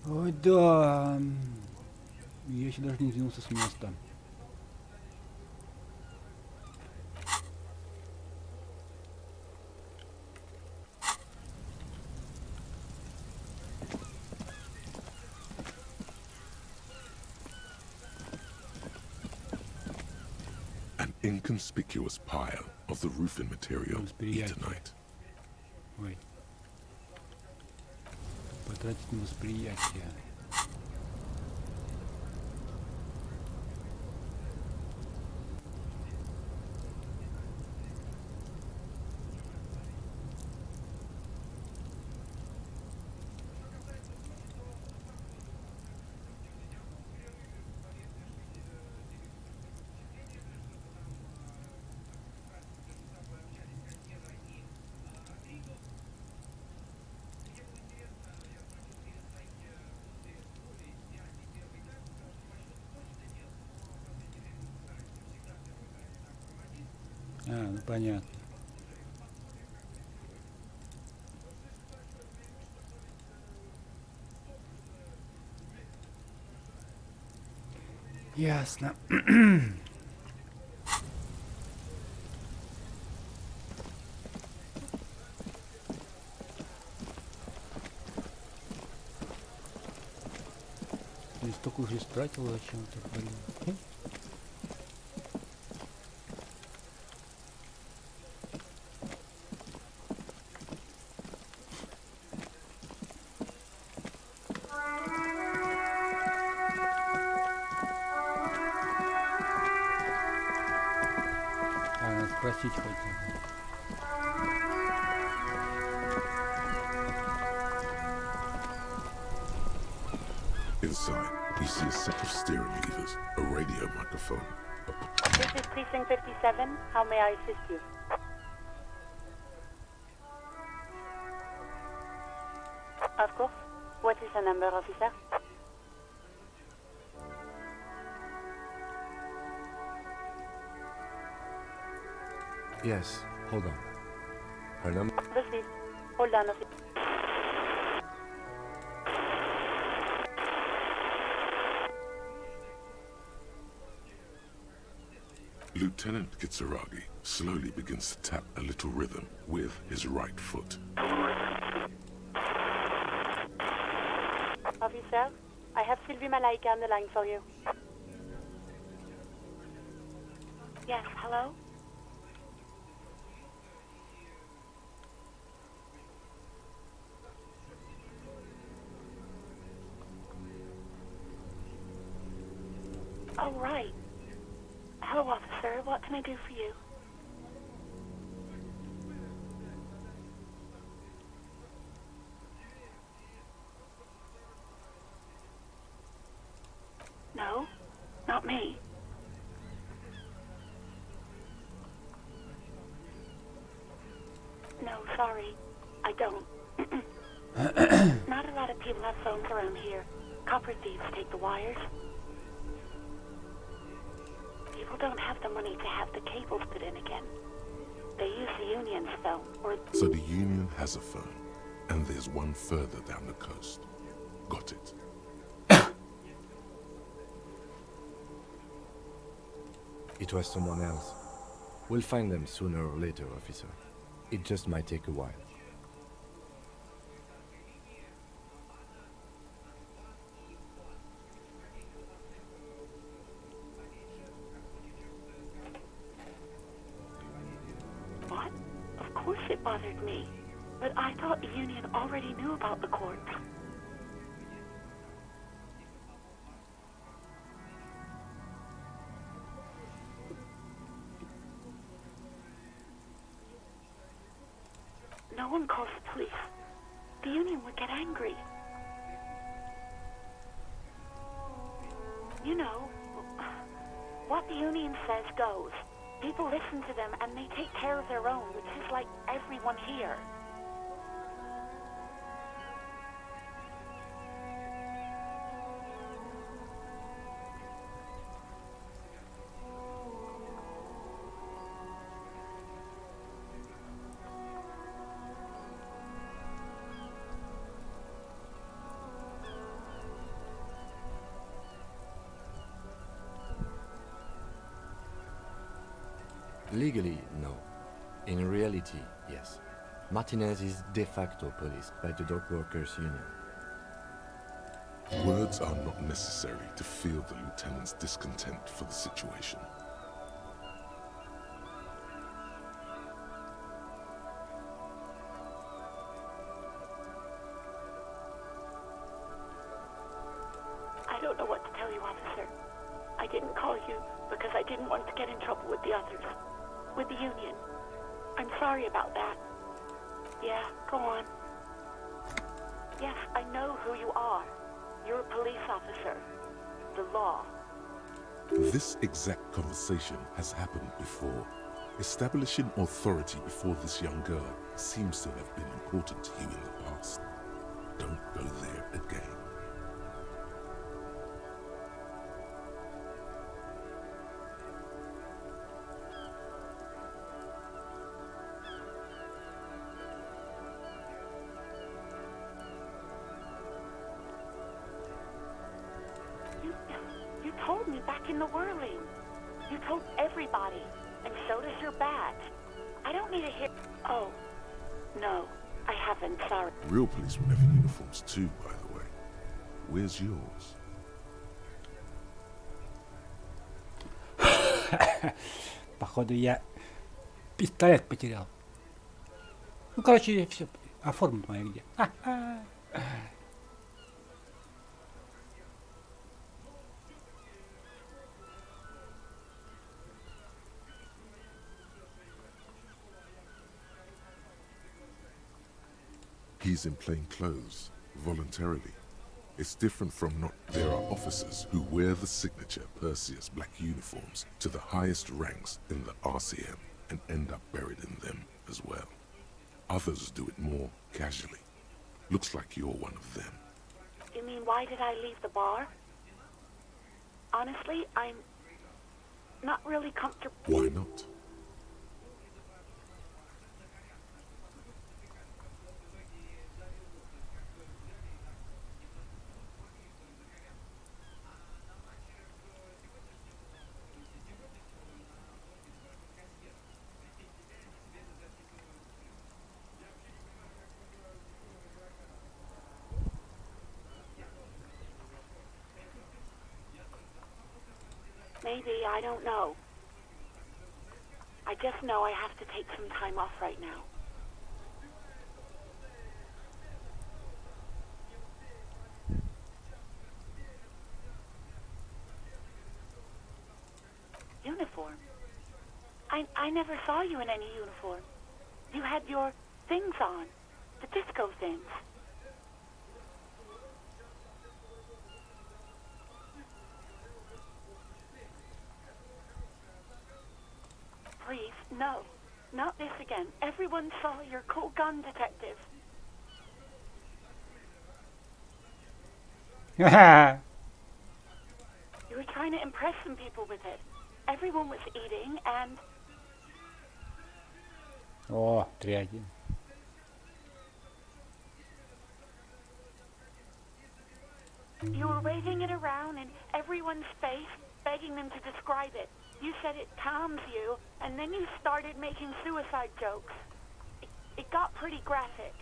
Ой, да. Я еще даже не двинулся с места. An inconspicuous pile of the roofing material Eternite. Ой. Потратить на восприятие. Ну понятно. Ясно. Я столько уже истратил зачем-то, блин. Надо спросить хоть. Inside, you see a set of steering levers, a radio microphone. This is Precinct 57. How may I assist you? Of course. What is the number, officer? Yes, hold on. Her number? Received. Hold on, officer. Lieutenant Kitsuragi slowly begins to tap a little rhythm with his right foot. Officer, I have Sylvie Malaika on the line for you. Yes, hello? Oh, right. Hello, officer. What can I do for you? No, not me. No, sorry. I don't. Not a lot of people have phones around here. Copper thieves take the wires. People don't have the money to have the cables put in again. They use the Union's phone, or... So the Union has a phone, and there's one further down the coast. Got it. It was someone else. We'll find them sooner or later, officer. It just might take a while. What? Of course it bothered me. But I thought the Union already knew about the court. No one calls the police. The Union would get angry. You know, what the Union says goes. People listen to them and they take care of their own, which is like everyone here. Legally, no. In reality, yes. Martinez is de facto policed by the Dock Workers Union. Words are not necessary to feel the lieutenant's discontent for the situation. I don't know what to tell you, officer. I didn't call you because I didn't want to get in trouble with the others. With the Union. I'm sorry about that. Yeah, go on. Yes, I know who you are. You're a police officer. The law. This exact conversation has happened before. Establishing authority before this young girl seems to have been important to you in the past. Don't go there again. You told me back in the whirling. You told everybody, and so does your badge. I don't need to hear. Oh, no, I haven't, sorry. Real police would have uniforms too, by the way. Where's yours? Походу я пистолет потерял. Ну, короче, все. А форма моя где? He's in plain clothes, voluntarily. It's different from not. There are officers who wear the signature Perseus black uniforms to the highest ranks in the RCM and end up buried in them as well. Others do it more casually. Looks like you're one of them. You mean, why did I leave the bar? Honestly, I'm not really comfortable. Why not? Maybe, I don't know. I just know I have to take some time off right now. Uniform? I never saw you in any uniform. You had your things on. The disco things. Please, no. Not this again. Everyone saw your cool gun, detective. You were trying to impress some people with it. Everyone was eating and... О, 3-1. You were waving it around in everyone's face, begging them to describe it. You said it calms you, and then you started making suicide jokes. It got pretty graphic.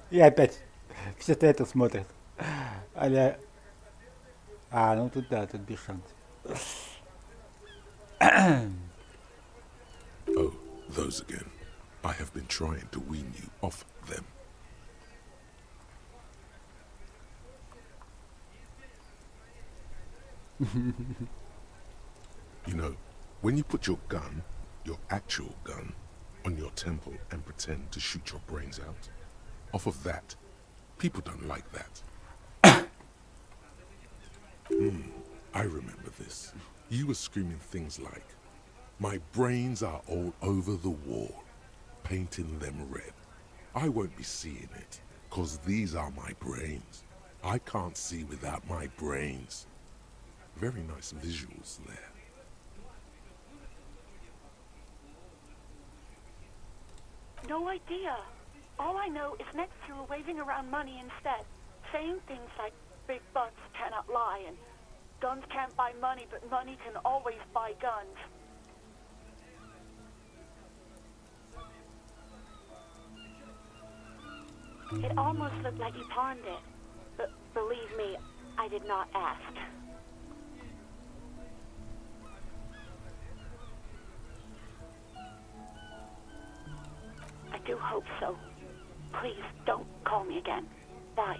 И опять все это смотрят. Аля... А, ну тут да, тут без шансов. Oh, those again. I have been trying to wean you off them. You know, when you put your gun, your actual gun, on your temple and pretend to shoot your brains out, off of that, people don't like that. I remember this. You were screaming things like, "My brains are all over the wall, painting them red. I won't be seeing it, 'cause these are my brains. I can't see without my brains." Very nice visuals there. No idea. All I know is next you were waving around money instead, saying things like big butts cannot lie and guns can't buy money, but money can always buy guns. It almost looked like he pawned it, but believe me, I did not ask. I do hope so. Please don't call me again. Bye.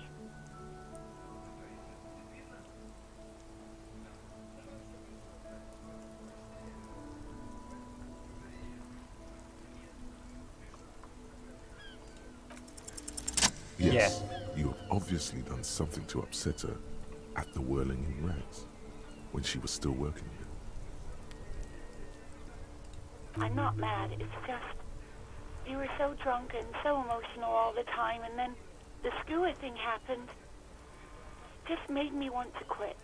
Yes, you have obviously done something to upset her at the Whirling in Rags, when she was still working there. I'm not mad, it's just... You were so drunk and so emotional all the time, and then the skua thing happened. Just made me want to quit.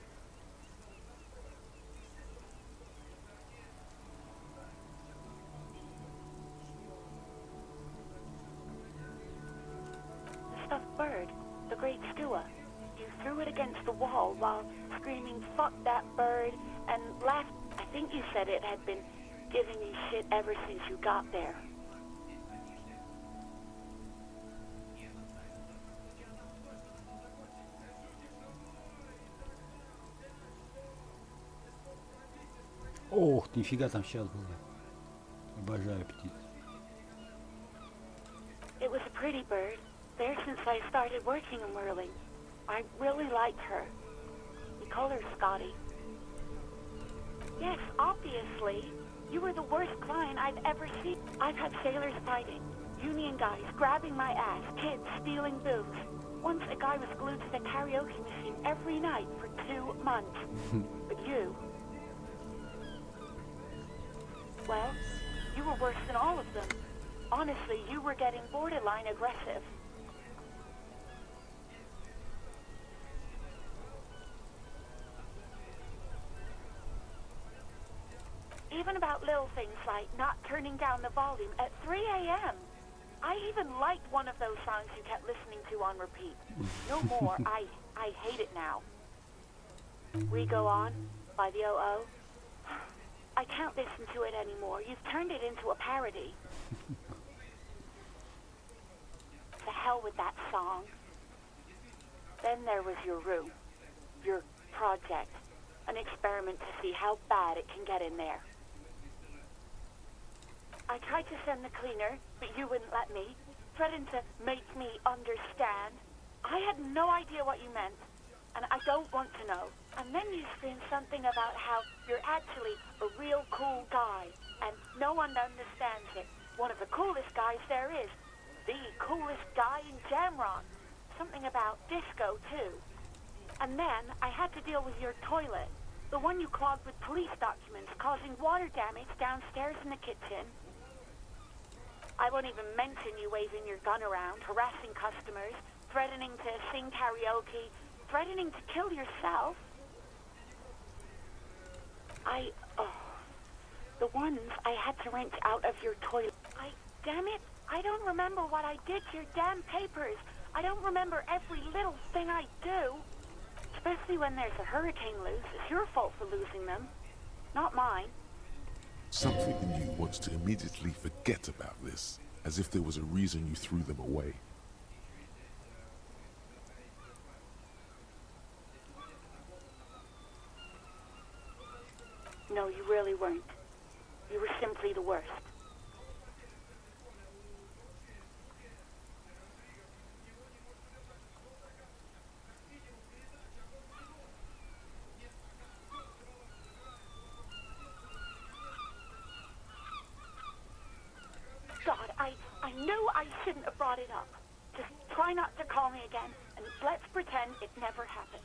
The stuffed bird, the great skua. You threw it against the wall while screaming, "Fuck that bird," and laughed. I think you said it had been giving you shit ever since you got there. Ох, нифига там сейчас было. Обожаю птиц. It was a pretty bird. There since I started working in whirling. I really liked her. We call her Scotty. Yes, obviously. You were the worst client I've ever seen. I've had sailors fighting, union guys grabbing my ass, kids stealing booze. Once a guy was glued to the karaoke machine every night for 2 months. But you... Well, you were worse than all of them. Honestly, you were getting borderline aggressive. Even about little things like not turning down the volume at 3 a.m. I even liked one of those songs you kept listening to on repeat. No more. I hate it now. We Go On by the O.O. I can't listen to it anymore. You've turned it into a parody. To hell with that song. Then there was your room. Your project. An experiment to see how bad it can get in there. I tried to send the cleaner, but you wouldn't let me. Threatened to make me understand. I had no idea what you meant, and I don't want to know. And then you screamed something about how you're actually a real cool guy, and no one understands it. One of the coolest guys there is. The coolest guy in Jamrock. Something about disco, too. And then I had to deal with your toilet. The one you clogged with police documents, causing water damage downstairs in the kitchen. I won't even mention you waving your gun around, harassing customers, threatening to sing karaoke, threatening to kill yourself. The ones I had to wrench out of your toilet. Damn it, I don't remember what I did to your damn papers. I don't remember every little thing I do. Especially when there's a hurricane loose. It's your fault for losing them. not mine. Something in you wants to immediately forget about this, as if there was a reason you threw them away. No, you really weren't. You were simply the worst. God, I knew I shouldn't have brought it up. Just try not to call me again, and let's pretend it never happened.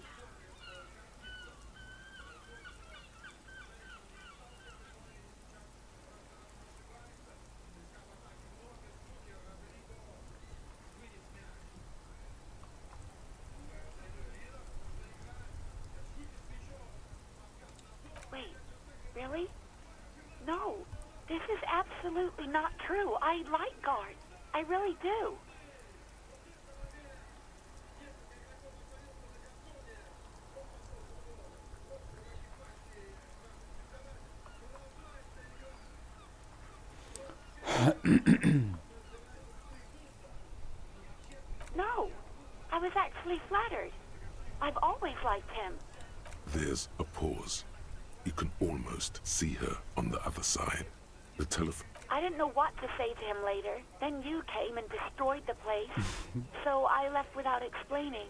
Wait, really? No, this is absolutely not true. I like guards. I really do. No, I was actually flattered. I've always liked him. There's a pause. You can almost see her on the other side. The telephone. I didn't know what to say to him later. Then you came and destroyed the place. So I left without explaining.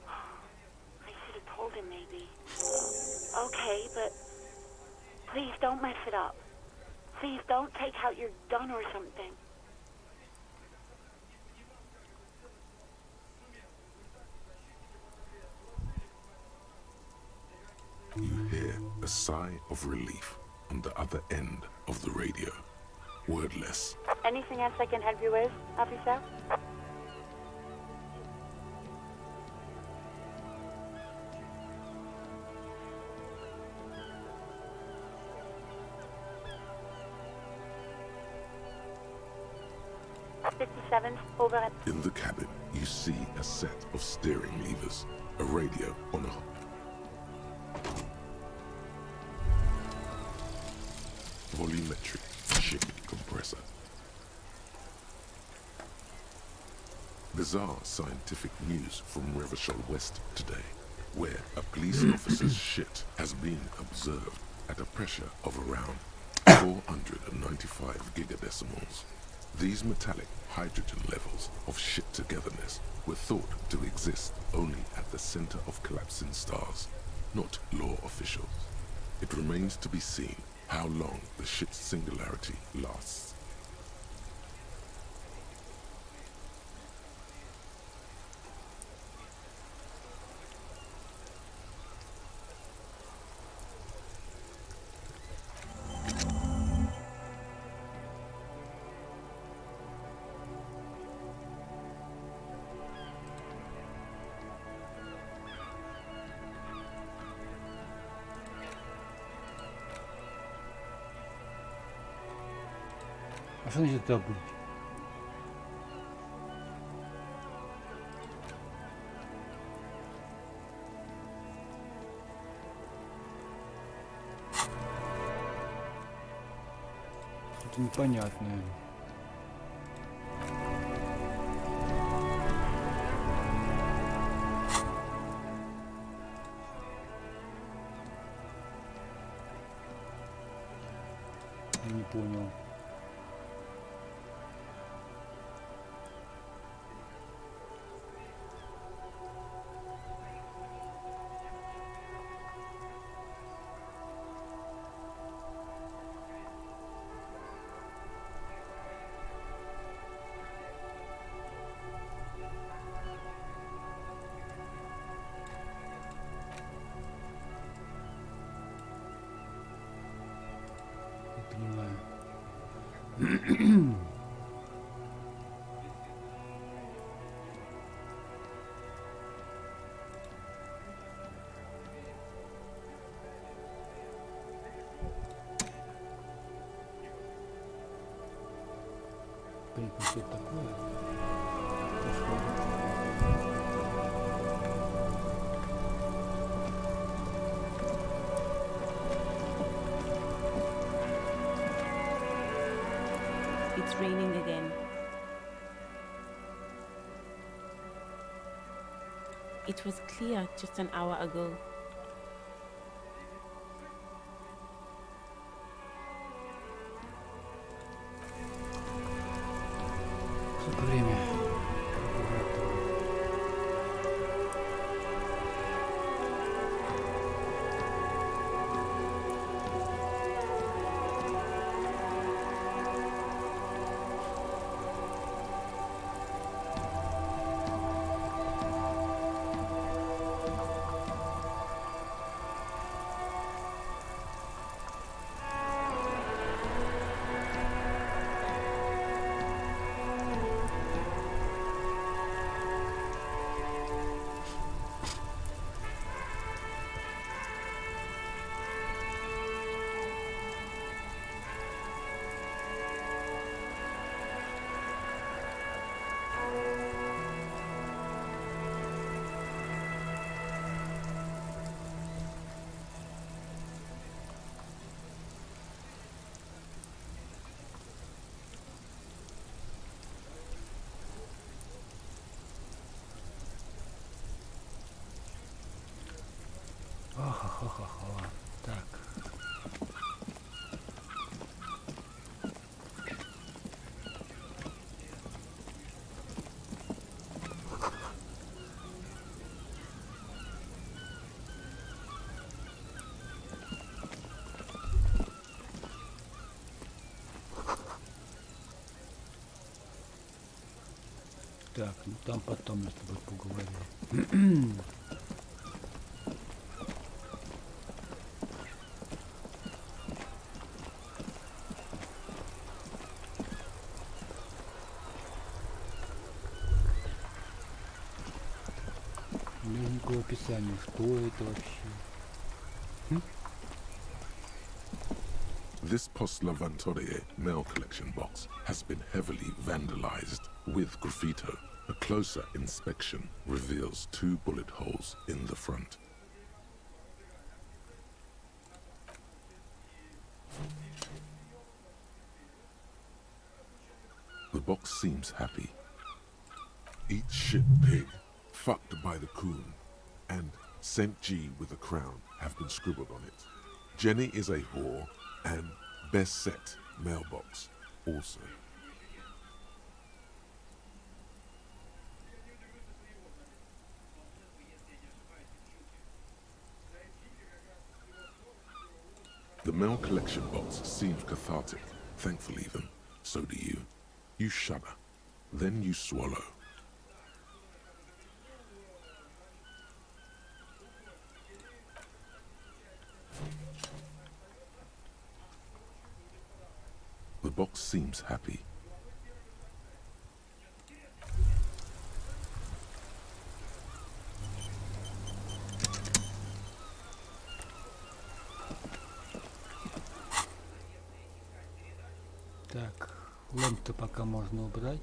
I should have told him maybe. Okay, but please don't mess it up. Please don't take out your gun or something. You hear a sigh of relief on the other end of the radio. Wordless. Anything else I can help you with, officer? Over at... In the cabin, you see a set of steering levers, a radio on a volumetric ship compressor. Bizarre scientific news from Revachol West today, where a police officer's shit has been observed at a pressure of around 495 gigadecimals. These metallic hydrogen levels of shit togetherness were thought to exist only at the center of collapsing stars, not law officials. It remains to be seen how long the shit's singularity lasts. А что значит добыть? Что-то непонятное. Не понял. Что это такое? It's raining again. It was clear just an hour ago. Сколько время? Ох, так. Так, ну там потом мы с тобой поговорим. Никакого описания, что это вообще. This Postler Vantorie mail collection box has been heavily vandalized with graffito. A closer inspection reveals 2 bullet holes in the front. The box seems happy. Eat shit, pig. Fucked by the coon. And St. G with a crown have been scribbled on it. Jenny is a whore, and best set mailbox also. The mail collection box seems cathartic, thankful even. So do you. You shudder, then you swallow. The box seems happy. Так, лампу пока можно убрать.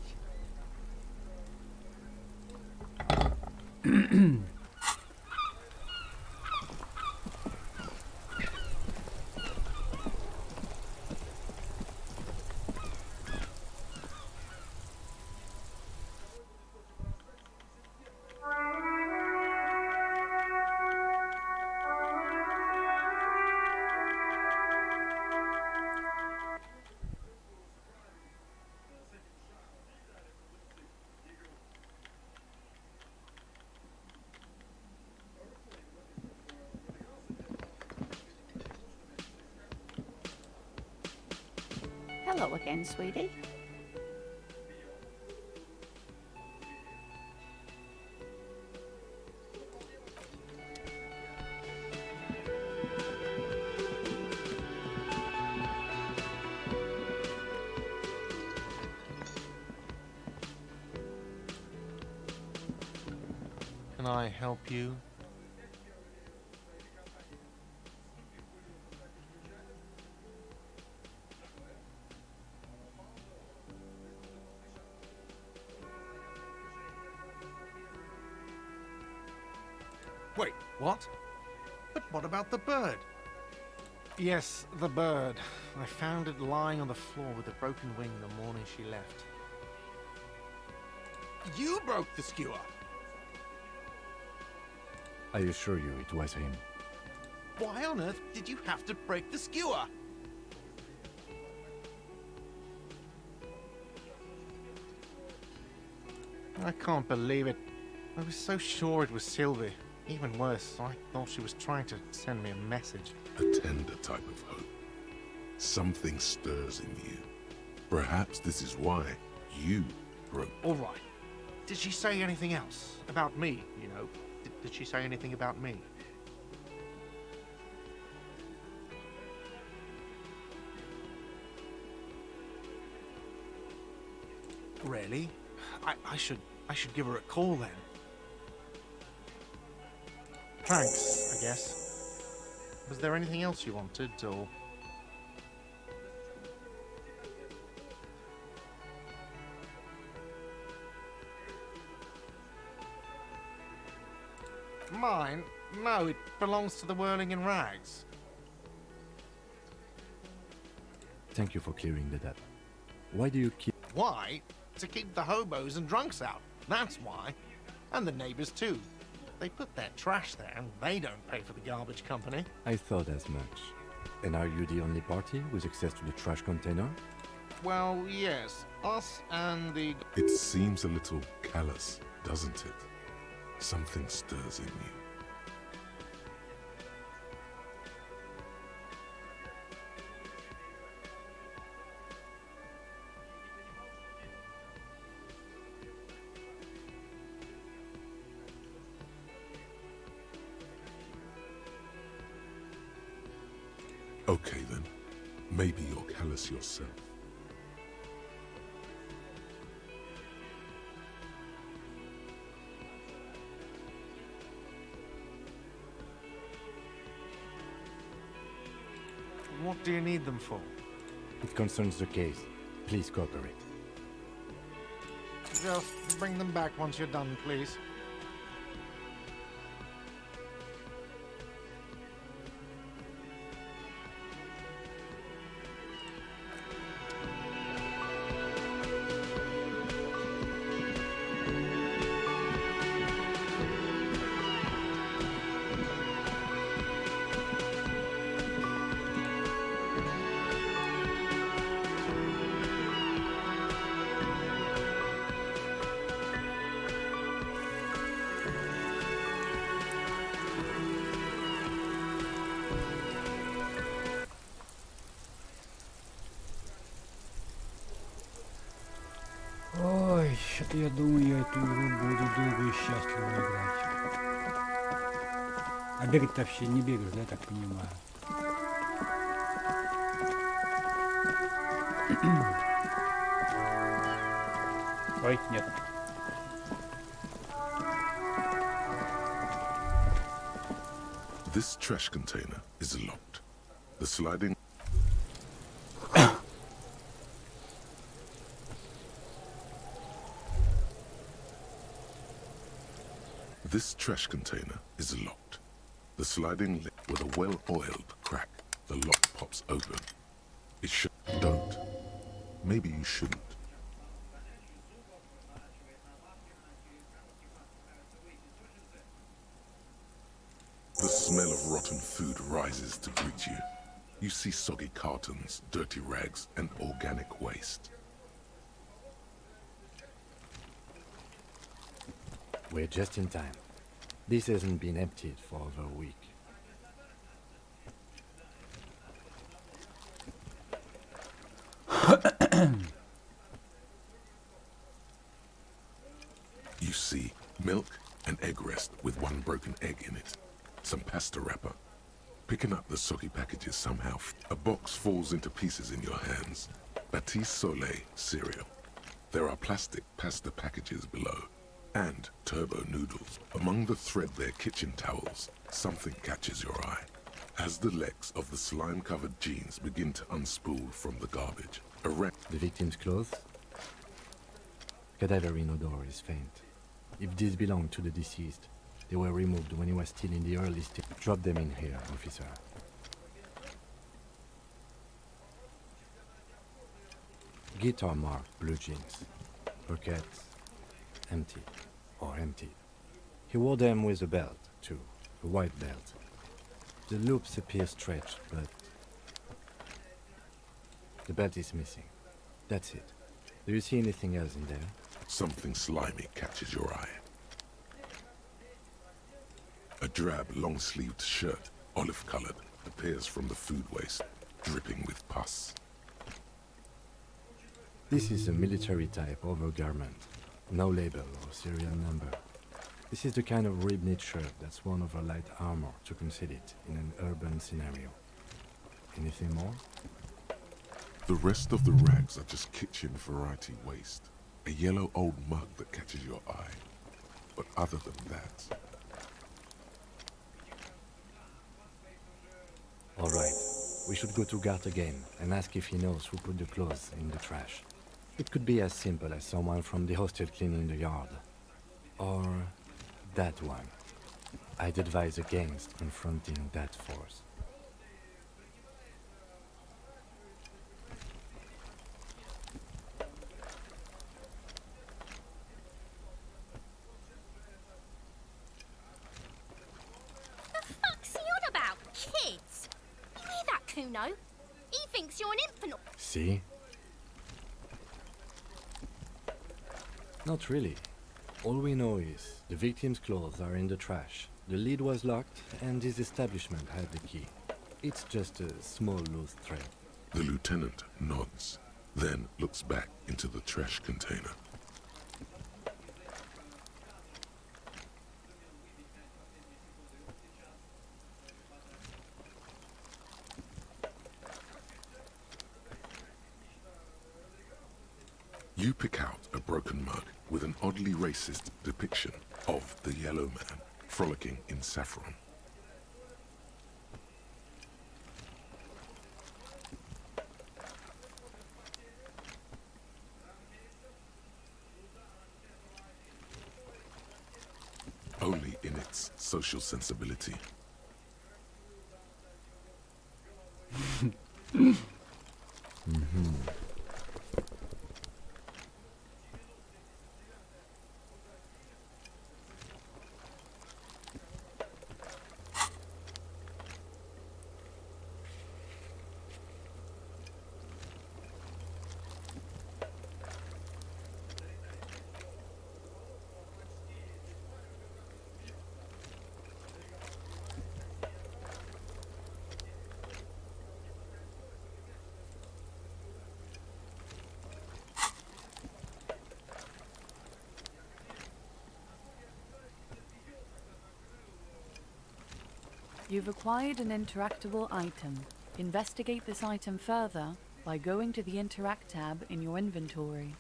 Hello again, sweetie. Can I help you? Wait, what? But what about the bird? Yes, the bird. I found it lying on the floor with a broken wing the morning she left. You broke the skewer! I assure you it was him. Why on earth did you have to break the skewer? I can't believe it. I was so sure it was Sylvie. Even worse, I thought she was trying to send me a message. A tender type of hope. Something stirs in you. Perhaps this is why you broke. All right. Did she say anything else? About me, you know? Did she say anything about me? Really? I should give her a call then. Thanks, I guess. Was there anything else you wanted, or...? Mine? No, it belongs to the Whirling in Rags. Thank you for clearing that up. Why do you keep... Why? To keep the hobos and drunks out. That's why. And the neighbors too. They put their trash there and they don't pay for the garbage company. I thought as much. And are you the only party with access to the trash container? Well, yes. Us and the... It seems a little callous, doesn't it? Something stirs in you. Okay then, maybe you're callous yourself. What do you need them for? It concerns the case. Please cooperate. Just bring them back once you're done, please. Ой, что-то я думаю, я эту игру буду долго и счастливо играть. А бегать-то вообще не бегаешь, да, я так понимаю? Ой, нет. This trash container is locked. The sliding... This trash container is locked. The sliding lid with a well-oiled crack. The lock pops open. It should... Don't. Maybe you shouldn't. The smell of rotten food rises to greet you. You see soggy cartons, dirty rags, and organic waste. We're just in time. This hasn't been emptied for over a week. You see milk and egg rest with one broken egg in it. Some pasta wrapper. Picking up the soggy packages somehow. A box falls into pieces in your hands. Baptiste Soleil cereal. There are plastic pasta packages below. And turbo noodles. Among the threadbare kitchen towels, something catches your eye. As the legs of the slime-covered jeans begin to unspool from the garbage, The victim's clothes? Cadaverine odor is faint. If these belong to the deceased, they were removed when he was still in the early stage. Drop them in here, officer. Guitar marked blue jeans. Pockets empty or empty. He wore them with a belt, too. A white belt. The loops appear stretched, but the belt is missing. That's it. Do you see anything else in there? Something slimy catches your eye. A drab, long-sleeved shirt, olive-colored, appears from the food waste, dripping with pus. This is a military-type overgarment. No label or serial number. This is the kind of rib-knit shirt that's worn over light armor to conceal it in an urban scenario. Anything more? The rest of the rags are just kitchen variety waste. A yellow old mug that catches your eye. But other than that... All right. We should go to Gart again and ask if he knows who put the clothes in the trash. It could be as simple as someone from the hostel cleaning the yard. Or that one. I'd advise against confronting that force. The fuck's he on about? Kids? You hear that, Kuno? He thinks you're an infant. See? Not really. All we know is the victim's clothes are in the trash. The lid was locked and his establishment had the key. It's just a small loose thread. The lieutenant nods, then looks back into the trash container. You pick out a broken mug with an oddly racist depiction of the yellow man frolicking in saffron. Only in its social sensibility. You've acquired an interactable item. Investigate this item further by going to the Interact tab in your inventory.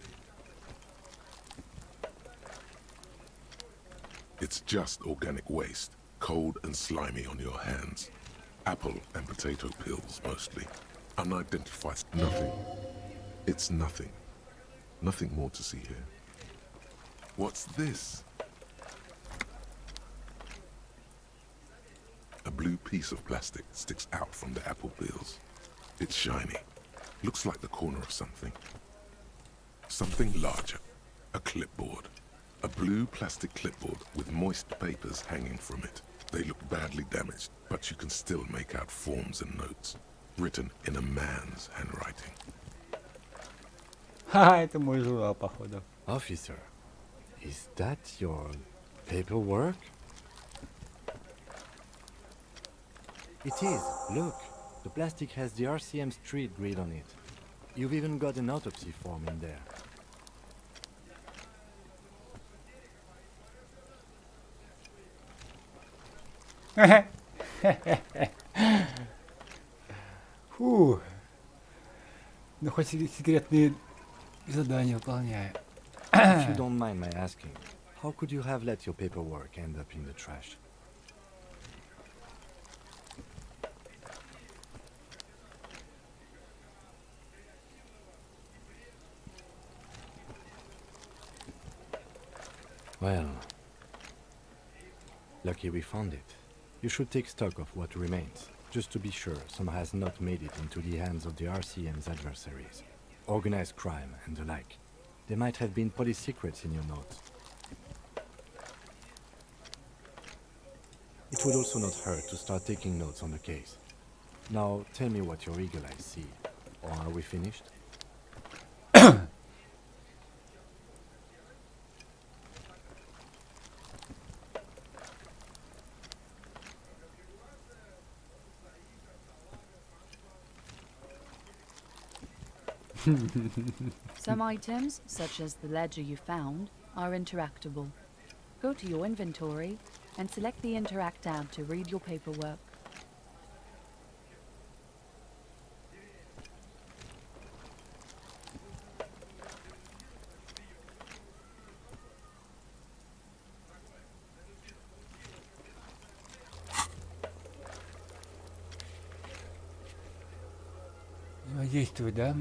It's just organic waste, cold and slimy on your hands. Apple and potato peels, mostly. Unidentified nothing. It's nothing. Nothing more to see here. What's this? A blue piece of plastic sticks out from the apple peels. It's shiny. Looks like the corner of something. Something larger. A clipboard. A blue plastic clipboard with moist papers hanging from it. They look badly damaged, but you can still make out forms and notes, written in a man's handwriting. Ха, это мой журнал, походу. Officer, is that your paperwork? It is. Look. The plastic has the RCM street grid on it. You've even got an autopsy form in there. Фу. Ну хоть секретные задания выполняю. If you don't mind my asking, how could you have let your paperwork end up in the trash? Well, lucky we found it. You should take stock of what remains, just to be sure some has not made it into the hands of the RCM's adversaries. organized crime, and the like. There might have been police secrets in your notes. It would also not hurt to start taking notes on the case. Now, tell me what your eagle eyes see. Or are we finished? Some items, such as the ledger you found, are interactable. Go to your inventory and select the Interact tab to read your paperwork. Действует, да?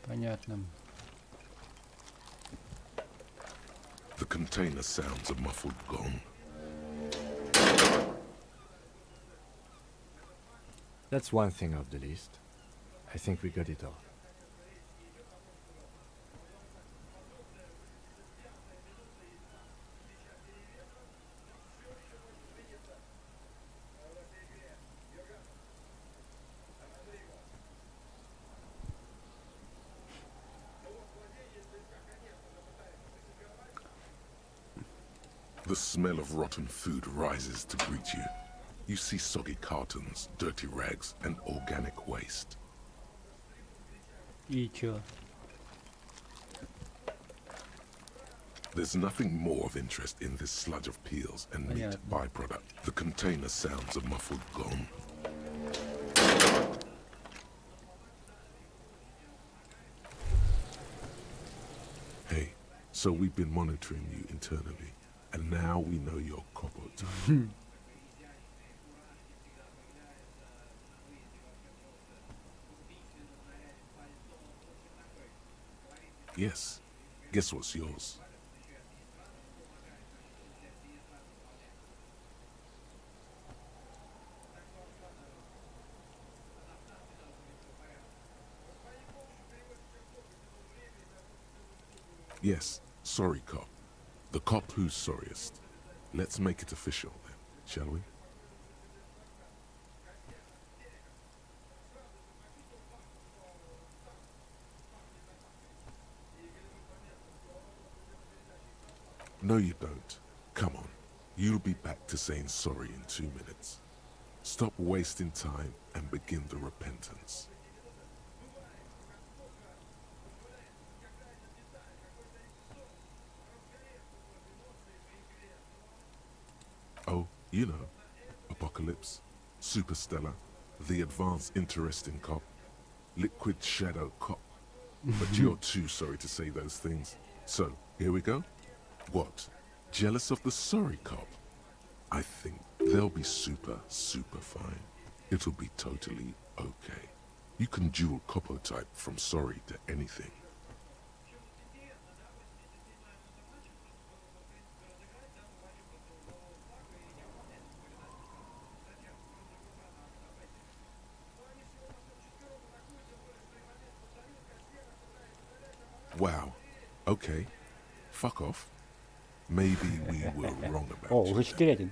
Понятно. The container sounds a muffled gong. That's one thing off the list. I think we got it all. The smell of rotten food rises to greet you. You see soggy cartons, dirty rags, and organic waste. И чё? There's nothing more of interest in this sludge of peels and meat Понятно. byproduct. The container sounds a muffled gong. Hey, so we've been monitoring you internally, and now we know your copper type. Yes. Guess what's yours? Yes, sorry cop. The cop who's sorriest. Let's make it official then, shall we? No, you don't. Come on. You'll be back to saying sorry in 2 minutes. Stop wasting time and begin the repentance. Oh, you know, Apocalypse, Superstellar, the advanced interesting cop, liquid shadow cop. But you're too sorry to say those things. So, here we go. What? Jealous of the sorry cop? I think they'll be super fine. It'll be totally okay. You can dual copper type from sorry to anything. Wow. Okay. Fuck off. Maybe we were wrong about О, you. уже 4-1.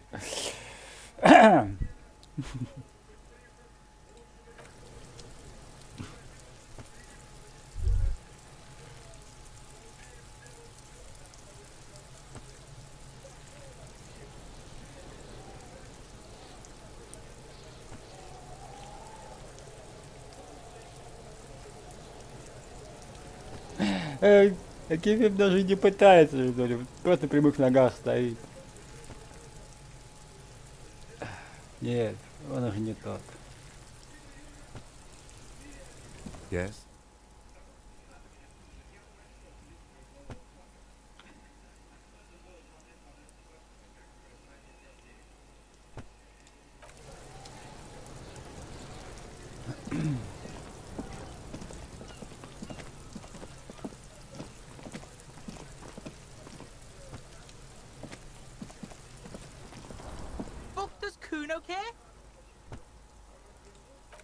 Кефир даже не пытается, что ли, просто прямых ногах стоит. Нет, он уже не тот. Yes? Fuck does Kuno care?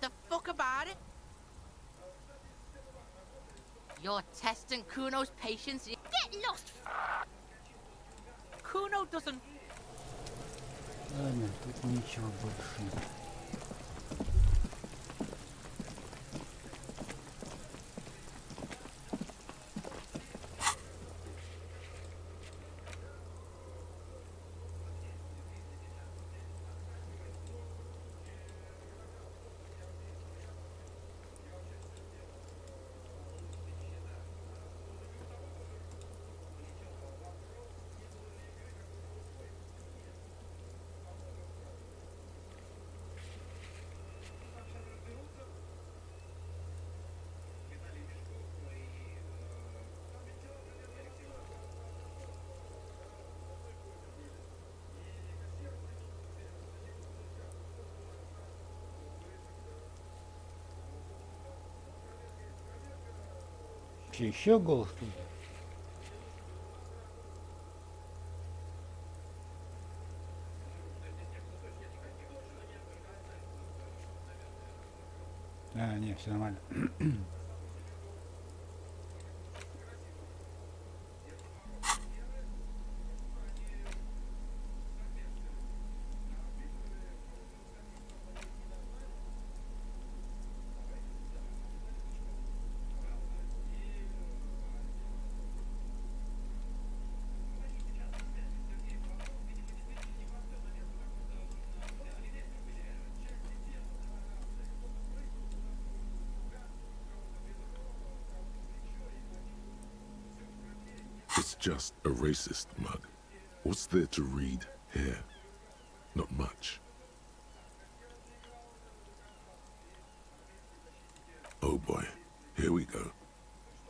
The fuck about it? You're testing Kuno's patience. Get lost! Kuno doesn't. Ладно, тут ничего больше. Еще голос тут. А, не, все нормально. It's just a racist mug. What's there to read here? Not much. Oh boy, here we go.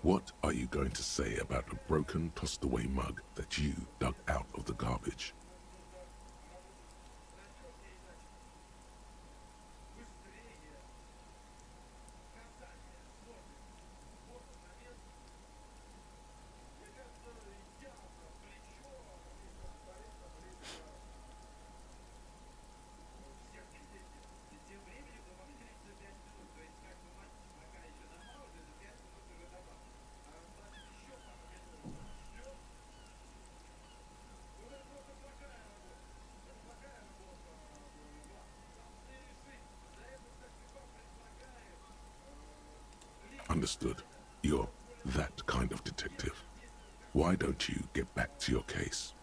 What are you going to say about a broken, tossed away mug that you dug out of the garbage? Understood. You're that kind of detective. Why don't you get back to your case?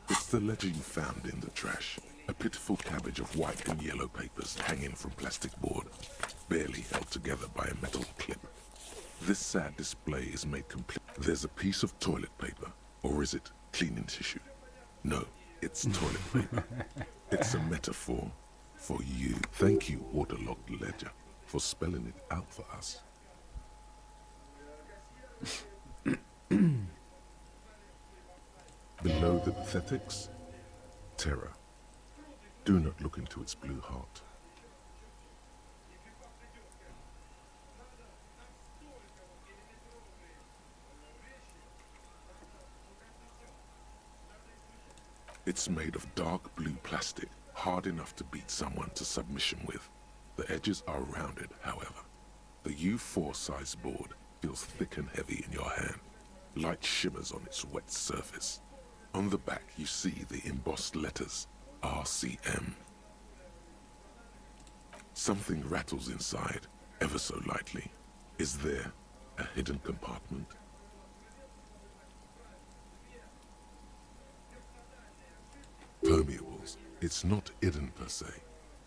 It's the ledger you found in the trash. A pitiful cabbage of white and yellow papers hanging from plastic board, barely held together by a metal clip. This sad display is made complete. There's a piece of toilet paper, or is it cleaning tissue? No, it's toilet paper. It's a metaphor for you. Thank you, waterlogged ledger, for spelling it out for us. Below the pathetics, terror. Do not look into its blue heart. It's made of dark blue plastic, hard enough to beat someone to submission with. The edges are rounded, however. The U4 size board feels thick and heavy in your hand. Light shimmers on its wet surface. On the back you see the embossed letters, RCM. Something rattles inside, ever so lightly. Is there a hidden compartment? Permeables. It's not hidden per se.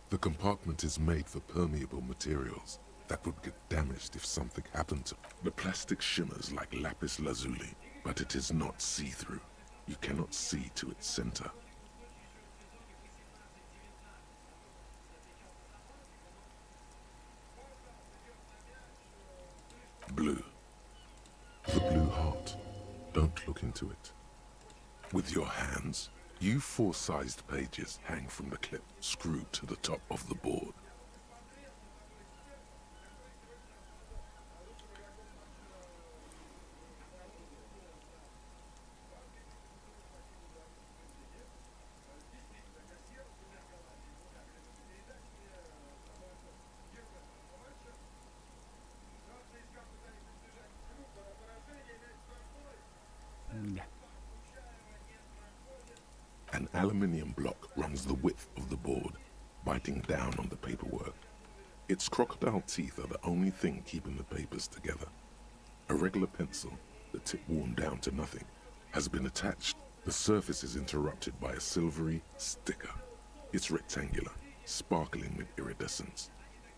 The compartment is made for permeable materials that would get damaged if something happened to it. The plastic shimmers like lapis lazuli, but it is not see-through. You cannot see to its center. Blue. The blue heart. Don't look into it. With your hands, you 4-sized pages hang from the clip screwed to the top of the board. An aluminium block runs the width of the board, biting down on the paperwork. Its crocodile teeth are the only thing keeping the papers together. A regular pencil, the tip worn down to nothing, has been attached. The surface is interrupted by a silvery sticker. It's rectangular, sparkling with iridescence.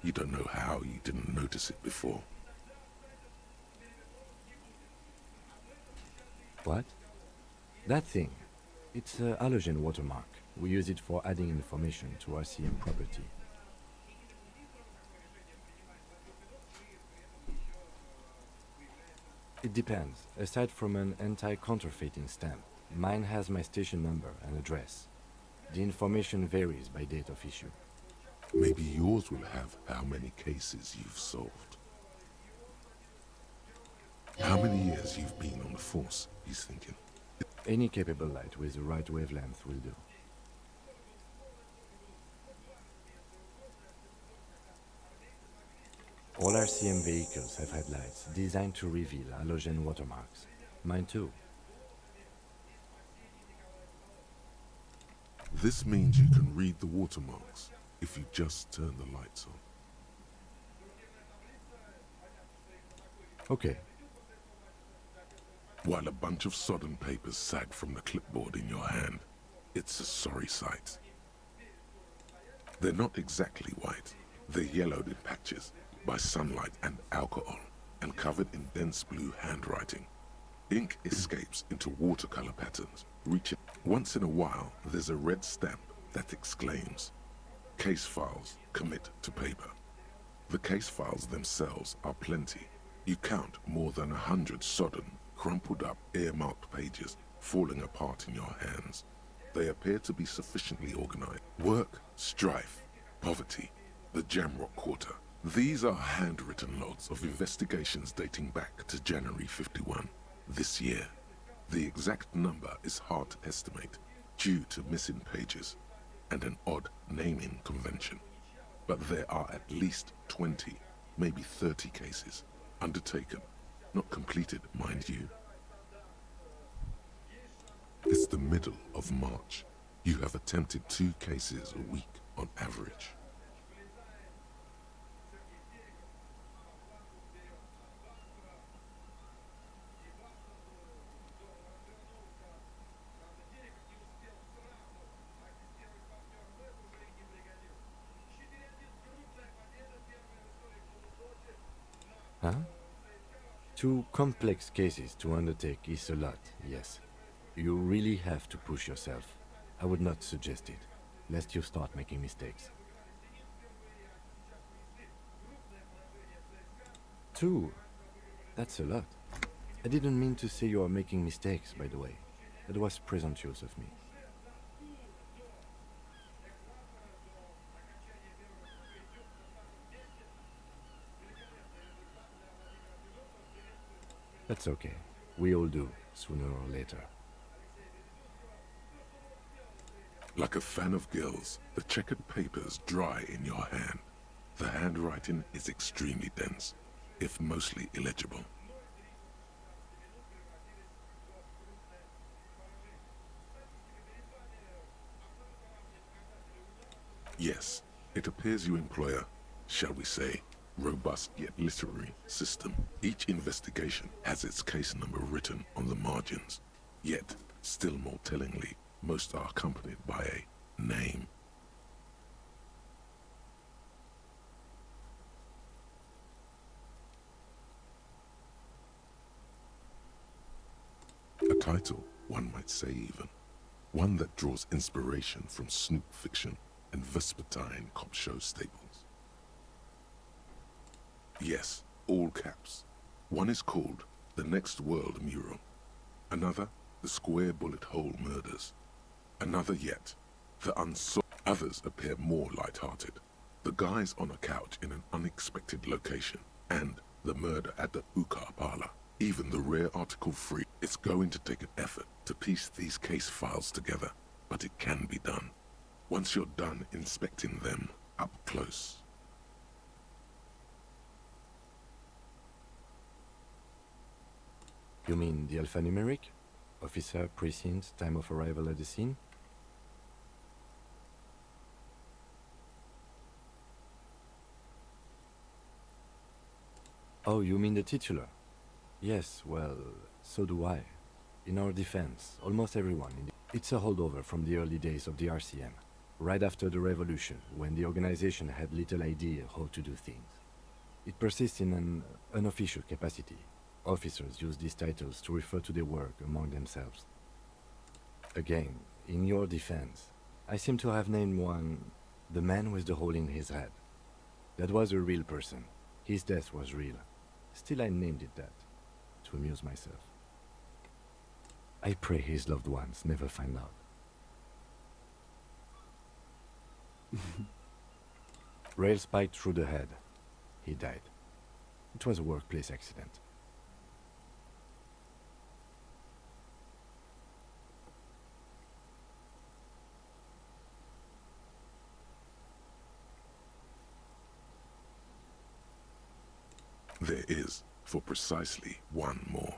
You don't know how you didn't notice it before. What? That thing. It's a halogen watermark. We use it for adding information to RCM property. It depends. Aside from an anti-counterfeiting stamp, mine has my station number and address. The information varies by date of issue. Maybe yours will have how many cases you've solved. How many years you've been on the force, he's thinking. Any capable light with the right wavelength will do. All RCM vehicles have headlights designed to reveal halogen watermarks. Mine too. This means you can read the watermarks if you just turn the lights on. Okay. While a bunch of sodden papers sag from the clipboard in your hand, it's a sorry sight. They're not exactly white. They're yellowed in patches by sunlight and alcohol, and covered in dense blue handwriting. Ink escapes into watercolor patterns, reaching. Once in a while, there's a red stamp that exclaims, "Case files, commit to paper." The case files themselves are plenty. You count more than 100 sodden, crumpled up, earmarked pages falling apart in your hands. They appear to be sufficiently organized. Work, strife, poverty, the Jamrock Quarter. These are handwritten logs of investigations dating back to January 51, this year. The exact number is hard to estimate due to missing pages and an odd naming convention. But there are at least 20, maybe 30 cases undertaken, not completed, mind you. It's the middle of March. You have attempted 2 cases a week on average. Huh? 2 complex cases to undertake is a lot, yes. You really have to push yourself. I would not suggest it, lest you start making mistakes. 2? That's a lot. I didn't mean to say you are making mistakes, by the way. That was presumptuous of me. That's okay. We all do, sooner or later. Like a fan of gills, the checkered papers dry in your hand. The handwriting is extremely dense, if mostly illegible. Yes, it appears you employ a, shall we say, robust yet literary system. Each investigation has its case number written on the margins. Yet, still more tellingly, most are accompanied by a name. title, one might say even. One that draws inspiration from snoop fiction and vespertine cop show staples. Yes, all caps. One is called The Next World Mural. Another, The Square Bullet Hole Murders. Another yet, The Unsolved. Others appear more light-hearted. The Guys on a Couch in an Unexpected Location, and The Murder at the Ukar Parlor. Even the rare article free. It's going to take an effort to piece these case files together, but it can be done. Once you're done inspecting them up close. You mean the alphanumeric? Officer, precinct, time of arrival at the scene? Oh, you mean the titular? Yes, well, so do I. In our defense, almost everyone it's a holdover from the early days of the RCM, right after the revolution, when the organization had little idea how to do things. It persists in an unofficial capacity. Officers use these titles to refer to their work among themselves. Again, in your defense, I seem to have named one the man with the hole in his head. That was a real person. His death was real. Still, I named it that, to amuse myself. I pray his loved ones never find out. Rail spiked through the head. He died. It was a workplace accident. There is, for precisely one more.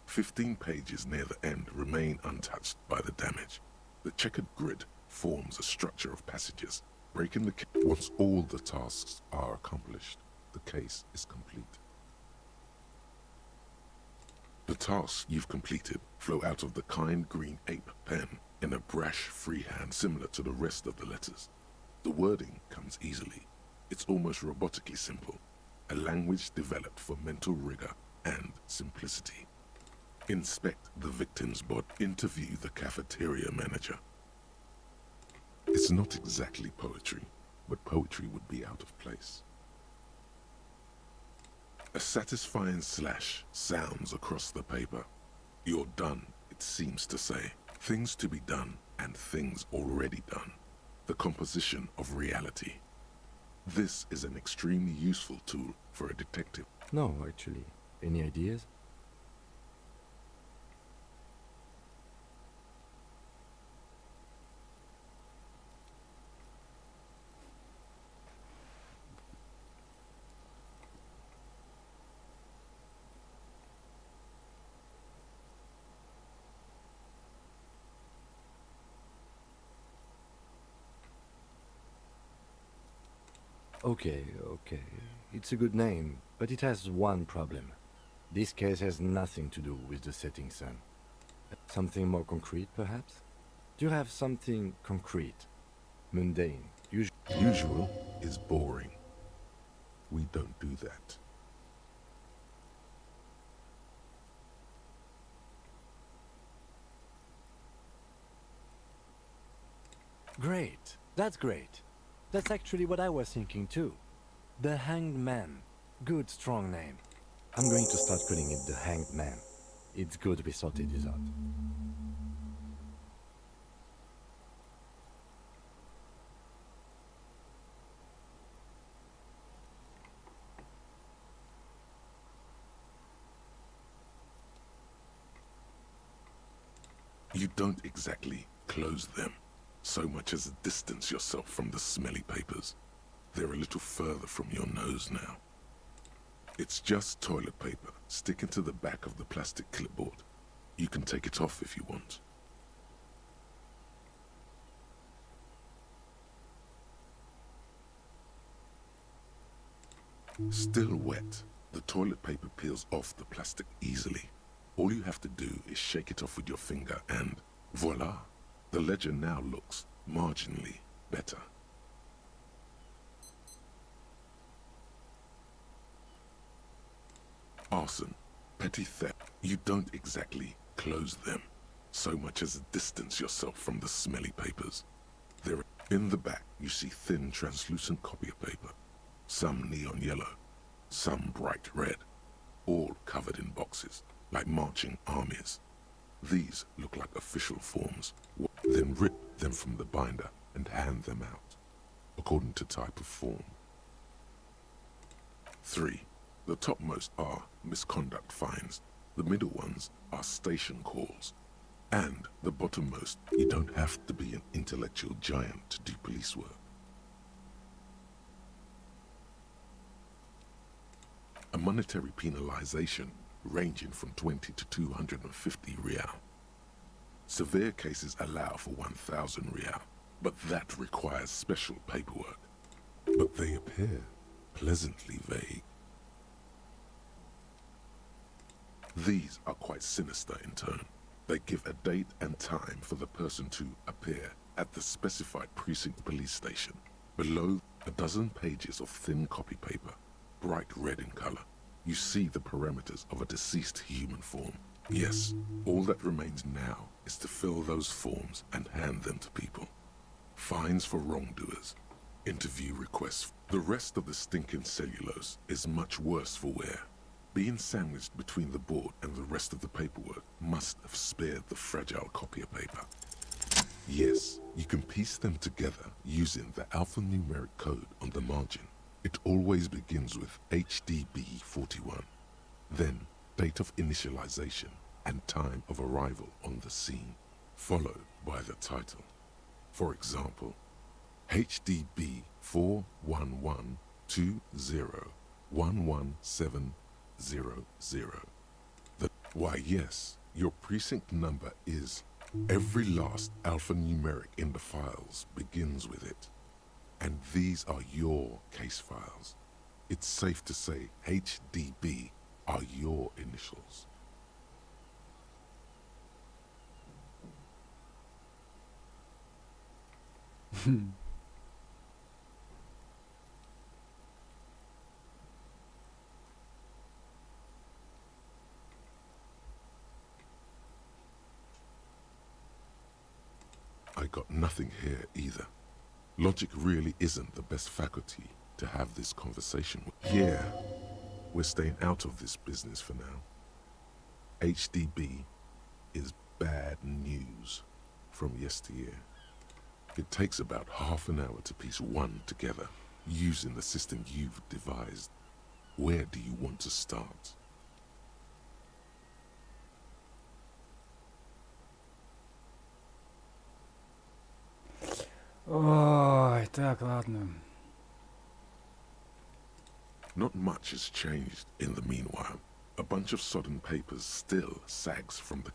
15 pages near the end remain untouched by the damage. The checkered grid forms a structure of passages, breaking the case. Once all the tasks are accomplished, the case is complete. The tasks you've completed flow out of the kind green ape pen in a brash freehand similar to the rest of the letters. The wording comes easily. It's almost robotically simple. A language developed for mental rigor and simplicity. Inspect the victim's body. Interview the cafeteria manager. It's not exactly poetry, but poetry would be out of place. A satisfying slash sounds across the paper. You're done, it seems to say. Things to be done and things already done. The composition of reality. This is an extremely useful tool for a detective. No, actually. Any ideas? Okay. It's a good name, but it has one problem. This case has nothing to do with the setting sun. Something more concrete, perhaps? Do you have something concrete? Mundane? Usual is boring. We don't do that. Great. That's great. That's actually what I was thinking too. The Hanged Man. Good, strong name. I'm going to start calling it the Hanged Man. It's good we sorted this out. You don't exactly close them, so much as distance yourself from the smelly papers. They're a little further from your nose now. It's just toilet paper sticking to the back of the plastic clipboard. You can take it off if you want. Still wet, the toilet paper peels off the plastic easily. All you have to do is shake it off with your finger and voila! The ledger now looks marginally better. Arson, petty theft. You don't exactly close them, so much as distance yourself from the smelly papers. There, in the back, you see thin, translucent copy paper, some neon yellow, some bright red, all covered in boxes, like marching armies. These look like official forms. Then rip them from the binder and hand them out, according to type of form. 3. The topmost are misconduct fines, the middle ones are station calls, and the bottommost, you don't have to be an intellectual giant to do police work. A monetary penalization ranging from 20 to 250 real. Severe cases allow for 1,000 real, but that requires special paperwork. But they appear pleasantly vague. These are quite sinister in turn. They give a date and time for the person to appear at the specified precinct police station. Below a dozen pages of thin copy paper, bright red in color, you see the parameters of a deceased human form. Yes, all that remains now is to fill those forms and hand them to people. Fines for wrongdoers, interview requests. The rest of the stinking cellulose is much worse for wear. Being sandwiched between the board and the rest of the paperwork must have spared the fragile copier paper. Yes, you can piece them together using the alphanumeric code on the margin. It always begins with HDB 41, then date of initialization and time of arrival on the scene, followed by the title. For example, HDB 41120111700. Why yes, your precinct number is. Every last alphanumeric in the files begins with it. And these are your case files. It's safe to say HDB are your initials. I got nothing here either. Logic really isn't the best faculty to have this conversation with. Yeah, we're staying out of this business for now. HDB is bad news from yesteryear. It takes about half an hour to piece one together using the system you've devised. Where do you want to start? Ой, так, ладно. Not much has changed in the meanwhile. A bunch of sodden papers still sags from the